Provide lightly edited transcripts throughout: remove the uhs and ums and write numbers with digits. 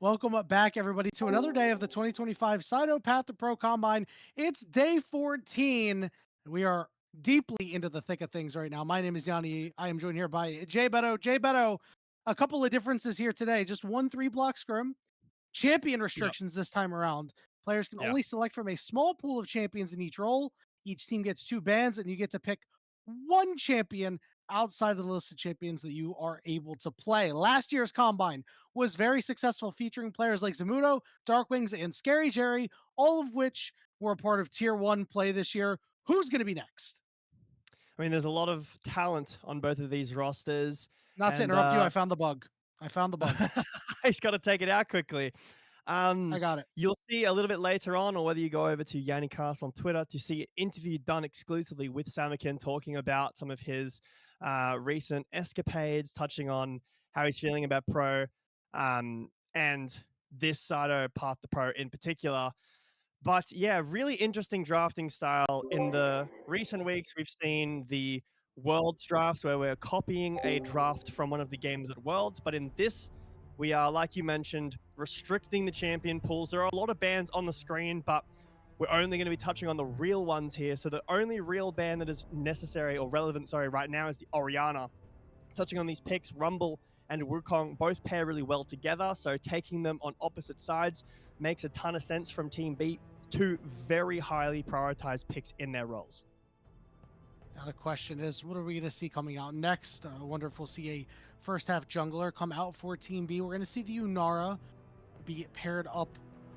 Welcome back, everybody, to another day of the 2025 Cyto Path2Pro Combine. It's day 14. We are deeply into the thick of things right now. My name is Yanni. I am joined here by Jay Beto. Jay Beto, a couple of differences here today. Just 1 3-block scrim. Champion Yep. restrictions this time around. Players can Yeah. only select from a small pool of champions in each role. Each team gets 2 bans, and you get to pick one champion outside of the list of champions that you are able to play. Last year's Combine was very successful, featuring players like Zamudo, Darkwings, and Scary Jerry, all of which were a part of Tier 1 play this year. Who's going to be next? I mean, there's a lot of talent on both of these rosters. Not to And interrupt you, I found the bug. he's got to take it out quickly. I got it. You'll see a little bit later on, or whether you go over to Yannicast on Twitter to see an interview done exclusively with Samakin talking about some of his recent escapades, touching on how he's feeling about Pro and this Cyto Path2Pro in particular. But yeah, really interesting drafting style. In the recent weeks, we've seen the Worlds drafts where we're copying a draft from one of the games at Worlds. But in this, we are, like you mentioned, restricting the champion pools. There are a lot of bans on the screen, but we're only going to be touching on the real ones here. So the only real ban that is necessary or relevant, right now is the Orianna. Touching on these picks, Rumble and Wukong both pair really well together. So taking them on opposite sides makes a ton of sense from Team B. 2 very highly prioritized picks in their roles. Now the question is, what are we going to see coming out next? I wonder if we'll see a first half jungler come out for Team B. We're going to see the Unara be paired up.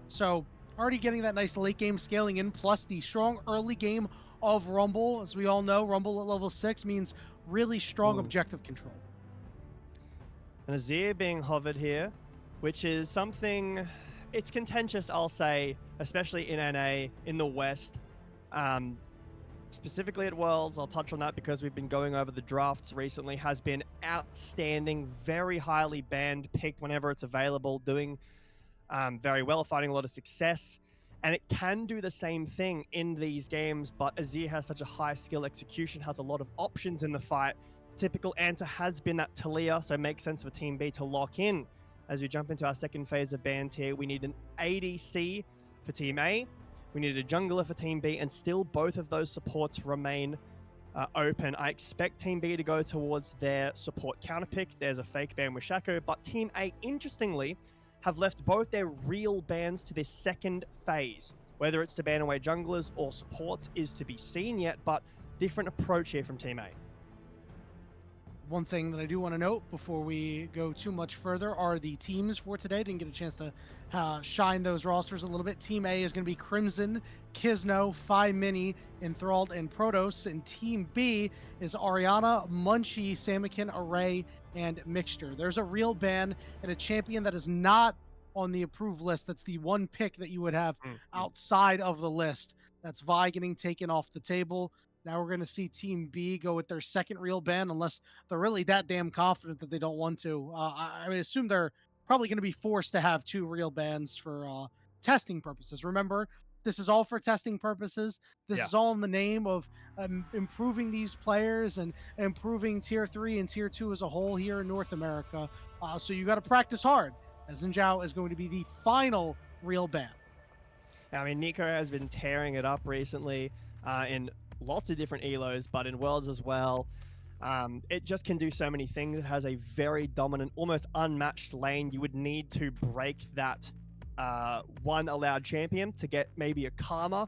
So already getting that nice late game scaling in, plus the strong early game of Rumble. As we all know, Rumble at level 6 means really strong objective control. And Azir being hovered here, which is something... It's contentious, I'll say, especially in NA, in the West. Specifically at Worlds, I'll touch on that because we've been going over the drafts recently, has been outstanding, very highly banned, picked whenever it's available, doing very well, finding a lot of success. And it can do the same thing in these games, but Azir has such a high skill execution, has a lot of options in the fight. Typical Anta has been that Talia, so it makes sense for Team B to lock in. As we jump into our second phase of bans here, we need an ADC for Team A, we need a jungler for Team B, and still both of those supports remain open. I expect Team B to go towards their support counterpick. There's a fake ban with Shaco, but Team A, interestingly, have left both their real bans to this second phase. Whether it's to ban away junglers or supports is to be seen yet, but different approach here from Team A. One thing that I do want to note before we go too much further are the teams for today. Didn't get a chance to shine those rosters a little bit. Team A is going to be Crimson, Kisno, Phi Mini, Enthralled, and Protoss. And Team B is Ariana, Munchie, Samakin, Array, and Mixture. There's a real ban and a champion that is not on the approved list. That's the one pick that you would have outside of the list. That's Vi getting taken off the table. Now we're going to see Team B go with their second real ban, unless they're really that damn confident that they don't want to. I assume they're probably going to be forced to have two real bans for testing purposes. Remember, this is all for testing purposes. This is all in the name of improving these players and improving Tier 3 and Tier 2 as a whole here in North America. So you got to practice hard, as Xin is going to be the final real ban. I mean, Nico has been tearing it up recently in lots of different elos, but in Worlds as well. It just can do so many things. It has a very dominant, almost unmatched lane. You would need to break that one allowed champion to get maybe a Karma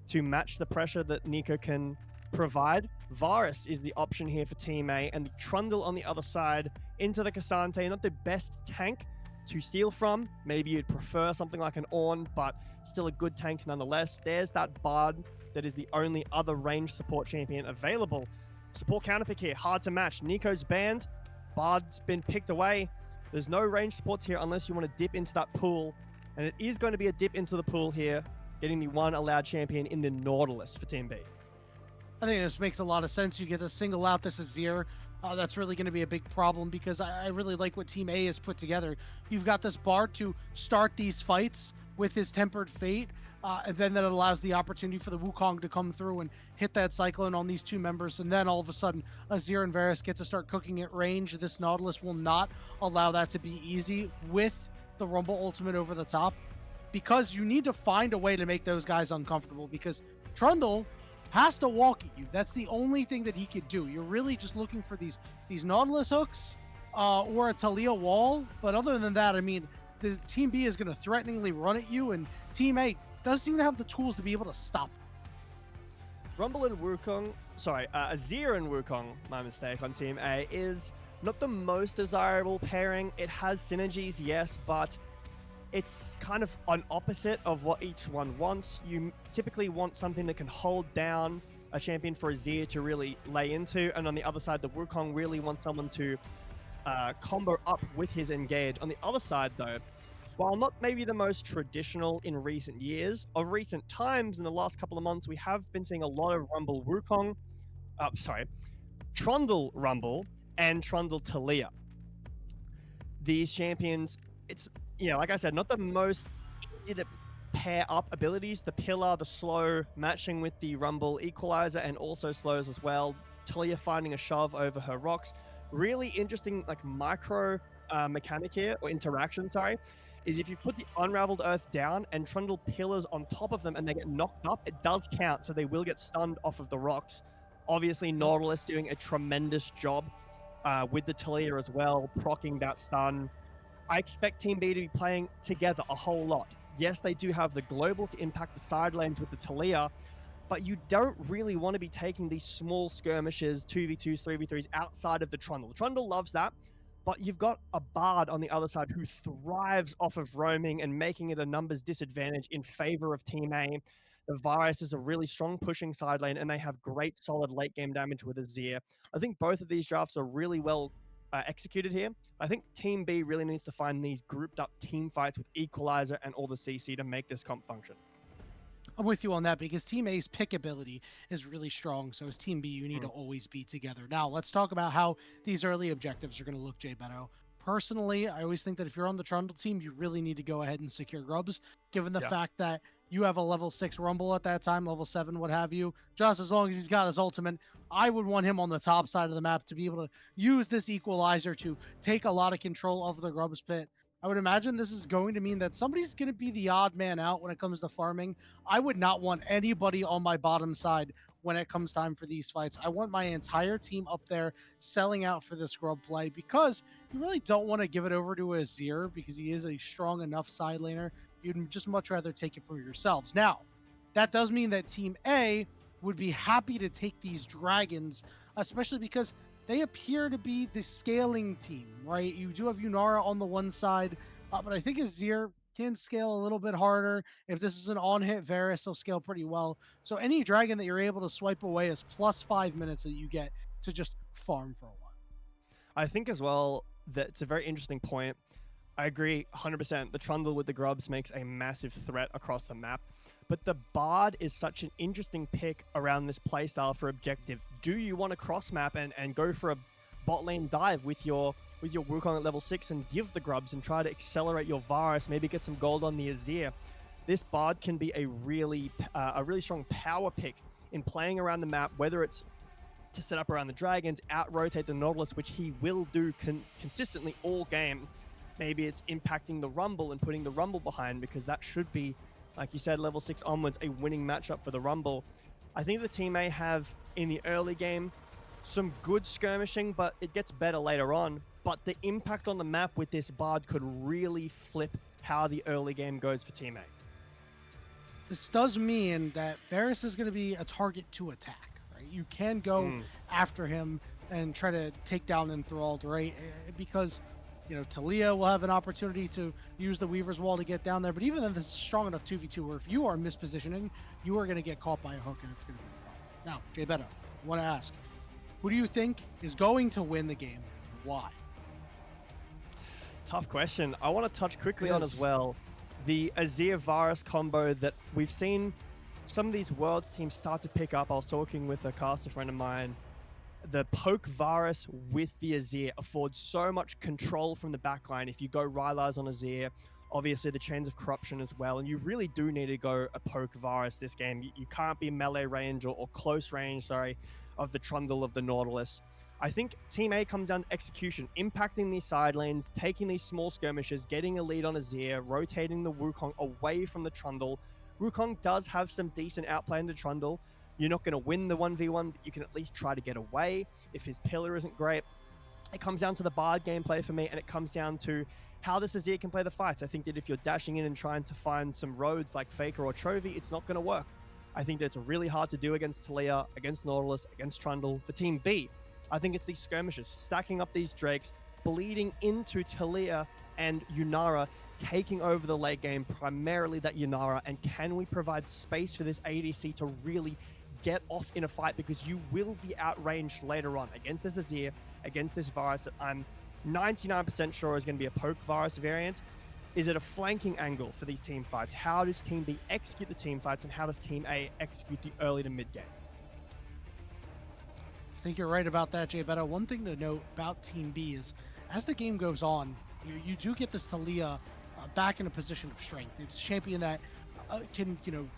to match the pressure that Nico can provide. Varus is the option here for Team A, and the Trundle on the other side into the Cassante. Not the best tank to steal from. Maybe you'd prefer something like an Ornn, but still a good tank nonetheless. There's that Bard that is the only other ranged support champion available. Support counterpick here, hard to match. Nico's banned, Bard's been picked away. There's no range supports here unless you want to dip into that pool. And it is going to be a dip into the pool here, getting the one allowed champion in the Nautilus for Team B. I think this makes a lot of sense. You get to single out this Azir. That's really going to be a big problem because I really like what Team A has put together. You've got this Bard to start these fights with his Tempered Fate, and then that allows the opportunity for the Wukong to come through and hit that Cyclone on these two members, and then all of a sudden Azir and Varus get to start cooking at range. This Nautilus will not allow that to be easy with the Rumble ultimate over the top, because you need to find a way to make those guys uncomfortable, because Trundle has to walk at you. That's the only thing that he could do. You're really just looking for these Nautilus hooks or a Talia wall, but other than that, I mean, the Team B is going to threateningly run at you, and Team A does seem to have the tools to be able to stop it. Rumble and Wukong, Azir and Wukong, my mistake, on Team A is not the most desirable pairing. It has synergies, yes, but it's kind of an opposite of what each one wants. You typically want something that can hold down a champion for Azir to really lay into, and on the other side, the Wukong really wants someone to combo up with his engage. On the other side, though, while not maybe the most traditional in recent years, of recent times in the last couple of months, we have been seeing a lot of Rumble Wukong, Trundle Rumble and Trundle Talia. These champions, it's, like I said, not the most easy to pair up abilities. The Pillar, the slow, matching with the Rumble Equalizer, and also slows as well. Talia finding a shove over her rocks. Really interesting, like, micro mechanic here, or interaction, sorry, is if you put the Unraveled Earth down and Trundle pillars on top of them and they get knocked up, it does count, so they will get stunned off of the rocks. Obviously, Nautilus doing a tremendous job with the Talia as well, proccing that stun. I expect Team B to be playing together a whole lot. Yes, they do have the global to impact the side lanes with the Talia, but you don't really want to be taking these small skirmishes, 2v2s, 3v3s, outside of the Trundle. The Trundle loves that, but you've got a Bard on the other side who thrives off of roaming and making it a numbers disadvantage in favor of Team A. The Varus is a really strong pushing side lane, and they have great solid late game damage with Azir. I think both of these drafts are really well executed here. I think Team B really needs to find these grouped up team fights with Equalizer and all the CC to make this comp function. I'm with you on that, because Team A's pick ability is really strong. So as Team B, you need to always be together. Now, let's talk about how these early objectives are going to look, Jay Beto. Personally, I always think that if you're on the Trundle team, you really need to go ahead and secure grubs, given the fact that You have a level 6 Rumble at that time, level 7, what have you. Just as long as he's got his ultimate, I would want him on the top side of the map to be able to use this equalizer to take a lot of control of the Grubs Pit. I would imagine this is going to mean that somebody's going to be the odd man out when it comes to farming. I would not want anybody on my bottom side when it comes time for these fights. I want my entire team up there selling out for this Grub play because you really don't want to give it over to Azir because he is a strong enough side laner. You'd just much rather take it for yourselves. Now, that does mean that Team A would be happy to take these dragons, especially because they appear to be the scaling team, right? You do have Yunara on the one side, but I think Azir can scale a little bit harder. If this is an on-hit Varus, he'll scale pretty well. So any dragon that you're able to swipe away is plus 5 minutes that you get to just farm for a while. I think as well that it's a very interesting point. I agree 100%. The Trundle with the Grubs makes a massive threat across the map. But the Bard is such an interesting pick around this playstyle for objective. Do you want to cross map and go for a bot lane dive with your Wukong at level 6 and give the Grubs and try to accelerate your Varus, maybe get some gold on the Azir? This Bard can be a really strong power pick in playing around the map, whether it's to set up around the dragons, out-rotate the Nautilus, which he will do consistently all game. Maybe it's impacting the Rumble and putting the Rumble behind, because that should be, like you said, level 6 onwards, a winning matchup for the Rumble. I think the team may have, in the early game, some good skirmishing, but it gets better later on. But the impact on the map with this Bard could really flip how the early game goes for Team A. This does mean that Varus is going to be a target to attack, right? You can go after him and try to take down Enthralled, right? Because, you know, Talia will have an opportunity to use the Weaver's Wall to get down there. But even then, this is strong enough 2v2 where if you are mispositioning, you are going to get caught by a hook and it's going to be a problem. Now, Jay Beta, I want to ask, who do you think is going to win the game? Why? Tough question. I want to touch quickly on as well the Azir Varus combo that we've seen some of these Worlds teams start to pick up. I was talking with a caster friend of mine. The poke Varus with the Azir affords so much control from the backline. If you go Rylars on Azir, obviously the Chains of Corruption as well, and you really do need to go a poke Varus this game. You can't be melee range or close range, sorry, of the Trundle of the Nautilus. I think Team A comes down to execution, impacting these side lanes, taking these small skirmishes, getting a lead on Azir, rotating the Wukong away from the Trundle. Wukong does have some decent outplay in the Trundle. You're not going to win the 1v1, but you can at least try to get away if his pillar isn't great. It comes down to the Bard gameplay for me, and it comes down to how this Azir can play the fights. I think that if you're dashing in and trying to find some roads like Faker or Chovy, it's not going to work. I think that it's really hard to do against Talia, against Nautilus, against Trundle. For Team B, I think it's these skirmishes, stacking up these Drakes, bleeding into Talia and Yunara, taking over the late game, primarily that Yunara, and can we provide space for this ADC to really get off in a fight, because you will be outranged later on against this Azir, against this Varus that I'm 99% sure is going to be a poke Varus variant. Is it a flanking angle for these team fights? How does Team B execute the team fights, and how does Team A execute the early to mid game? I think you're right about that, Jay Beta. One thing to note about Team B is, as the game goes on, you do get this Talia back in a position of strength. It's a champion that can,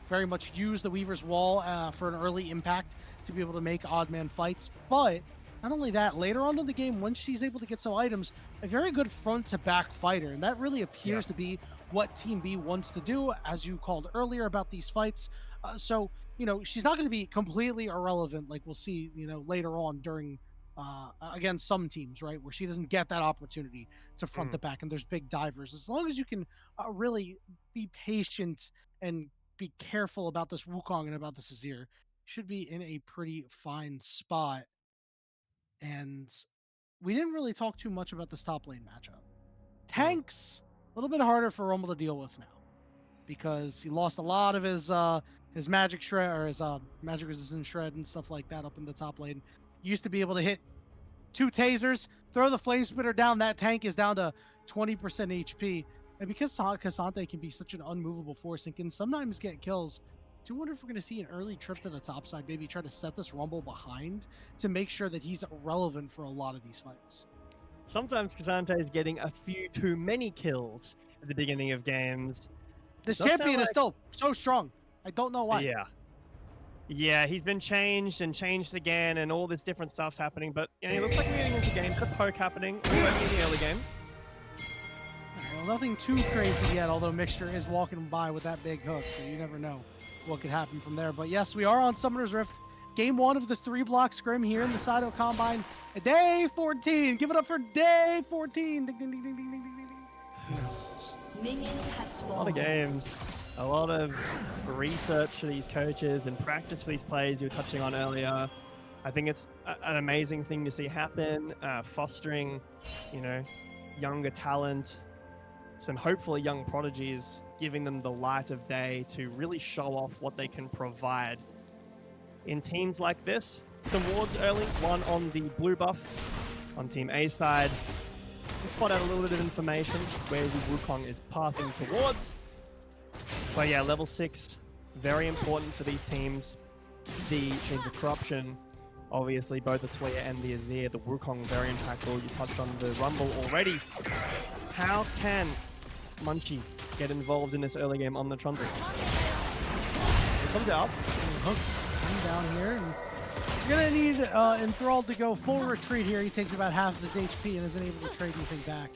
very much use the Weaver's Wall for an early impact to be able to make odd man fights. But not only that, later on in the game, once she's able to get some items, a very good front to back fighter. And that really appears to be what Team B wants to do, as you called earlier about these fights. So, she's not going to be completely irrelevant like we'll see, later on during against some teams, right, where she doesn't get that opportunity to front the back and there's big divers. As long as you can really be patient and be careful about this Wukong and about this Azir, should be in a pretty fine spot. And we didn't really talk too much about this top lane matchup. Tanks, a little bit harder for Rumble to deal with now, because he lost a lot of his magic shred, or his magic resistant shred and stuff like that up in the top lane. Used to be able to hit 2 tasers, throw the flame spitter down. That tank is down to 20% HP. And because Cassante can be such an unmovable force and can sometimes get kills, I do wonder if we're going to see an early trip to the top side, maybe try to set this Rumble behind to make sure that he's relevant for a lot of these fights. Sometimes Cassante is getting a few too many kills at the beginning of games. This Does sound champion is like- still so strong. I don't know why. Yeah. Yeah, he's been changed and changed again, and all this different stuff's happening. But yeah, he looks like we're getting into game. Bit of poke happening already in the early game. Alright, well, nothing too crazy yet, although Mixture is walking by with that big hook, so you never know what could happen from there. But yes, we are on Summoner's Rift. Game 1 of this 3-block scrim here in the Saito Combine. Day 14. Give it up for day 14. Ding, ding, ding, ding, ding, ding, ding, ding. Minions have A lot spawned. of games, a lot of research for these coaches and practice for these players you were touching on earlier. I think it's an amazing thing to see happen, fostering, younger talent, some hopefully young prodigies, giving them the light of day to really show off what they can provide. In teams like this, some wards early, one on the blue buff on Team A side. We'll spot out a little bit of information where the Wukong is pathing towards. But yeah, level 6, very important for these teams. The Chains of Corruption, obviously both the Tuya and the Azir, the Wukong very impactful. You touched on the Rumble already. How can Munchie get involved in this early game on the Trundle? It comes out. Hook coming down here. And you're going to need Enthralled to go full retreat here. He takes about half of his HP and isn't able to trade anything back.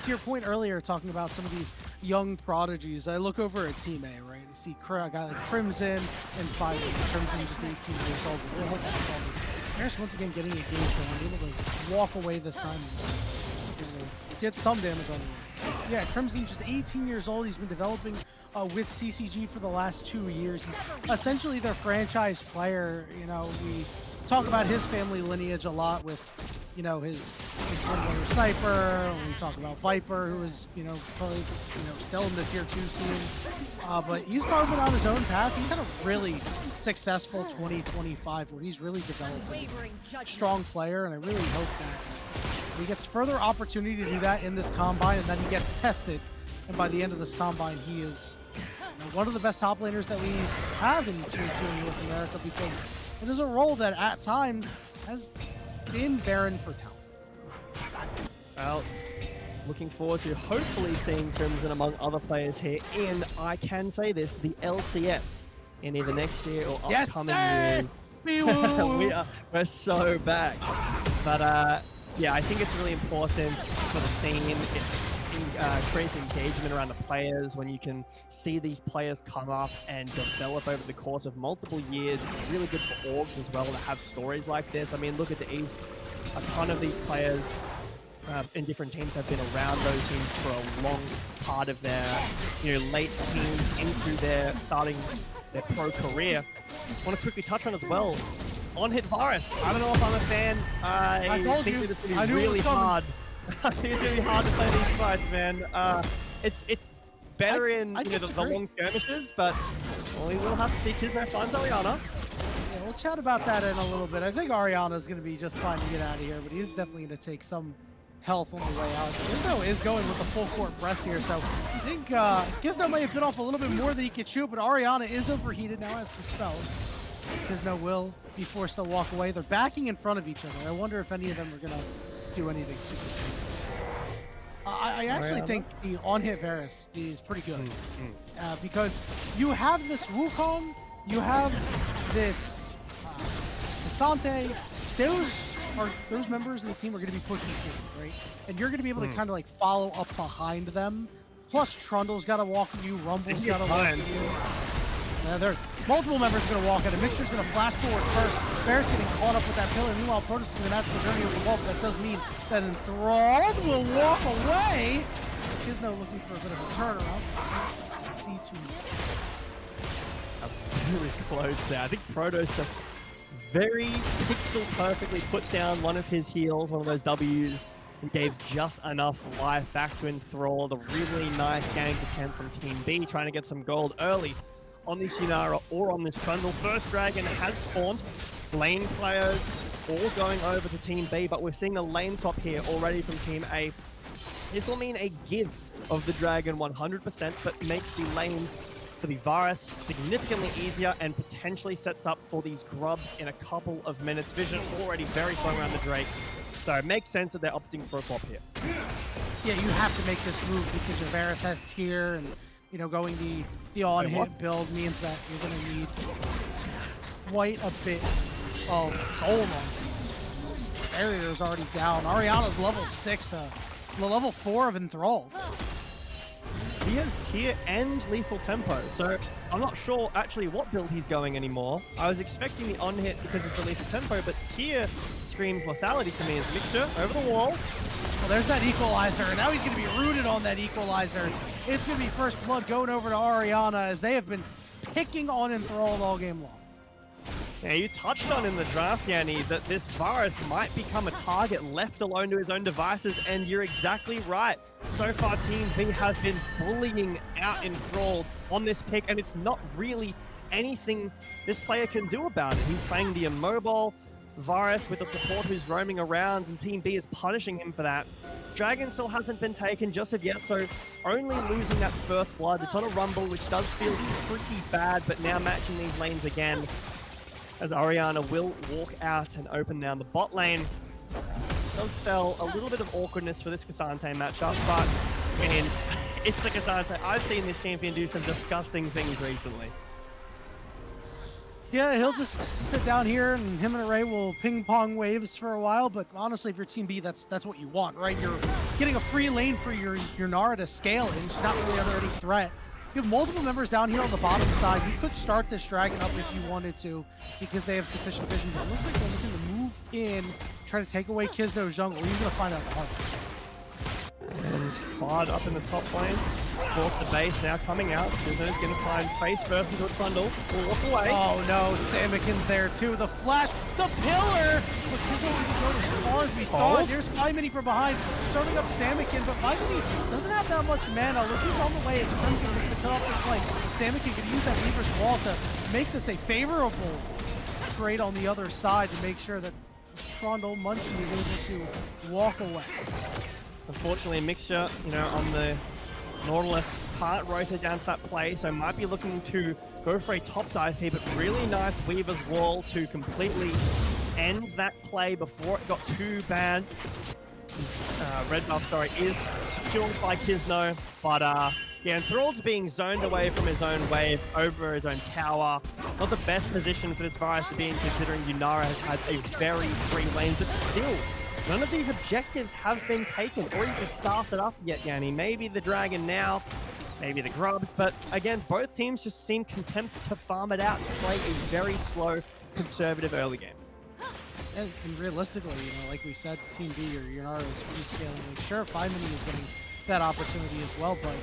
To your point earlier, talking about some of these young prodigies, I look over at Team A, right? You see a guy like Crimson and Fire. Crimson just 18 years old. Really hope that's all this. Harris once again getting a game going, able to walk away this time and get some damage on the way. Yeah, Crimson just 18 years old. He's been developing with CCG for the last 2 years. He's essentially their franchise player. We talk about his family lineage a lot with, his twin brother Sniper. We talk about Viper, who is, probably, still in the tier 2 scene. But he's carved out his own path. He's had a really successful 2025 where he's really developed a strong player, and I really hope that he gets further opportunity to do that in this Combine, and then he gets tested. And by the end of this Combine, he is one of the best top laners that we have in Tier 2 in North America, because it is a role that at times has been barren for talent. Well, looking forward to hopefully seeing Crimson among other players here in, I can say this, the LCS in either next year or upcoming year. We're so back. But yeah, I think it's really important for the scene. It creates engagement around the players when you can see these players come up and develop over the course of multiple years. It's really good for orgs as well to have stories like this. I mean, look at the East. A ton of these players in different teams have been around those teams for a long part of their late teens into their starting their pro career. I want to quickly touch on as well. On-hit Varus. I don't know if I'm a fan. I told think you. that it's going I to knew be it really was coming. hard. I think it's going to be hard to play these fights, man. It's better in I the disagree. long skirmishes, but we will have to see Kismet finds Ariana. Yeah, we'll chat about that in a little bit. I think Ariana's going to be just fine to get out of here, but he's definitely going to take some health on the way out. Gizno is going with the full court press here, so I think Gizno may have bit off a little bit more than he could shoot, but Ariana is overheated now, has some spells. Gizno will be forced to walk away. They're backing in front of each other. I wonder if any of them are going to do anything super crazy. I actually think the on-hit Varus is pretty good. Because you have this Wukong, you have this Asante. Those members of the team are going to be pushing forward, right? And you're going to be able to kind of like follow up behind them. Plus, Trundle's got to walk with you, Rumble's got to walk with you. There, multiple members are going to walk at it. Mixture's going to flash forward first. Bear's getting caught up with that pillar. Meanwhile, Protoss is going to match the journey of the wall. That does mean that Enthralled will walk away. Gizno looking for a bit of a turnaround. See too much. Really close there. I think Protoss just very pixel perfectly put down one of his heals, one of those W's, and gave just enough life back to Enthralled. A really nice gank attempt from Team B, trying to get some gold early on this Yunara or on this Trundle. First Dragon has spawned. Lane players all going over to Team B, but we're seeing a lane swap here already from Team A. This will mean a give of the Dragon 100%, but makes the lane for the Varus significantly easier and potentially sets up for these grubs in a couple of minutes. Vision already very strong around the Drake, so it makes sense that they're opting for a swap here. Yeah, you have to make this move because your Varus has tier, and You know, going the on-hit build means that you're going to need quite a bit of gold on this. Barrier is already down. Ariana's level 6 to the level 4 of Enthralled. He has tier and lethal tempo, so I'm not sure actually what build he's going anymore. I was expecting the on-hit because of the lethal tempo, but tier screams lethality to me as Mixture over the wall. Well, there's that equalizer, and now he's going to be rooted on that equalizer. It's going to be first blood going over to Ariana as they have been picking on Enthralled all game long. Yeah, you touched on in the draft, Yanni, that this virus might become a target left alone to his own devices, and you're exactly right. So far, Team B has been bullying out Enthralled on this pick, and it's not really anything this player can do about it. He's playing the immobile virus with a support who's roaming around, and Team B is punishing him for that. Dragon still hasn't been taken just of yet, so only losing that first blood. It's on a rumble, which does feel pretty bad, but now matching these lanes again, as Ariana will walk out and open down the bot lane. Does spell a little bit of awkwardness for this Cassante matchup, but I mean, it's the Cassante. I've seen this champion do some disgusting things recently. Yeah, he'll just sit down here and him and Ray will ping pong waves for a while, but honestly, if you're Team B, that's what you want, right? You're getting a free lane for your Nara to scale in. She's not really under any threat. You have multiple members down here on the bottom side. You could start this dragon up if you wanted to, because they have sufficient vision. But it looks like they're looking to move in, try to take away Kisno's jungle. He's going to find out the hard way. And Bard up in the top lane. Force the base now coming out. Kisno's going to find face first into a trundle. Will walk away. Oh no, Samikin's there too. The flash, the pillar! But Kisno isn't going as far as we thought. There's Mini from behind, starting up Samikin, but Mini doesn't have that much mana. Look who's on the way. It's Crimson looking to cut off this flank. Samikin can use that Weaver's Wall to make this a favorable trade on the other side to make sure that Trundle Munchie is able to walk away. Unfortunately, Mixture, you know, on the Nautilus can't rotate down to that play, so might be looking to go for a top dive here, but really nice Weaver's Wall to completely end that play before it got too bad. Red buff, sorry, is secured by Kisno, but yeah, Enthralled's being zoned away from his own wave over his own tower. Not the best position for this virus to be in, considering Yunara has had a very free lane, but still, none of these objectives have been taken or even started up yet, Yanni. Maybe the Dragon now, maybe the Grubs, but again, both teams just seem content to farm it out and play a very slow, conservative early game. And realistically, you know, like we said, Team B or Yunara is free scaling. Like, sure, Mini is getting that opportunity as well, but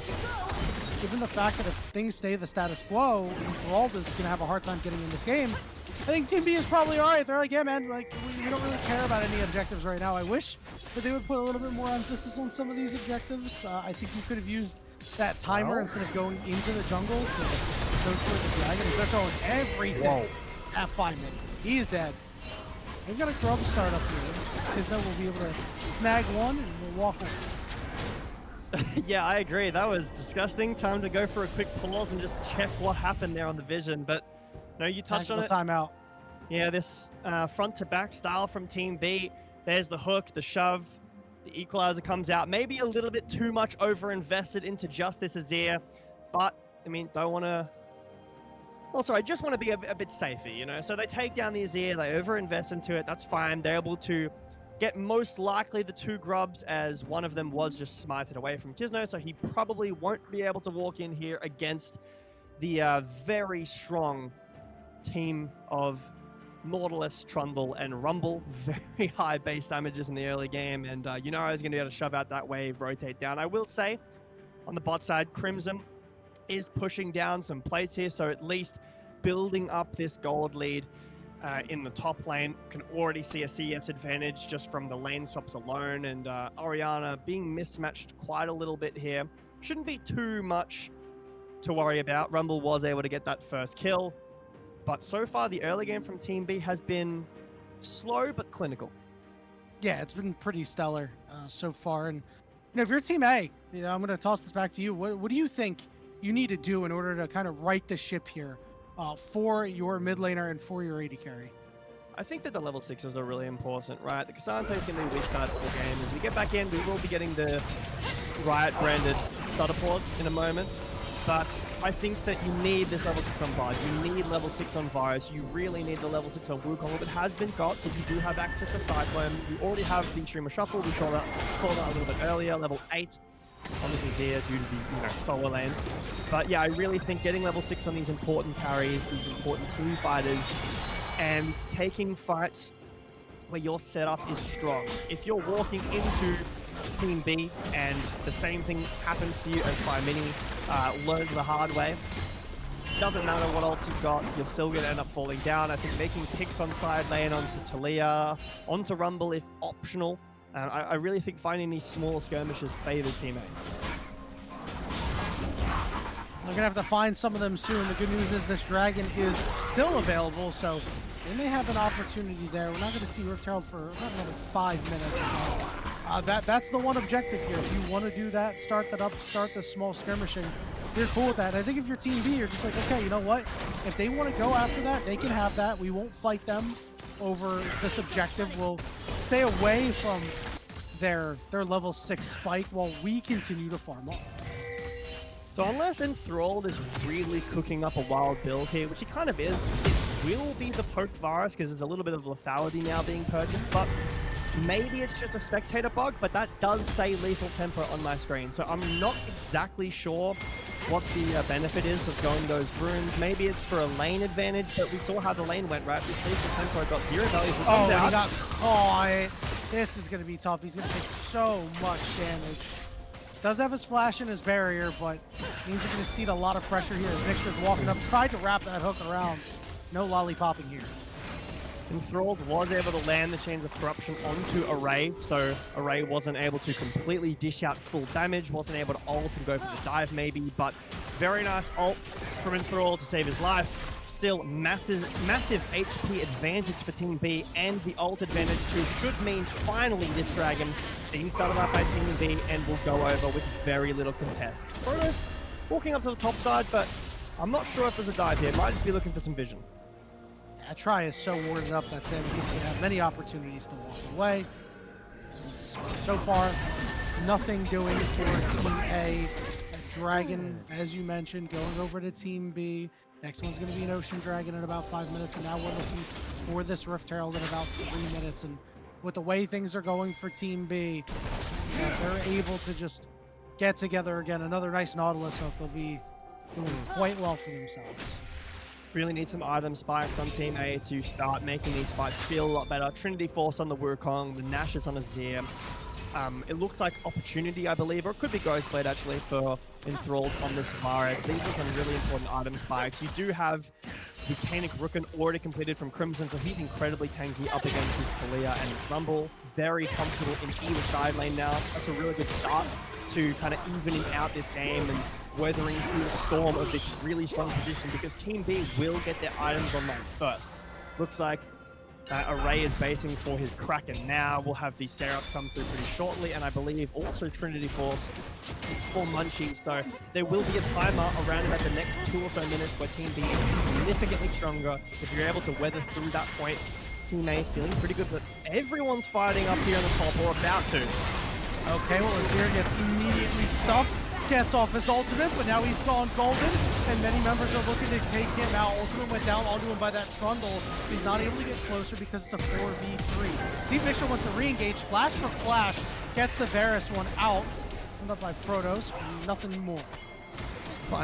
given the fact that if things stay the status quo, Enthralled is going to have a hard time getting in this game, I think Team B is probably all right. They're like, yeah, man, like we don't really care about any objectives right now. I wish that they would put a little bit more emphasis on some of these objectives. I think you could have used that timer instead of going into the jungle to go for the dragon. They're throwing everything at 5 minutes. He's dead. They've got a Grub start up here. Kisno will be able to snag one and we'll walk away. Yeah, I agree. That was disgusting. Time to go for a quick pause and just check what happened there on the vision. But no, you touched on it. Timeout. Yeah, this front to back style from Team B. There's the hook, the shove, the equalizer comes out. Maybe a little bit too much over invested into just this Azir. But, I mean, don't want to... Also, I just want to be a bit safer, you know? So they take down the Azir, they over-invest into it. That's fine. They're able to get most likely the 2 Grubs, as one of them was just smited away from Kisno, so he probably won't be able to walk in here against the very strong team of Nautilus, Trundle, and Rumble. Very high base damages in the early game, and Yunara is going to be able to shove out that wave, rotate down. I will say, on the bot side, Crimson is pushing down some plates here, so at least building up this gold lead in the top lane. Can already see a CS advantage just from the lane swaps alone, and Orianna being mismatched quite a little bit here. Shouldn't be too much to worry about. Rumble was able to get that first kill, but so far the early game from Team B has been slow but clinical. Yeah, it's been pretty stellar so far. And you know, if you're Team A, you know, I'm going to toss this back to you. What do you think you need to do in order to kind of right the ship here for your mid laner and for your AD carry? I think that the level 6s are really important, right? The Cassante is going to be weak side for the game. As we get back in, we will be getting the Riot branded starter ports in a moment. but I think that you need this level 6 on Bard, you need level 6 on Virus, you really need the level 6 on Wukong that has been got, so you do have access to Cyclone, you already have the Streamer Shuffle, we saw that a little bit earlier, level 8 on this Azir due to the solo lanes. But yeah, I really think getting level 6 on these important carries, these important team fighters, and taking fights where your setup is strong. If you're walking into Team B and the same thing happens to you as Mini learned the hard way, doesn't matter what ult you've got, you're still going to end up falling down. I think making picks on side lane onto Talia, onto Rumble if optional, I really think finding these small skirmishes favors Team A. They're going to have to find some of them soon. The good news is this dragon is still available, so they may have an opportunity there. We're not going to see Rift Herald for about another 5 minutes. That's the one objective here. If you want to do that, start the small skirmishing, you're cool with that. I think if you're Team B, you're just like, okay, you know what? If they want to go after that, they can have that. We won't fight them over this objective. We'll stay away from their level 6 spike while we continue to farm up. So unless Enthralled is really cooking up a wild build here, which he kind of is, it will be the poked virus because there's a little bit of lethality now being purchased, but maybe it's just a spectator bug, but that does say lethal tempo on my screen. So I'm not exactly sure what the benefit is of going those runes. Maybe it's for a lane advantage, but we saw how the lane went, right? This lethal tempo got 0 value. Oh, he got caught. This is going to be tough. He's going to take so much damage. Does have his flash and his barrier, but means he's going to see a lot of pressure here. Mixer's walking up, tried to wrap that hook around. No lollipopping here. Enthralled was able to land the Chains of Corruption onto Array, so Array wasn't able to completely dish out full damage, wasn't able to ult and go for the dive maybe, but very nice ult from Enthralled to save his life. Still massive HP advantage for Team B, and the ult advantage too should mean finally this dragon being started up by Team B and will go over with very little contest. Protoss walking up to the top side, but I'm not sure if there's a dive here. Might just be looking for some vision. Yeah, Try is so warded up that Sam Keith's going to have many opportunities to walk away. So far, nothing doing for Team A. Dragon, as you mentioned, going over to Team B. Next one's going to be an Ocean Dragon in about 5 minutes, and now we're looking for this Rift Herald in about 3 minutes. And with the way things are going for Team B, they're able to just get together again. Another nice Nautilus hook. They'll be doing quite well for themselves. Really need some item spikes on Team A to start making these fights feel a lot better. Trinity Force on the Wukong, the Nash's on Azir. It looks like Opportunity, I believe, or it could be Ghostblade actually for Enthralled on this virus. These are some really important item spikes. You do have the Canic Rooken already completed from Crimson, so he's incredibly tanky up against his Talia and Rumble. Very comfortable in either side lane now. That's a really good start to kind of evening out this game and weathering through the storm of this really strong position, because Team B will get their items online first. Looks like Array is basing for his Kraken now. We'll have the Seraphs come through pretty shortly, and I believe also Trinity Force for Munchie. So there will be a timer around about the next 2 or so minutes where Team B is significantly stronger. If you're able to weather through that point, Team A feeling pretty good, but everyone's fighting up here on the top, or about to. Okay, well, Azir gets immediately stuffed. Gets off his ultimate, but now he's gone golden, and many members are looking to take him out. Ultimate went down onto him by that Trundle. He's not able to get closer because it's a 4v3. Steve Victor wants to re-engage, flash for flash, gets the Varus one out. Sent up by Protoss, nothing more.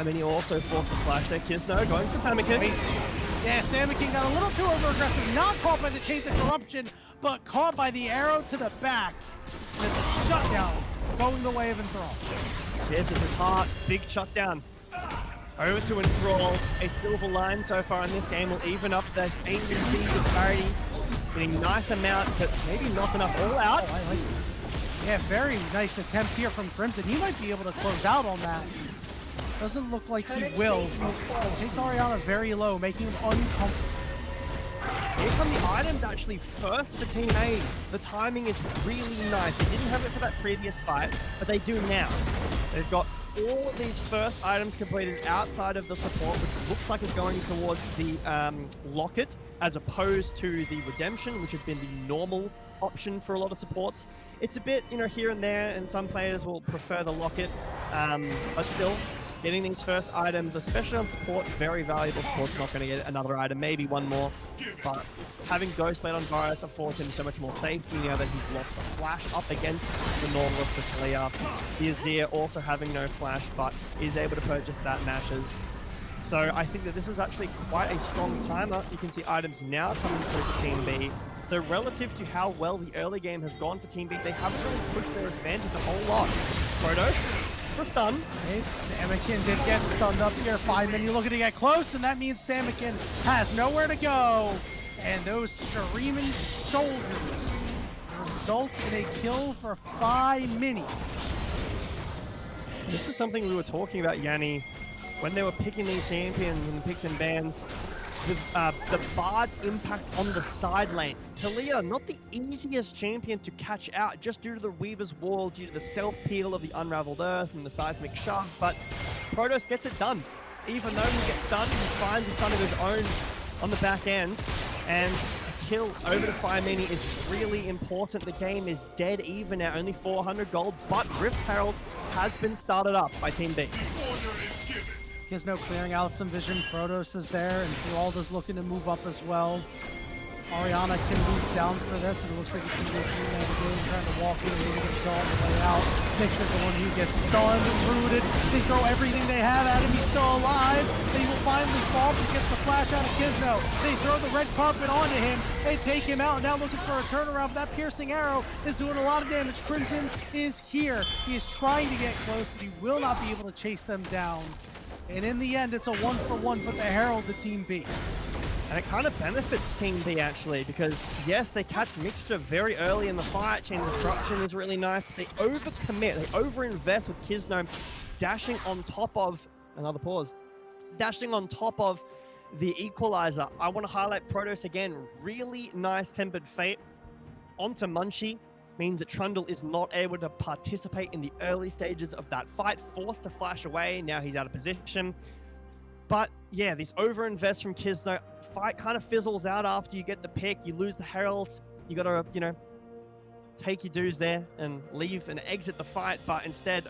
Mini also forced to flash there. Kisno going for Samakin. Yeah, Samakin got a little too over-aggressive, not caught by the Chains of Corruption, but caught by the arrow to the back. And it's a shutdown, going the way of Enthrall. This is his heart. Big shutdown. Over to Enthralled. A silver line so far in this game will even up this AUC disparity. Getting a nice amount, but maybe not enough. All out. Oh, I like this. Yeah, very nice attempt here from Crimson. He might be able to close out on that. Doesn't look like he will. Takes Ariana very low, making him uncomfortable. Here come the items actually first for Team A. The timing is really nice. They didn't have it for that previous fight, but they do now. They've got all of these first items completed outside of the support, which looks like it's going towards the Locket, as opposed to the Redemption, which has been the normal option for a lot of supports. It's a bit, here and there, and some players will prefer the Locket, but still, Getting these first items, especially on support, very valuable. Support's not going to get another item, maybe one more. But having Ghostblade on Varus affords him so much more safety now that he's lost the flash up against the Nautilus, the Talia. The Azir also having no flash, but is able to purchase that Nash's. So I think that this is actually quite a strong timer. You can see items now coming through for Team B. So relative to how well the early game has gone for Team B, they haven't really pushed their advantage a whole lot. Protos for stun. Samakin did get stunned up here. 5 minutes looking to get close, and that means Samakin has nowhere to go. And those Shuriman shoulders result in a kill for 5 minutes. This is something we were talking about, Yanni, when they were picking these champions and picks and bans. The Bard impact on the side lane. Talia, not the easiest champion to catch out just due to the Weaver's Wall, due to the self-peel of the Unraveled Earth and the Seismic Shaft, but Protoss gets it done. Even though he gets stunned, he finds a stun of his own on the back end, and a kill over the 5 mini is really important. The game is dead even now, only 400 gold, but Rift Herald has been started up by Team B. Gizno clearing out some vision. Protoss is there, and Geralda's looking to move up as well. Ariana can move down for this, and it looks like it's going to be a 3-man game, trying to walk in and maybe get Shaw on the way out. Make sure the one who gets stunned, rooted. They throw everything they have at him. He's still alive. They will finally fall, but he gets the flash out of Gizno. They throw the red carpet onto him. They take him out, now looking for a turnaround. That piercing arrow is doing a lot of damage. Crimson is here. He is trying to get close, but he will not be able to chase them down. And in the end, it's a 1-for-1 for the Herald to Team B. And it kind of benefits Team B, actually, because, yes, they catch Mixture very early in the fight. Chain Disruption is really nice. They overcommit. They overinvest with Gizno dashing on top of... Another pause. Dashing on top of the Equalizer. I want to highlight Protoss again. Really nice Tempered Fate onto Munchie. Means that Trundle is not able to participate in the early stages of that fight, forced to flash away. Now he's out of position. But yeah, this overinvest from Gizno, fight kind of fizzles out after you get the pick. You lose the Herald. You got to, you know, take your dues there and leave and exit the fight. But instead,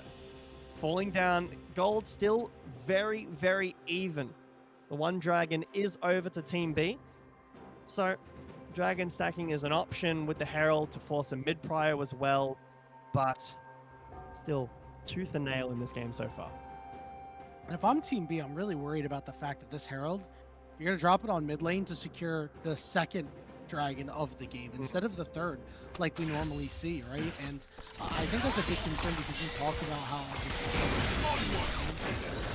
falling down, gold still very, very even. The one dragon is over to Team B. So dragon stacking is an option with the Herald to force a mid-prio as well, but still tooth and nail in this game so far. And if I'm Team B, I'm really worried about the fact that this Herald, you're going to drop it on mid lane to secure the second dragon of the game instead of the third, like we normally see, right? And I think that's a big concern because we talked about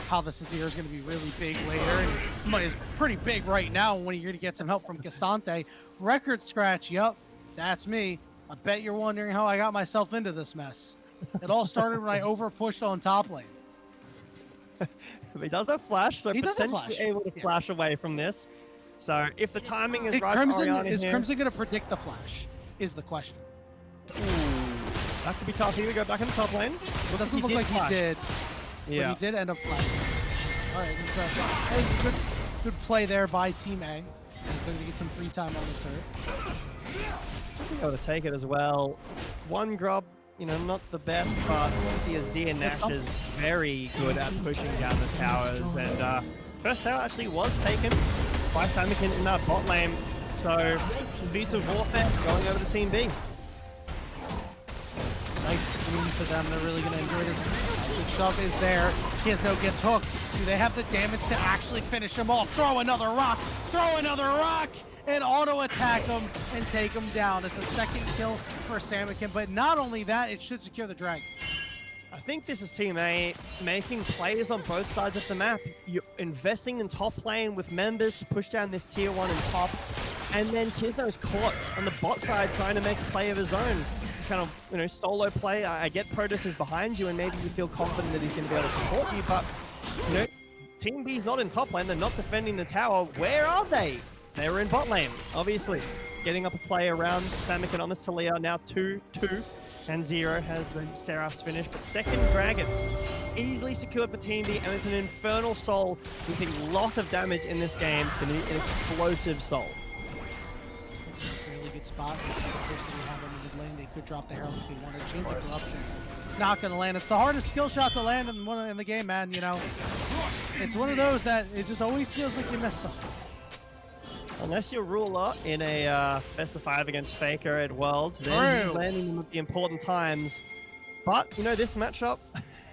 how this Azir is going to be really big later, and is pretty big right now when you're going to get some help from Cassante. Record scratch, yep, that's me. I bet you're wondering how I got myself into this mess. It all started when I over-pushed on top lane. He does have flash, so he potentially able to flash away from this. So if the timing is right, Crimson, Ariana is here, Crimson going to predict the flash? Is the question. Ooh, that could be tough. Here we go back in the top lane. Well, doesn't look like he did. Yeah, but he did end up flashing. All right, this is a good play there by Team A. He's going to get some free time on this turret. be able to take it as well. One grub, you know, not the best, but the Azir Nash is very good at pushing down the towers. And first tower actually was taken by Samakin in that bot lane. So, Beats of Warfare going over to Team B. Nice boom for them. They're really going to enjoy this. The shove is there. Gizno gets hooked. Do they have the damage to actually finish him off? Throw another rock. Throw another rock. And auto attack him and take him down. It's a second kill for Samakin, but not only that, it should secure the dragon. I think this is Team A making plays on both sides of the map. You're investing in top lane with members to push down this tier 1 and top, and then Gizno's caught on the bot side trying to make a play of his own. It's kind of, you know, solo play. I get Protoss is behind you and maybe you feel confident that he's going to be able to support you, but, you know, Team B's not in top lane. They're not defending the tower. Where are they? They were in bot lane, obviously. Getting up a play around Samakin on this Talia, now 2-2. And 0 has the Seraph's finish, but second dragon easily secured for Team B, and it's an Infernal Soul with a lot of damage in this game. It's an explosive soul. It's a really good spot. This is the first we have on the mid lane. They could drop the Herald if they wanted. Chains of Corruption not going to land. It's the hardest skill shot to land in the game, man. You know, it's one of those that it just always feels like you miss something. Unless you're Ruler in a best of 5 against Faker at Worlds, then he's landing them at the important times. But, you know, this matchup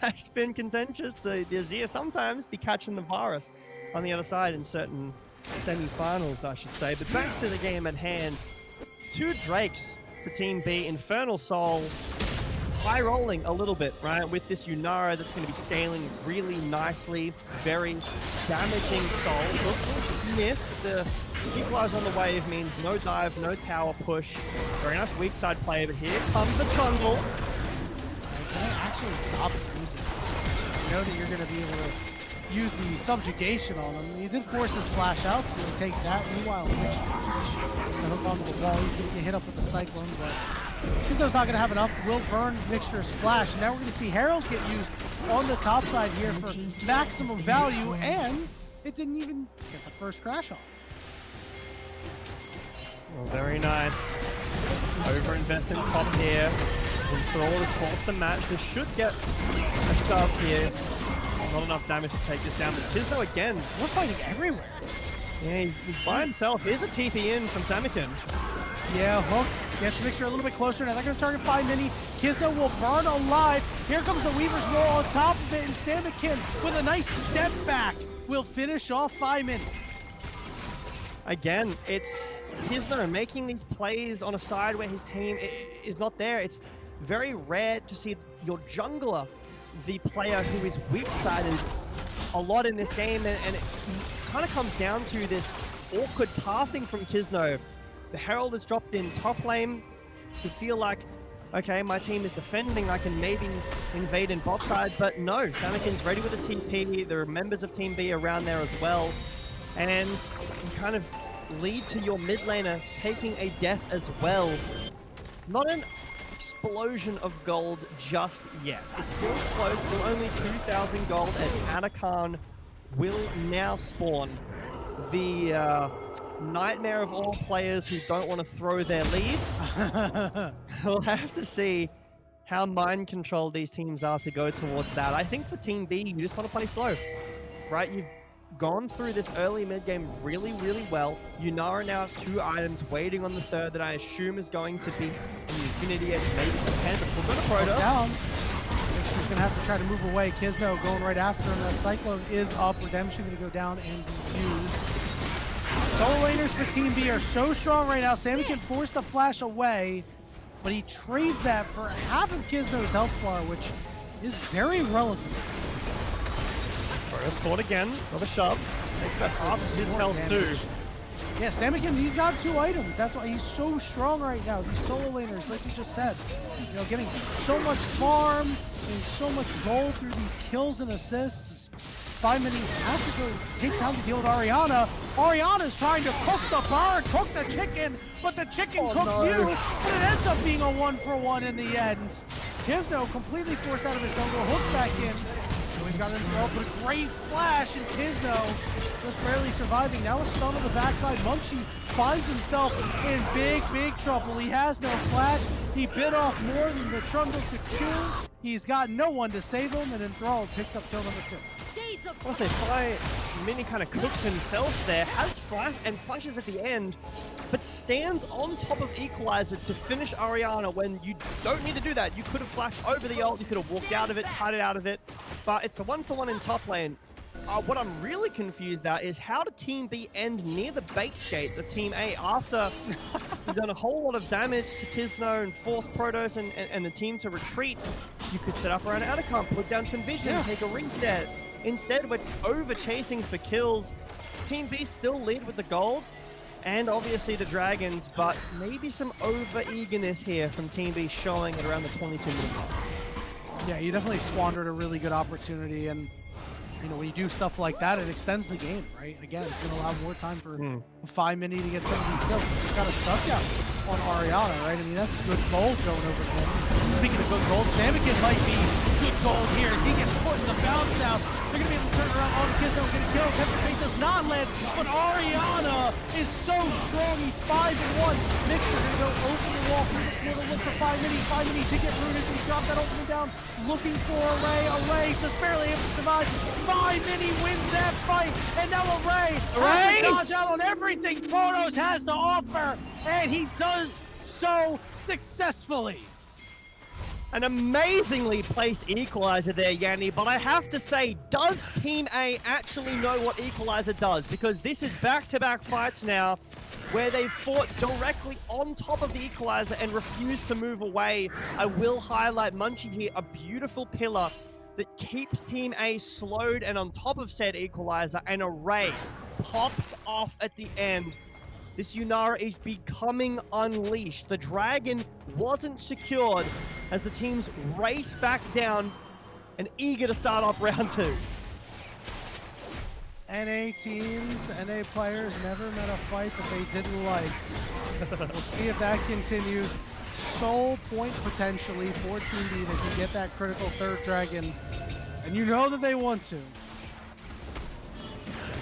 has been contentious. The Azir sometimes be catching the virus on the other side in certain semi-finals, I should say. But back to the game at hand. 2 Drakes for Team B. Infernal Soul high rolling a little bit, right? With this Yunara that's going to be scaling really nicely. Very damaging Soul. Oops, missed. The Equalize on the wave means no dive, no tower push. Very nice weak side play, but here comes the Trundle. Can I actually stop using it? You know that you're going to be able to use the subjugation on him. He did force his flash out, so he'll take that. Meanwhile, Mixture hook onto the wall. He's going to get hit up with the Cyclone, but Kizno's not going to have enough. Will burn Mixture's flash. And now we're going to see Herald get used on the top side here for maximum value, and it didn't even get the first crash off. Well, very nice. Over-invest in top here. And Thrall is forced to match. This should get a shove here. Not enough damage to take this down. But Kizno again. We're fighting everywhere. Yeah, he's by himself. Here's a TP in from Samikin. Yeah, Hook gets Mixture a little bit closer. Now they're going to target 5 Mini. Kizno will burn alive. Here comes the Weaver's Roll on top of it. And Samikin with a nice step back will finish off 5 Mini. Again, it's Kizno making these plays on a side where his team is not there. It's very rare to see your jungler, the player who is weak-sided, a lot in this game, and it kind of comes down to this awkward pathing from Kizno. The Herald is dropped in top lane to feel like, okay, my team is defending, I can maybe invade in bot side, but no, Samikin's ready with a TP. There are members of Team B around there as well. And you kind of lead to your mid laner taking a death as well. Not an explosion of gold just yet. It's still close, still only 2,000 gold as Anakan will now spawn. The nightmare of all players who don't want to throw their leads. We'll have to see how mind controlled these teams are to go towards that. I think for Team B, you just want to play slow, right? You've gone through this early mid game really, really well. Yunara now has 2 items waiting on the third that I assume is going to be an Infinity Edge, maybe some Panda. We're going to Protoss. Down. He's going to have to try to move away. Kizno going right after him. That Cyclone is up. Redemption going to go down and be used. Solo laners for Team B are so strong right now. Samikin forced the flash away, but he trades that for half of Kizno's health bar, which is very relevant. Protoss caught again. Another shove. Makes that half of his health too. Yeah, Samikin, he's got 2 items. That's why he's so strong right now. These solo laners, like you just said, you know, getting so much farm and so much gold through these kills and assists. 5 Mini has to go take time to deal with Ariana. Ariana's trying to cook the bird, cook the chicken, but the chicken cooks you, but it ends up being a 1-for-1 in the end. Kizno completely forced out of his jungle, hooked back in. So we've got him but a great flash, and Kizno just barely surviving. Now a stun on the backside. Munchie finds himself in big, big trouble. He has no flash. He bit off more than the Trundle could chew. He's got no one to save him, and Enthralled picks up kill number 2. I want to say, 5 Mini kind of cooks himself there, has flash and flashes at the end, but stands on top of Equalizer to finish Ariana when you don't need to do that. You could have flashed over the ult, you could have walked out of it, cut it out of it, but it's a 1-for-1 in top lane. What I'm really confused at is how did Team B end near the base gates of Team A after you've done a whole lot of damage to Kizno and forced Protoss and the team to retreat. You could set up around Anakan, put down some vision, take a reset. Instead, we're over-chasing for kills. Team B still lead with the gold, and obviously the dragons, but maybe some over-eagerness here from Team B showing at around the 22-minute mark. Yeah, you definitely squandered a really good opportunity, and you know, when you do stuff like that, it extends the game, right? Again, it's going to allow more time for 5 Mini to get some of these kills. He's got a shut down on Ariana, right? I mean, that's good gold going over to him. Speaking of good gold, Samikin might be good gold here as he gets put in the bounce house. They're going to be able to turn around. Oh, the Kizno is going to kill. Temper Fate does not land, but Ariana is so strong. He's 5-1. Mixer going to go over the wall through the floor to look for 5 Mini. 5 Mini to get rooted. He dropped that opening down, looking for Array. Array just barely able to survive. 5 Mini wins that fight, and now Array has to dodge out on everything Protoss has to offer, and he does so successfully. An amazingly placed equalizer there, Yanni, but I have to say, does Team A actually know what equalizer does? Because this is back-to-back fights now where they've fought directly on top of the equalizer and refused to move away. I will highlight Munchie here, a beautiful pillar that keeps Team A slowed and on top of said equalizer, and Array pops off at the end. This Yunara is becoming unleashed. The dragon wasn't secured as the teams race back down and eager to start off round 2. NA teams, NA players never met a fight that they didn't like. We'll see if that continues. Soul point potentially for Team B that can get that critical third dragon. And you know that they want to.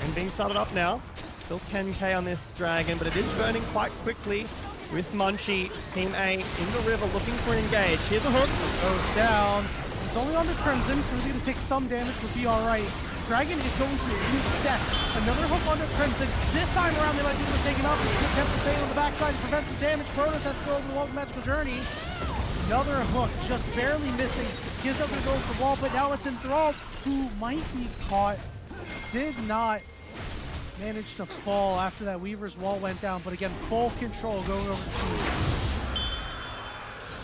And being started up now. Still 10k on this dragon, but it is burning quite quickly with Munchie. Team A in the river looking for an engage. Here's a hook. Goes down. It's only on the Crimson, so he's going to take some damage, but be all right. Dragon is going to reset. Another hook on the Crimson. This time around, they might be able to take it up. Good Temper Fate on the backside to prevent some damage. Protoss has to go over the wall of the magical journey. Another hook, just barely missing. Gives up to go for wall, but now it's Enthralled, who might be caught. Did not managed to fall after that Weaver's wall went down, but again, full control going over the team.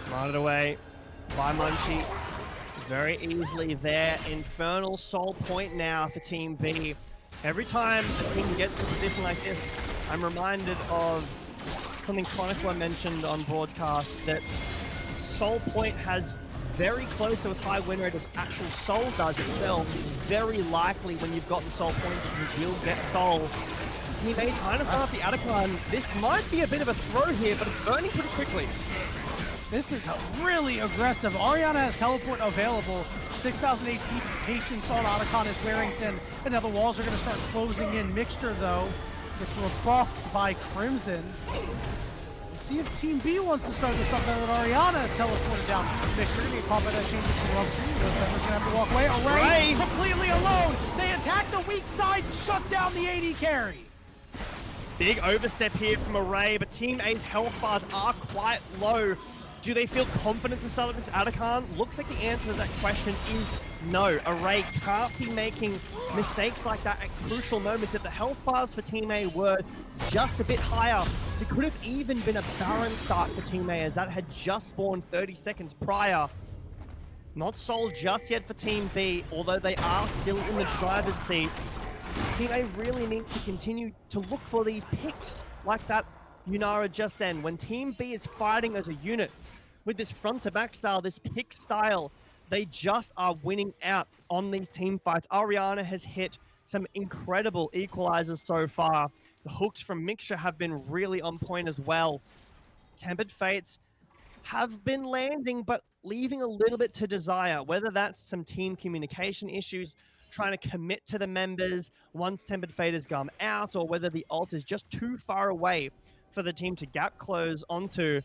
Smarted away by Munchie. Very easily there. Infernal Soul Point now for Team B. Every time a team gets to a position like this, I'm reminded of something Chronicler mentioned on broadcast, that Soul Point has very close to as high win rate as actual Soul does itself. It's very likely when you've gotten Soul Point that you will get Soul. Team A trying to front up the Atacon. This might be a bit of a throw here, but it's burning pretty quickly. This is really aggressive. Ariana has teleport available. 6,000 HP patience on Otacon as Warrington. And now the walls are going to start closing in. Mixture, though, gets rebuffed by Crimson. See if Team B wants to start this up now that Ariana has teleported down. Mixer gonna get caught by that change of corruption. They're gonna have to walk away. Array completely alone. They attack the weak side, shut down the AD carry. Big overstep here from Array, but Team A's health bars are quite low. Do they feel confident to start up this Atacon? Looks like the answer to that question is no. Array can't be making mistakes like that at crucial moments. If the health bars for Team A were just a bit higher, it could have even been a Baron start for Team A, as that had just spawned 30 seconds prior. Not sold just yet for Team B, although they are still in the driver's seat. Team A really need to continue to look for these picks like that Yunara just then. When Team B is fighting as a unit with this front-to-back style, this pick style, they just are winning out on these team fights. Ariana has hit some incredible equalizers so far. The hooks from Mixture have been really on point as well. Tempered Fates have been landing, but leaving a little bit to desire, whether that's some team communication issues, trying to commit to the members once Tempered Fate has gone out, or whether the ult is just too far away for the team to gap close onto.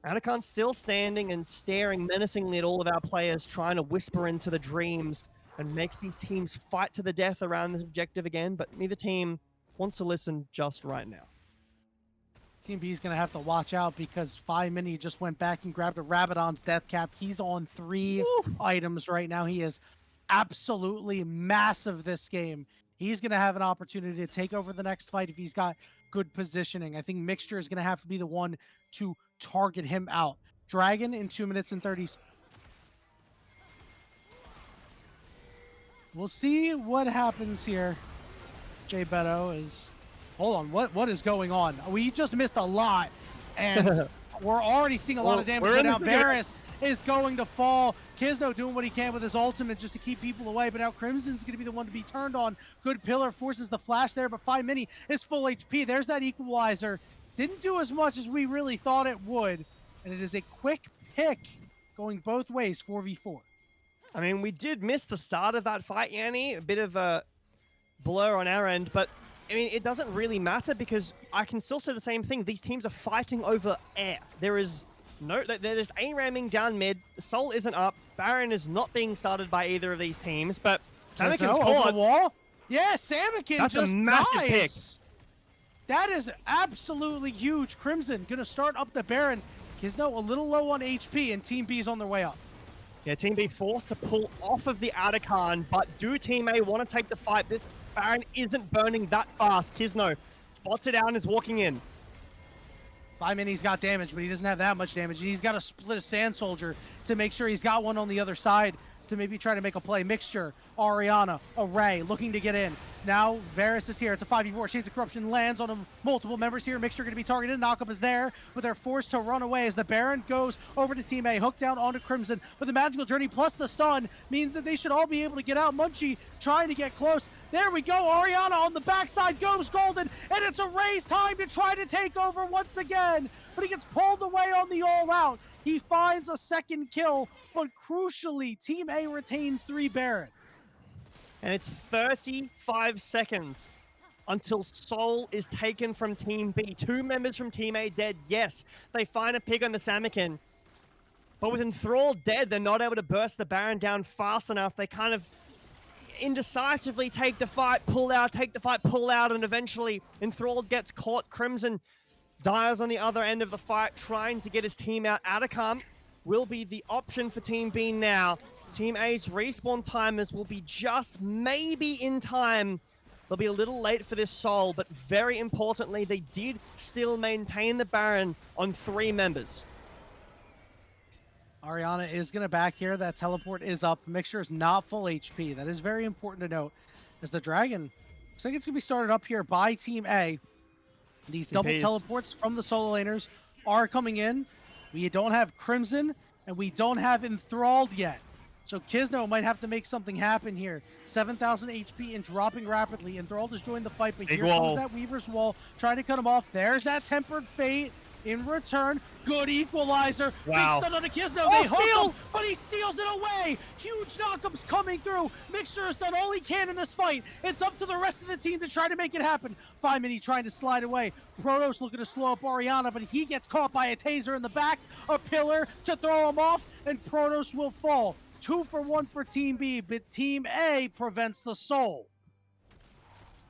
Anacon's still standing and staring menacingly at all of our players, trying to whisper into the dreams and make these teams fight to the death around this objective again, but neither team wants to listen just right now. Team B is going to have to watch out because 5 Mini just went back and grabbed a Rabadon's death cap. He's on 3 items right now. He is absolutely massive this game. He's going to have an opportunity to take over the next fight if he's got good positioning. I think Mixture is going to have to be the one to target him out. Dragon in 2 minutes and 30. We'll see what happens here. Jay Beto is... Hold on, what is going on? We just missed a lot, and we're already seeing a lot of damage go down. Varus is going to fall. Kizno doing what he can with his ultimate just to keep people away, but now Crimson's going to be the one to be turned on. Good pillar forces the flash there, but 5 Mini is full HP. There's that equalizer. Didn't do as much as we really thought it would, and it is a quick pick going both ways, 4v4. I mean, we did miss the start of that fight, Yanni. A bit of a blur on our end, but I mean, it doesn't really matter because I can still say the same thing. These teams are fighting over air. There's A-ramming down mid. Soul isn't up. Baron is not being started by either of these teams, but Samikin's Over caught. the wall. Yeah, Samikin That's a just massive pick. dies. That is absolutely huge. Crimson gonna start up the Baron. Kisno a little low on HP, and Team B is on their way up. Yeah, Team B forced to pull off of the Atachan, but do Team A want to take the fight? This Baron isn't burning that fast. Kisno spots it out and is walking in. 5 Mini's got damage, but he doesn't have that much damage. He's got to split a Sand Soldier to make sure he's got one on the other side to maybe try to make a play. Mixture, Ariana, Array looking to get in. Now Varus is here. It's a 5v4. Shades of Corruption lands on multiple members here. Mixture going to be targeted. Knockup is there, but they're forced to run away as the Baron goes over to Team A. Hooked down onto Crimson. But the Magical Journey plus the stun means that they should all be able to get out. Munchie trying to get close. There we go. Ariana on the backside goes golden, and it's Array's time to try to take over once again. But he gets pulled away on the all-out. He finds a second kill, but crucially, Team A retains 3 Baron. And it's 35 seconds until Soul is taken from Team B. 2 members from Team A dead. Yes, they find a pig on the Samikin. But with Enthralled dead, they're not able to burst the Baron down fast enough. They kind of indecisively take the fight, pull out, take the fight, pull out, and eventually Enthralled gets caught. Crimson dies on the other end of the fight, trying to get his team out. Atacam will be the option for Team B now. Team A's respawn timers will be just maybe in time. They'll be a little late for this Soul, but very importantly, they did still maintain the Baron on 3 members. Ariana is going to back here. That teleport is up. Mixture is not full HP. That is very important to note. As the Dragon looks like it's going to be started up here by Team A. These double teleports from the solo laners are coming in. We don't have Crimson, and we don't have Enthralled yet. So Kisno might have to make something happen here. 7,000 HP and dropping rapidly. Enthralled has joined the fight, but here comes that Weaver's Wall, trying to cut him off. There's that Tempered Fate in return. Good equalizer. Wow. Big stun on the Kisno. They hook him, but he steals it away. Huge knockups coming through. Mixture has done all he can in this fight. It's up to the rest of the team to try to make it happen. 5 Mini trying to slide away. Protoss looking to slow up Ariana, but he gets caught by a taser in the back, a pillar to throw him off, and Protoss will fall. 2 for 1 for Team B, but Team A prevents the Soul.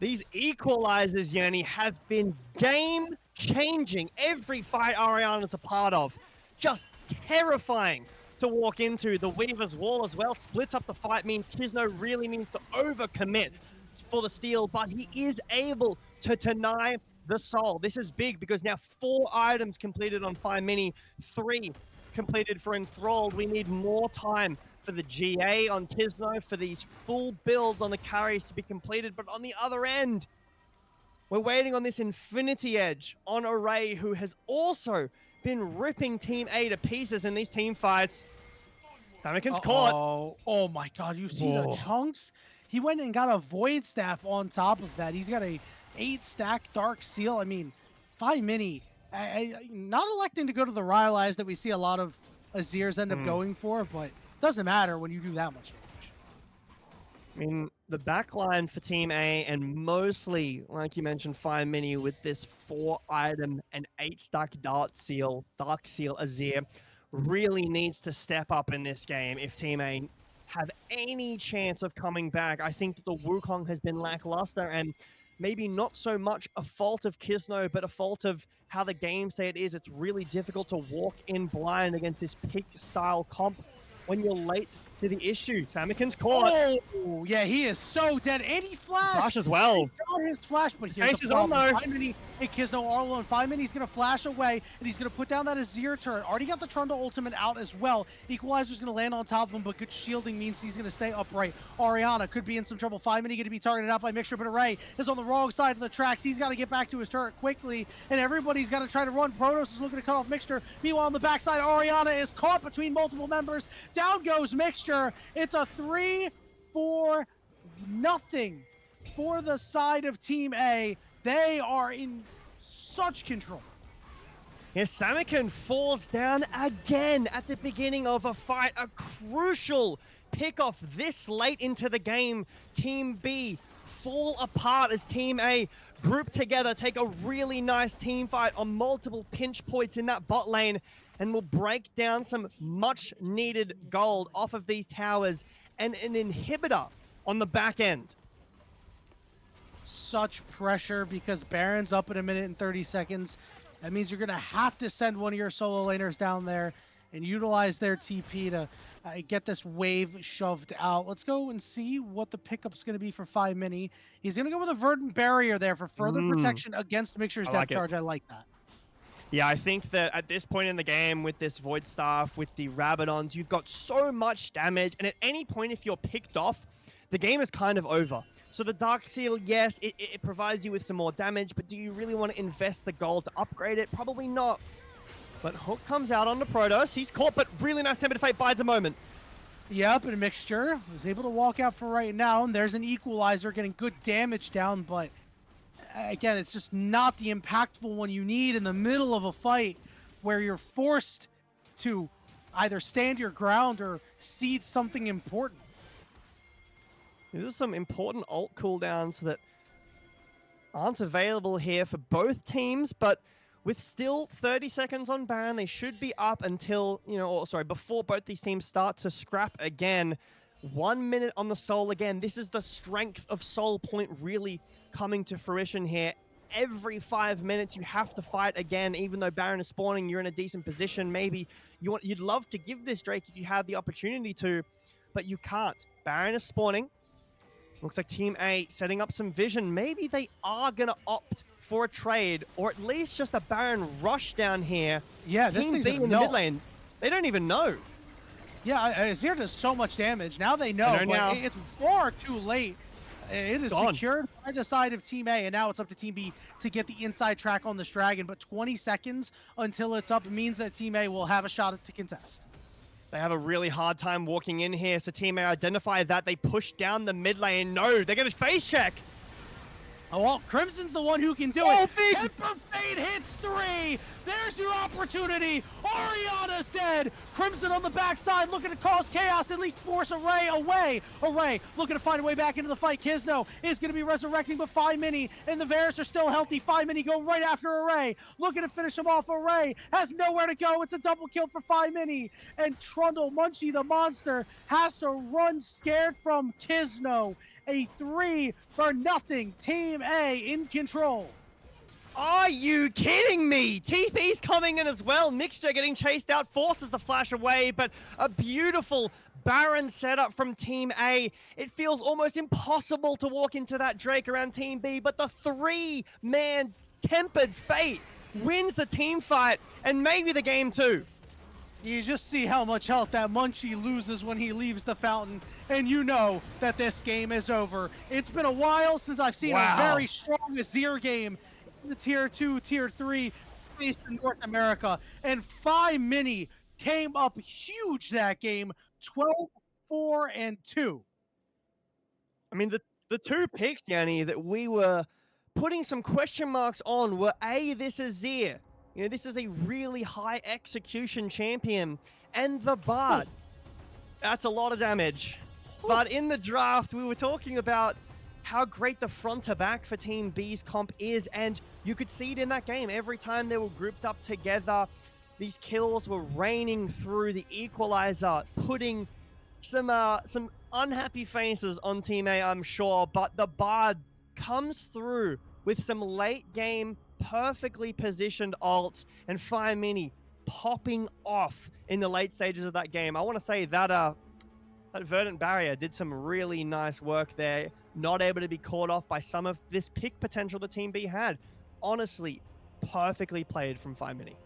These equalizers, Yanni, have been game-changing. Every fight Ariana's a part of. Just terrifying to walk into. The Weaver's Wall as well splits up the fight, means Kisno really needs to overcommit for the steal, but he is able to deny the Soul. This is big because now 4 items completed on 5 Mini, 3 completed for Enthralled. We need more time for the GA on Kisno, for these full builds on the carries to be completed. But on the other end, we're waiting on this Infinity Edge on Array, who has also been ripping Team A to pieces in these team fights. Samikin's caught. Oh my god, you see the chunks? He went and got a Void Staff on top of that. He's got a 8-stack Dark Seal. I mean, 5 Mini, not electing to go to the Rylai's that we see a lot of Azirs end up going for, but doesn't matter when you do that much damage. I mean, the backline for Team A, and mostly, like you mentioned, 5 Mini with this 4-item and 8-stack Dark Seal Azir, really needs to step up in this game if Team A have any chance of coming back. I think the Wukong has been lackluster, and maybe not so much a fault of Kisno, but a fault of how the game say it is. It's really difficult to walk in blind against this pick-style comp when you're late to the issue. Samikin's caught. Oh, yeah, he is so dead. And he flashed. Flash as well. He got his flash, but here's Chase the is on problem. though. 5 Mini, hey, Kisno all alone. 5 Mini's going to flash away, and he's going to put down that Azir turret. Already got the Trundle ultimate out as well. Equalizer's going to land on top of him, but good shielding means he's going to stay upright. Ariana could be in some trouble. 5 Mini going to be targeted out by Mixture, but Array is on the wrong side of the tracks. He's got to get back to his turret quickly, and everybody's got to try to run. Protoss is looking to cut off Mixture. Meanwhile, on the backside, Ariana is caught between multiple members. Down goes Mixture. It's a 3-4-0 for the side of Team A. They are in such control. Here, Samikin falls down again at the beginning of a fight. A crucial pickoff this late into the game. Team B fall apart as Team A group together, take a really nice team fight on multiple pinch points in that bot lane, and will break down some much needed gold off of these towers and an inhibitor on the back end. Such pressure because Baron's up in 1 minute and 30 seconds. That means you're going to have to send one of your solo laners down there and utilize their TP to get this wave shoved out. Let's go and see what the pickup's going to be for 5 Mini. He's going to go with a Verdant Barrier there for further protection against Mixture's Death Charge. I like that. Yeah, I think that at this point in the game with this Void Staff, with the Rabadons, you've got so much damage, and at any point if you're picked off, the game is kind of over. So the Dark Seal, yes, it provides you with some more damage, but do you really want to invest the gold to upgrade it? Probably not. But Hook comes out on the Protoss. He's caught, but really nice Tempered Fate bides a moment. Yep, and Mixture was able to walk out for right now, and there's an Equalizer getting good damage down, but again, it's just not the impactful one you need in the middle of a fight where you're forced to either stand your ground or cede something important. These are some important ult cooldowns that aren't available here for both teams, but with still 30 seconds on Baron, they should be up until, before both these teams start to scrap again. 1 minute on the Soul again. This is the strength of Soul Point really coming to fruition here. Every 5 minutes you have to fight again, even though Baron is spawning, you're in a decent position. Maybe you'd love to give this Drake if you had the opportunity to, but you can't. Baron is spawning. Looks like Team A setting up some vision. Maybe they are going to opt for a trade, or at least just a Baron rush down here. Yeah, Team B in the mid lane, they don't even know. Yeah, Azir does so much damage. Now they know, but now. It's far too late. It is secured by the side of Team A, and now it's up to Team B to get the inside track on this Dragon, but 20 seconds until it's up means that Team A will have a shot to contest. They have a really hard time walking in here, so Team A identify that. They push down the mid lane. No, they're going to face check. Oh, well, Crimson's the one who can do it. Tempered Fate hits 3. There's your opportunity. Oriana's dead. Crimson on the backside looking to cause chaos, at least force Array away. Array looking to find a way back into the fight. Kisno is going to be resurrecting, but 5 Mini and the Varus are still healthy. 5 Mini go right after Array. Looking to finish him off. Array has nowhere to go. It's a double kill for 5 Mini. And Trundle, Munchie the monster, has to run scared from Kisno. A 3-0 Team A in control. Are you kidding me? TP's coming in as well. Mixture getting chased out, forces the flash away, but a beautiful Baron setup from Team A. It feels almost impossible to walk into that Drake around Team B, but the 3-man Tempered Fate wins the team fight and maybe the game too. You just see how much health that Munchie loses when he leaves the fountain, and you know that this game is over. It's been a while since I've seen a very strong Azir game in the Tier 2, Tier 3 based in North America, and 5 Mini came up huge that game, 12-4-2. I mean, the two picks, Yanni, that we were putting some question marks on were this Azir. This is a really high execution champion. And the Bard. That's a lot of damage. But in the draft, we were talking about how great the front to back for Team B's comp is. And you could see it in that game. Every time they were grouped up together, these kills were raining through the Equalizer, putting some unhappy faces on Team A, I'm sure. But the Bard comes through with some late game perfectly positioned ults, and 5 Mini popping off in the late stages of that game. I want to say that that Verdant Barrier did some really nice work there, not able to be caught off by some of this pick potential the Team B had. Honestly, perfectly played from 5 Mini.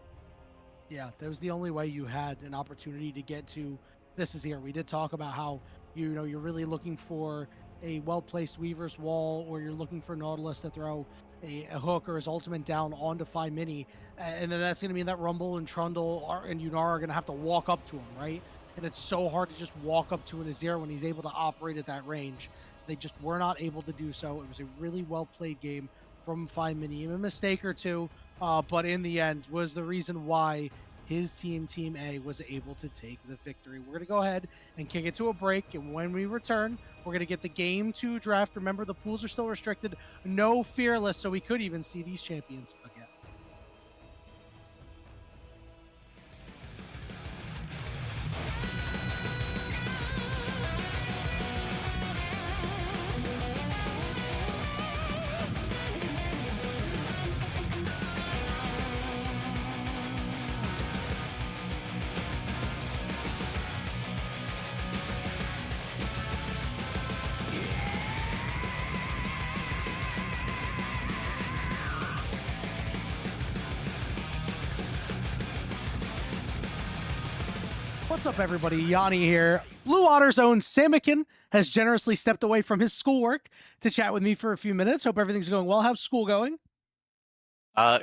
Yeah, that was the only way you had an opportunity to get to this is here. We did talk about how, you're really looking for a well-placed Weaver's Wall, or you're looking for Nautilus to throw a hook or his ultimate down onto 5 Mini, and then that's going to mean that Rumble and Trundle and Unara are going to have to walk up to him, right? And it's so hard to just walk up to an Azir when he's able to operate at that range. They just were not able to do so. It was a really well-played game from 5 Mini. A mistake or two but in the end was the reason why his team, Team A, was able to take the victory. We're going to go ahead and kick it to a break. And when we return, we're going to get the Game 2 draft. Remember, the pools are still restricted. No Fearless, so we could even see these champions again. What's up, everybody? Yanni here. Blue Otter's own Samikin has generously stepped away from his schoolwork to chat with me for a few minutes. Hope everything's going well. How's school going?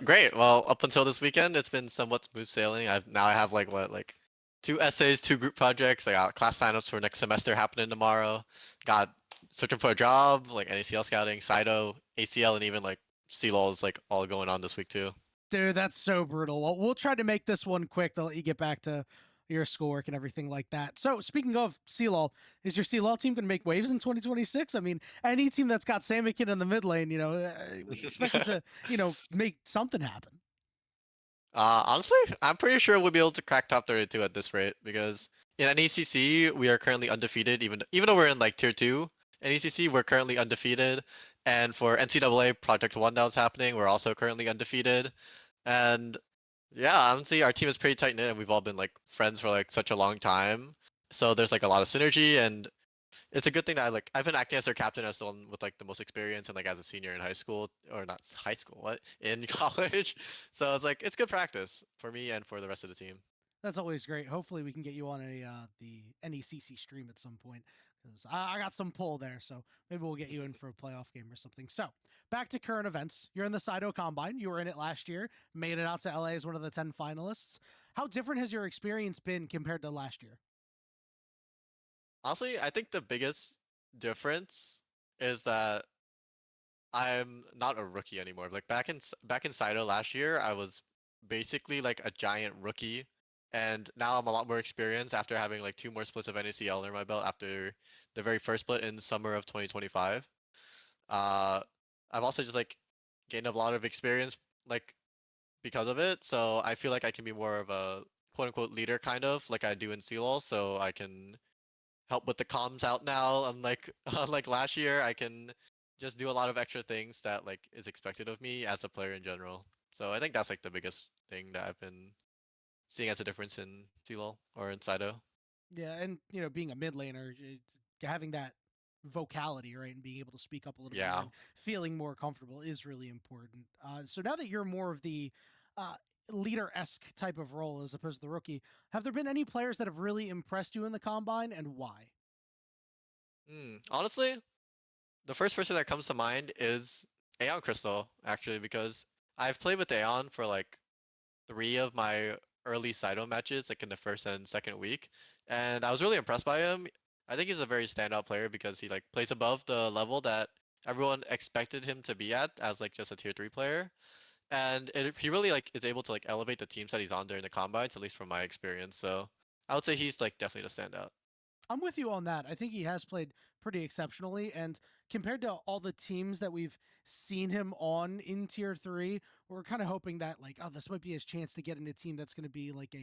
Great. Well, up until this weekend, it's been somewhat smooth sailing. I have like 2 essays, 2 group projects. I got class signups for next semester happening tomorrow. Got searching for a job, like NACL scouting, Cyto, ACL, and even like CLOL is like all going on this week too. Dude, that's so brutal. Well, we'll try to make this one quick to let you get back to your schoolwork and everything like that. So, speaking of CLOL, is your CLOL team going to make waves in 2026? I mean, any team that's got Samikin in the mid lane, we expect it to, make something happen. Honestly, I'm pretty sure we'll be able to crack top 32 at this rate because in NECC we are currently undefeated. Even though we're in like tier 2 NECC, we're currently undefeated. And for NCAA Project One that was happening, we're also currently undefeated. And yeah, honestly, our team is pretty tight knit, and we've all been like friends for like such a long time. So there's like a lot of synergy, and it's a good thing that I've been acting as their captain as the one with like the most experience and like as a senior in high school or not high school, what in college. So it's like it's good practice for me and for the rest of the team. That's always great. Hopefully, we can get you on the NECC stream at some point because I got some pull there. So maybe we'll get you in for a playoff game or something. So back to current events. You're in the Cyto Combine. You were in it last year. Made it out to LA as one of the 10 finalists. How different has your experience been compared to last year? Honestly, I think the biggest difference is that I'm not a rookie anymore. Like back in Cyto last year, I was basically like a giant rookie, and now I'm a lot more experienced after having like 2 more splits of NACL under my belt after the very first split in summer of 2025. Uh, I've also just like gained a lot of experience like because of it, so I feel like I can be more of a quote unquote leader kind of like I do in CLOL, so I can help with the comms out now. Unlike unlike last year, I can just do a lot of extra things that like is expected of me as a player in general. So I think that's like the biggest thing that I've been seeing as a difference in CLOL or in Cyto. Yeah, and being a mid laner, having that vocality, right, and being able to speak up a little bit more Yeah. and feeling more comfortable is really important. So now that you're more of the uh, leader-esque type of role as opposed to the rookie, have there been any players that have really impressed you in the combine, and why? Honestly, the first person that comes to mind is Aeon Crystal, actually, because I've played with Aeon for like 3 of my early Cyto matches, like in the first and second week, and I was really impressed by him. I think he's a very standout player because he like plays above the level that everyone expected him to be at as like just a tier 3 player, and he really like is able to like elevate the teams that he's on during the combines, at least from my experience. So I would say he's like definitely the standout. I'm with you on that. I think he has played pretty exceptionally, and compared to all the teams that we've seen him on in Tier 3, we're kind of hoping that, like, oh, this might be his chance to get in a team that's going to be like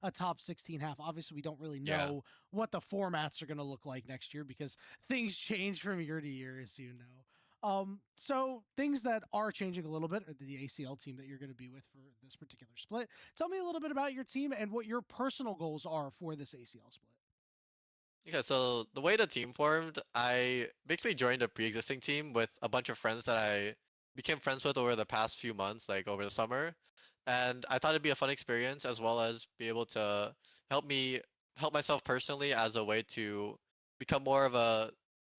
a top 16 half. Obviously, we don't really Yeah. know what the formats are going to look like next year because things change from year to year, as you know. So things that are changing a little bit are the ACL team that you're going to be with for this particular split. Tell me a little bit about your team and what your personal goals are for this ACL split. Yeah, so the way the team formed, I basically joined a pre-existing team with a bunch of friends that I became friends with over the past few months, like over the summer. And I thought it'd be a fun experience as well as be able to help me help myself personally as a way to become more of a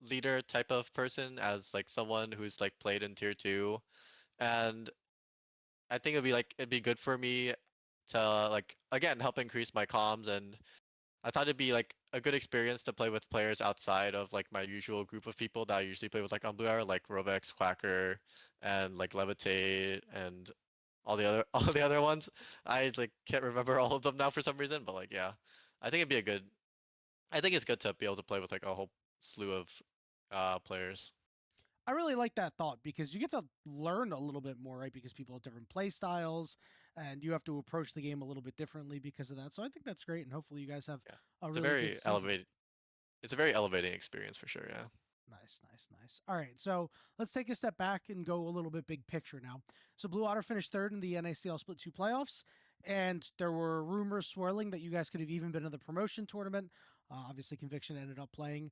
leader type of person as like someone who's like played in tier 2. And I think it'd be good for me to like again help increase my comms, and I thought it'd be like a good experience to play with players outside of like my usual group of people that I usually play with like on Blue Hour, like Rovex, Quacker, and like Levitate and all the other ones. I like can't remember all of them now for some reason, but like yeah, I think it'd be a good. I think it's good to be able to play with like a whole slew of players. I really like that thought because you get to learn a little bit more, right? Because people have different play styles and you have to approach the game a little bit differently because of that. So I think that's great. And hopefully you guys have Yeah, a it's a really good very season. elevated. It's a very elevating experience for sure. Yeah. Nice, nice, nice. All right, so let's take a step back and go a little bit big picture now. So Blue Otter finished third in the NACL Split 2 playoffs, and there were rumors swirling that you guys could have even been in the promotion tournament. Obviously, Conviction ended up playing.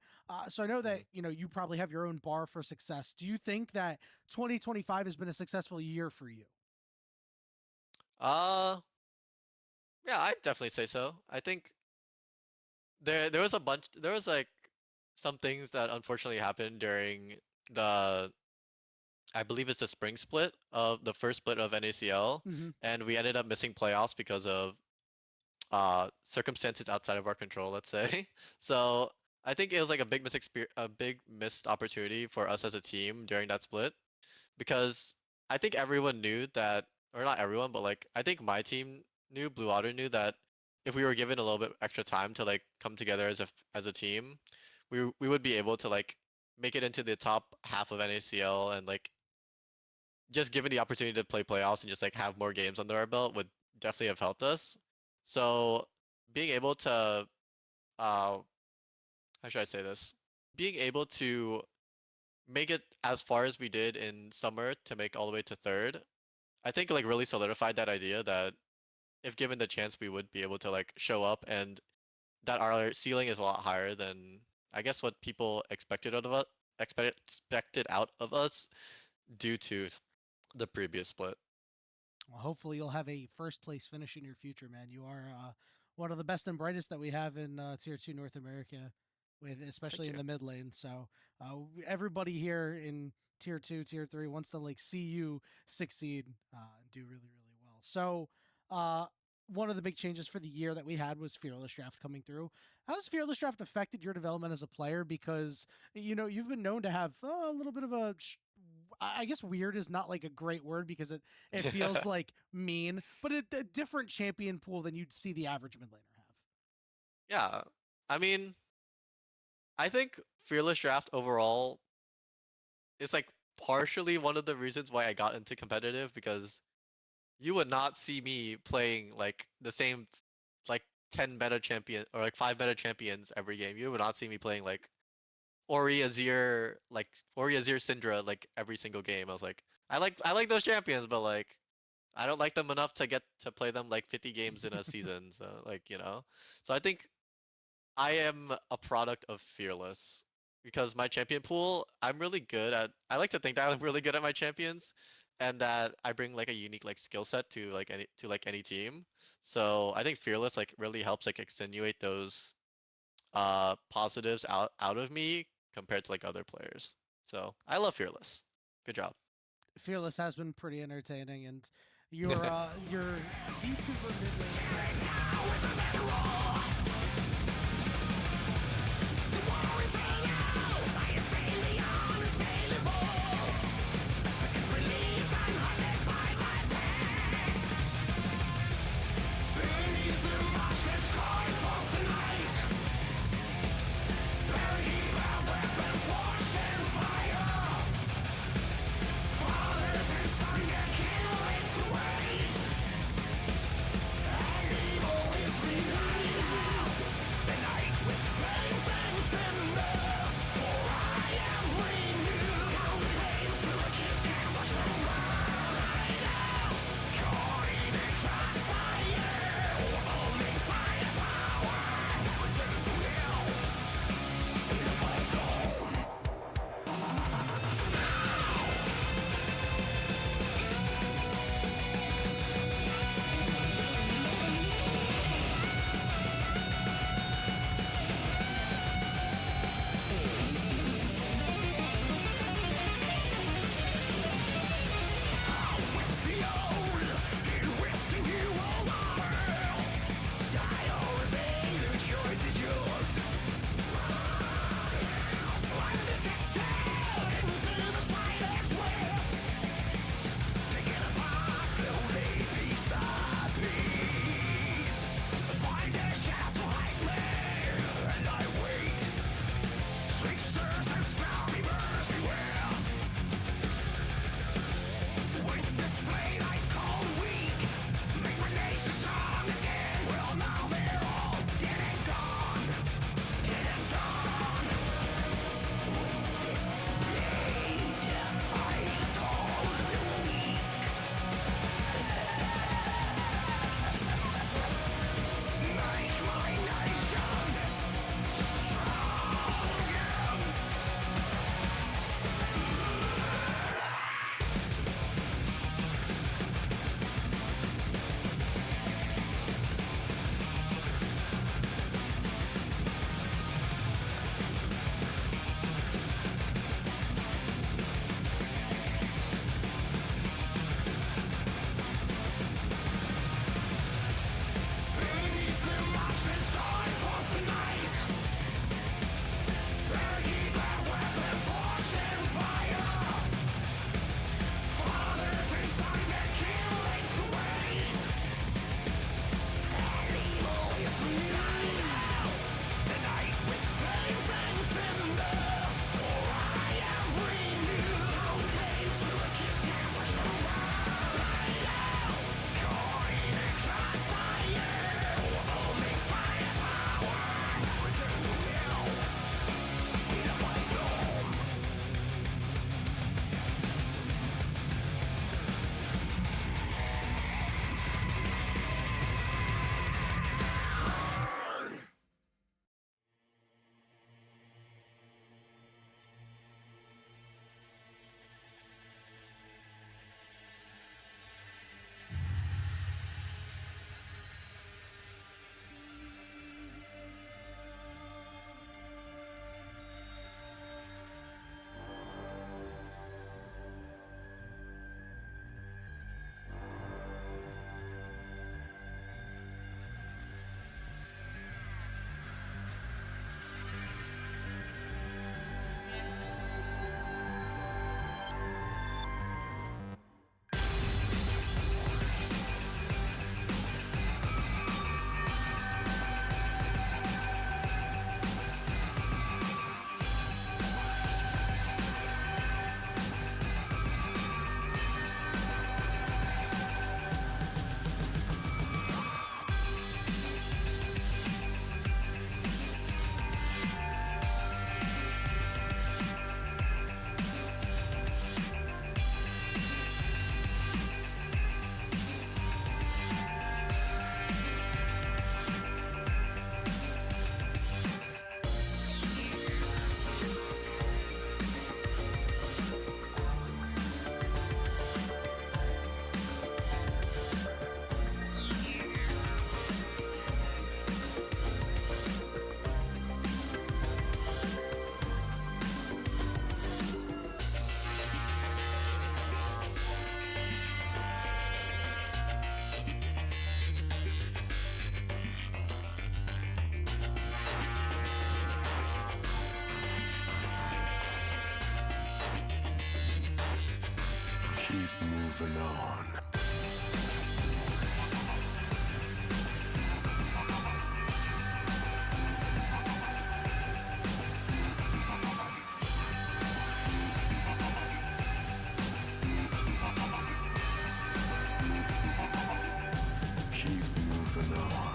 So I know that you probably have your own bar for success. Do you think that 2025 has been a successful year for you? Uh, yeah, I'd definitely say so. I think there was a bunch. There was like some things that unfortunately happened during the I believe it's the spring split of the first split of NACL, Mm-hmm. and we ended up missing playoffs because of circumstances outside of our control, let's say. So I think it was like a big missed opportunity for us as a team during that split because I think everyone knew that, or not everyone, but like I think my team knew, Blue Otter knew that if we were given a little bit extra time to like come together as a team, we would be able to like make it into the top half of NACL and like just given the opportunity to play playoffs and just like have more games under our belt would definitely have helped us. So being able to how should I say this? Being able to make it as far as we did in summer to make all the way to third, I think like really solidified that idea that if given the chance we would be able to like show up and that our ceiling is a lot higher than I guess what people expected out of us expected out of us due to the previous split. Well, hopefully you'll have a first place finish in your future, man. You are one of the best and brightest that we have in Tier 2 North America, with Thank especially in you. the mid lane. So everybody here in Tier 2, Tier 3 wants to like see you succeed and do really, really well. So uh, one of the big changes for the year that we had was Fearless Draft coming through. How has Fearless Draft affected your development as a player? Because you've been known to have a little bit of a I guess weird is not like a great word because it feels like mean, but a different champion pool than you'd see the average mid laner have. Yeah. I mean, I think Fearless Draft overall is like partially one of the reasons why I got into competitive because you would not see me playing like the same like 10 meta champion or like 5 meta champions every game. You would not see me playing like Ori Azir Syndra like every single game. I was like I like those champions, but like I don't like them enough to get to play them like 50 games in a season. So like, you know. So I think I am a product of Fearless because my champion pool, I'm really good at. I like to think that I'm really good at my champions, and that I bring like a unique like skill set to like any team. So I think Fearless like really helps like extenuate those positives out of me compared to like other players. So I love Fearless. Good job. Fearless has been pretty entertaining, and your VTuber mid laner. moving on. Keep moving on.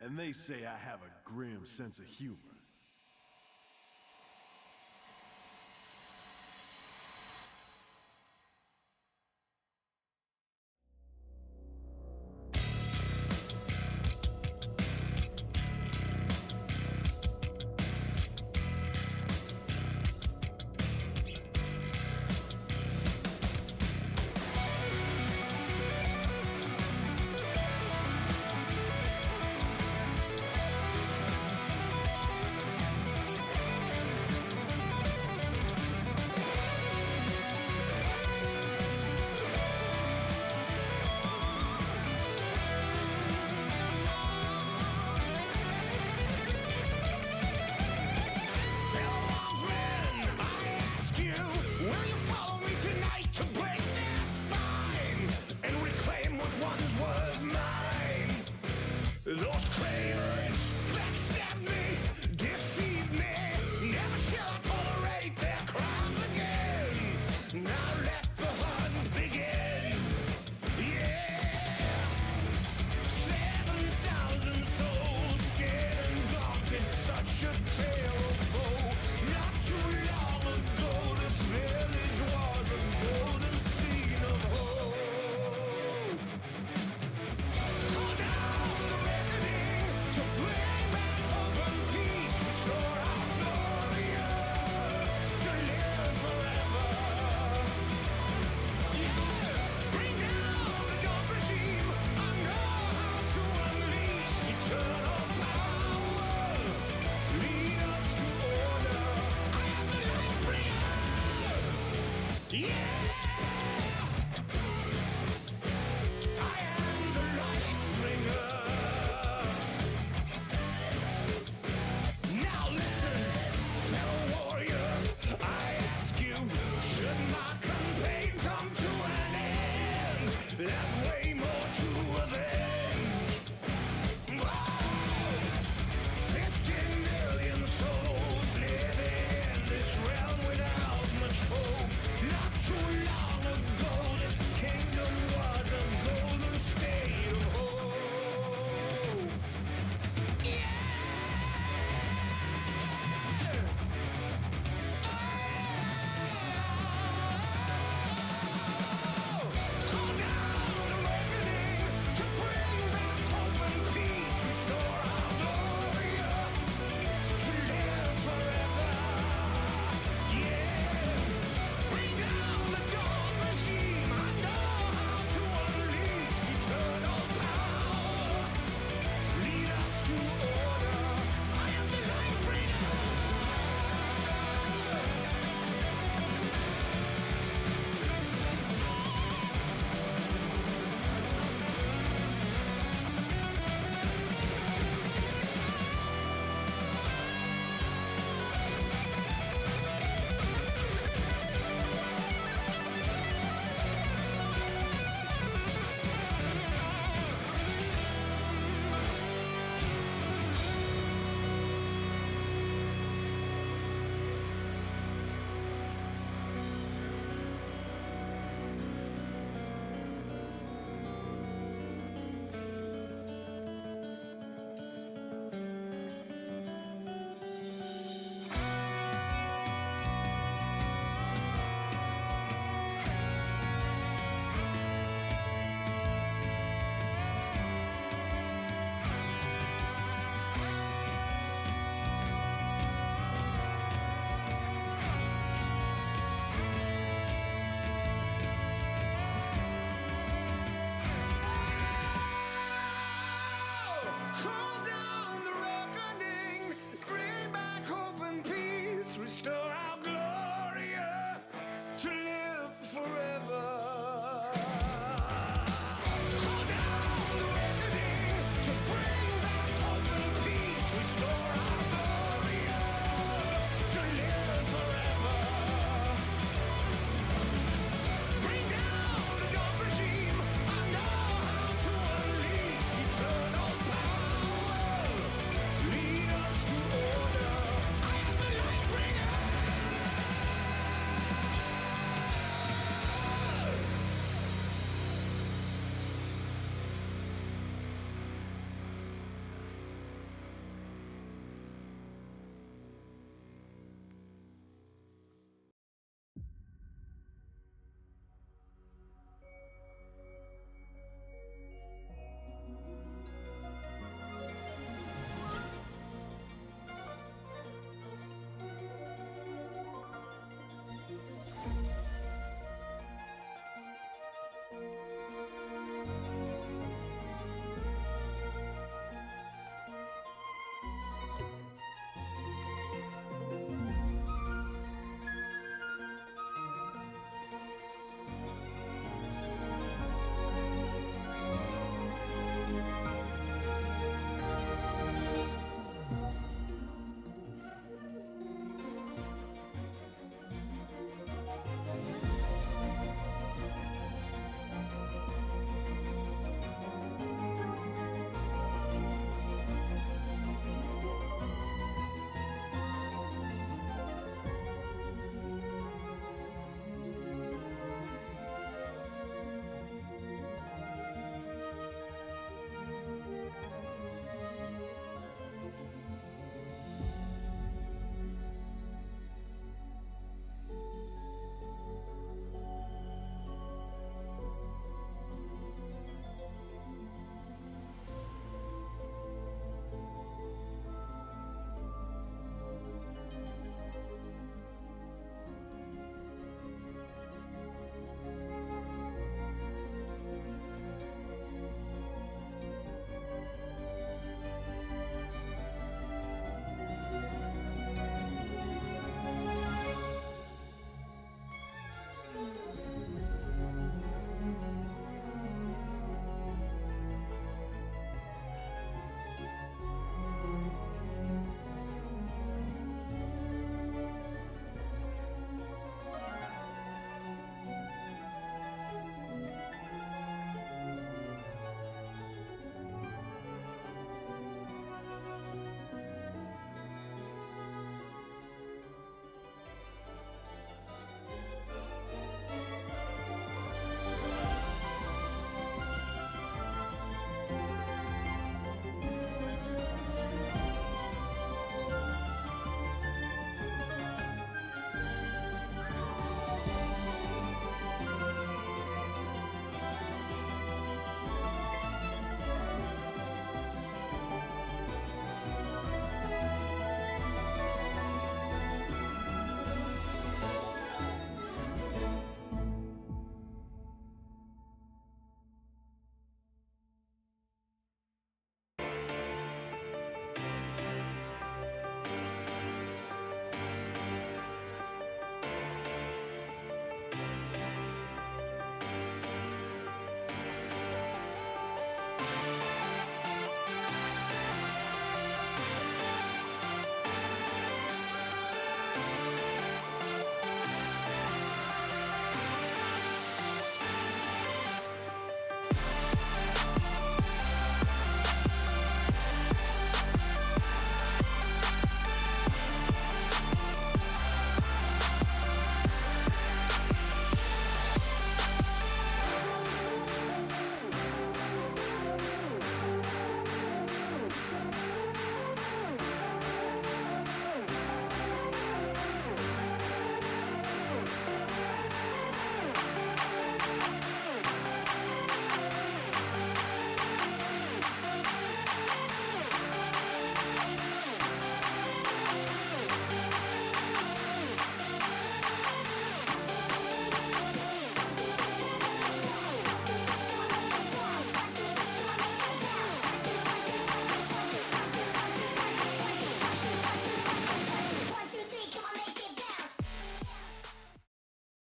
And they say I have a grim sense of humor.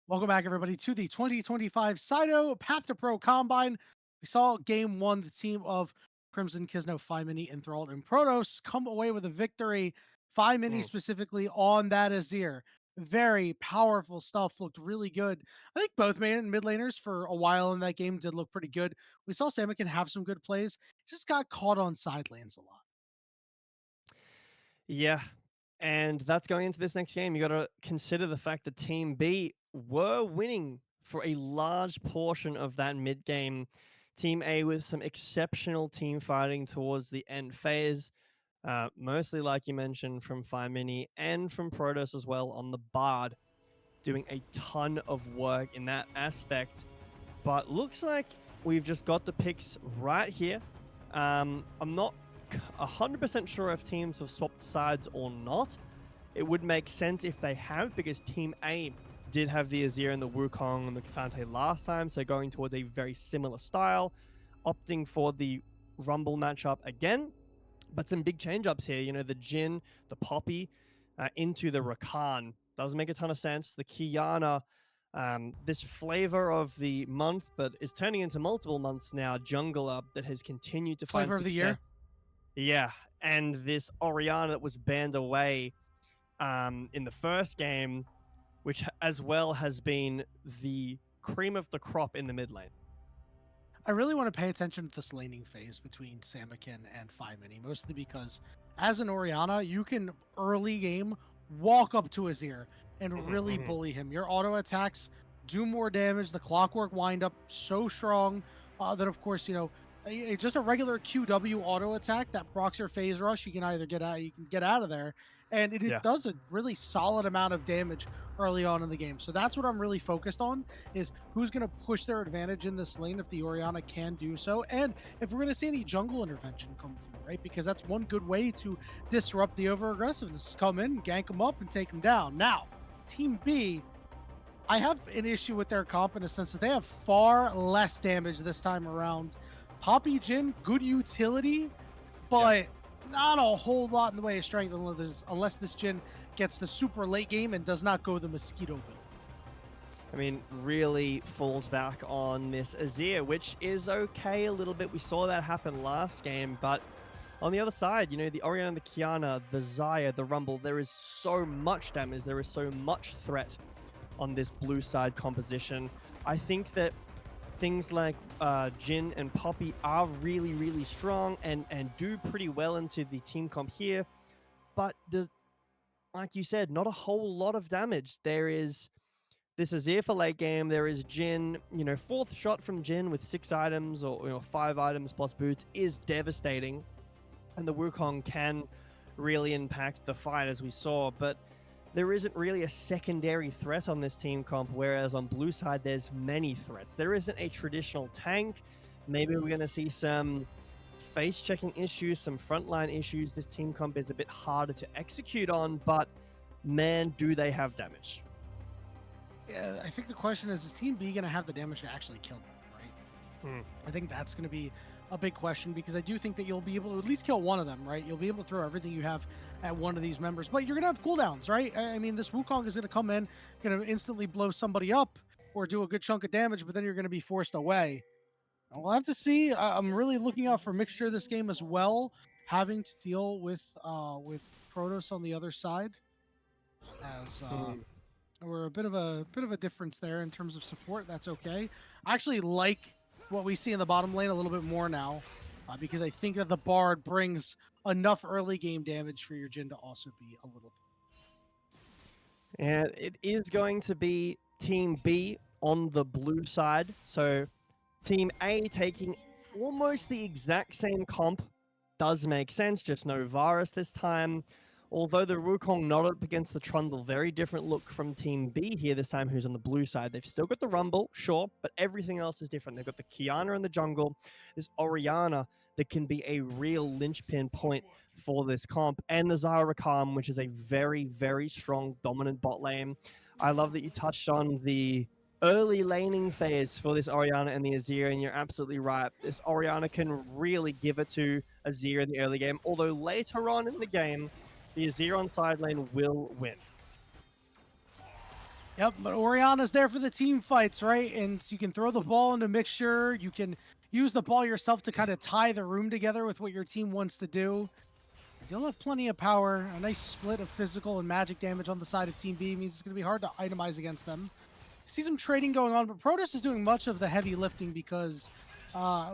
Welcome back, everybody, to the 2025 Cyto Path2Pro Combine. We saw game one, the team of Crimson, Kisno, Mini, Enthralled, and Protoss come away with a victory. Mini specifically on that Azir. Very powerful stuff, looked really good. I think both main and mid laners for a while in that game did look pretty good. We saw Samikin have some good plays, just got caught on side lanes a lot. Yeah. And that's going into this next game. You got to consider the fact that Team B were winning for a large portion of that mid game. Team A with some exceptional team fighting towards the end phase. Mostly, like you mentioned, from Mini and from Protoss as well on the Bard, doing a ton of work in that aspect. But looks like we've just got the picks right here. I'm not 100% sure if teams have swapped sides or not. It would make sense if they have, because Team A did have the Azir and the Wukong and the K'Sante last time, so going towards a very similar style, opting for the Rumble matchup again. But some big change-ups here, you know, the Jhin, the Poppy, into the Rakan. Doesn't make a ton of sense. The Kiana, this flavor of the month, but is turning into multiple months now, jungler that has continued to find Flavor of the year. Yeah, and this Orianna that was banned away in the first game, which as well has been the cream of the crop in the mid lane. I really want to pay attention to this laning phase between Samikin and Mini, mostly because as an Orianna, you can early game walk up to Azir and really bully him. Your auto attacks do more damage. The clockwork wind up so strong that, of course, you know, just a regular QW auto attack that procs your phase rush. You can either get out of there, and it does a really solid amount of damage early on in the game. So that's what I'm really focused on, is who's going to push their advantage in this lane if the Orianna can do so, and if we're going to see any jungle intervention come through, right? Because that's one good way to disrupt the over aggressiveness. Come in, gank them up, and take them down. Now, Team B, I have an issue with their comp in the sense that they have far less damage this time around. Poppy Jhin, good utility, but not a whole lot in the way of strength unless this Jhin gets the super late game and does not go the mosquito build. I mean, really falls back on this Azir, which is okay a little bit. We saw that happen last game, but on the other side, you know, the Orianna, the Kiana, the Xayah, the Rumble, there is so much damage, there is so much threat on this blue side composition. I think that things like Jhin and Poppy are really, really strong and do pretty well into the team comp here. But there's, like you said, not a whole lot of damage. There is this Azir for late game. There is Jhin, you know, fourth shot from Jhin with 6 items or, you know, 5 items plus boots is devastating. And the Wukong can really impact the fight, as we saw. But there isn't really a secondary threat on this team comp, whereas on blue side, there's many threats. There isn't a traditional tank. Maybe we're going to see some face checking issues, some frontline issues. This team comp is a bit harder to execute on, but man, do they have damage. Yeah, I think the question is Team B going to have the damage to actually kill them, right? I think that's going to be a big question, because I do think that you'll be able to at least kill one of them, right? You'll be able to throw everything you have at one of these members, but you're going to have cooldowns, right? I mean, this Wukong is going to come in, going to instantly blow somebody up or do a good chunk of damage, but then you're going to be forced away. We'll have to see. I'm really looking out for mixture this game as well, having to deal with Protoss on the other side, as we're a bit of a difference there in terms of support. That's okay. I actually like what we see in the bottom lane a little bit more now, because I think that the Bard brings enough early game damage for your Jhin to also be a little. And it is going to be Team B on the blue side. So Team A taking almost the exact same comp. Does make sense, just no Varus this time. Although the Wukong not up against the Trundle, very different look from Team B here this time, who's on the blue side. They've still got the Rumble, sure, but everything else is different. They've got the Kiana in the jungle, this Orianna that can be a real linchpin point for this comp, and the Xayah Rakan, which is a very, very strong, dominant bot lane. I love that you touched on the early laning phase for this Orianna and the Azir, and you're absolutely right. This Orianna can really give it to Azir in the early game, although later on in the game, the Azir on side lane will win. Yep, but Oriana's there for the team fights, right? And you can throw the ball into mixture. You can use the ball yourself to kind of tie the room together with what your team wants to do. You'll have plenty of power. A nice split of physical and magic damage on the side of Team B means it's going to be hard to itemize against them. See some trading going on, but Protoss is doing much of the heavy lifting because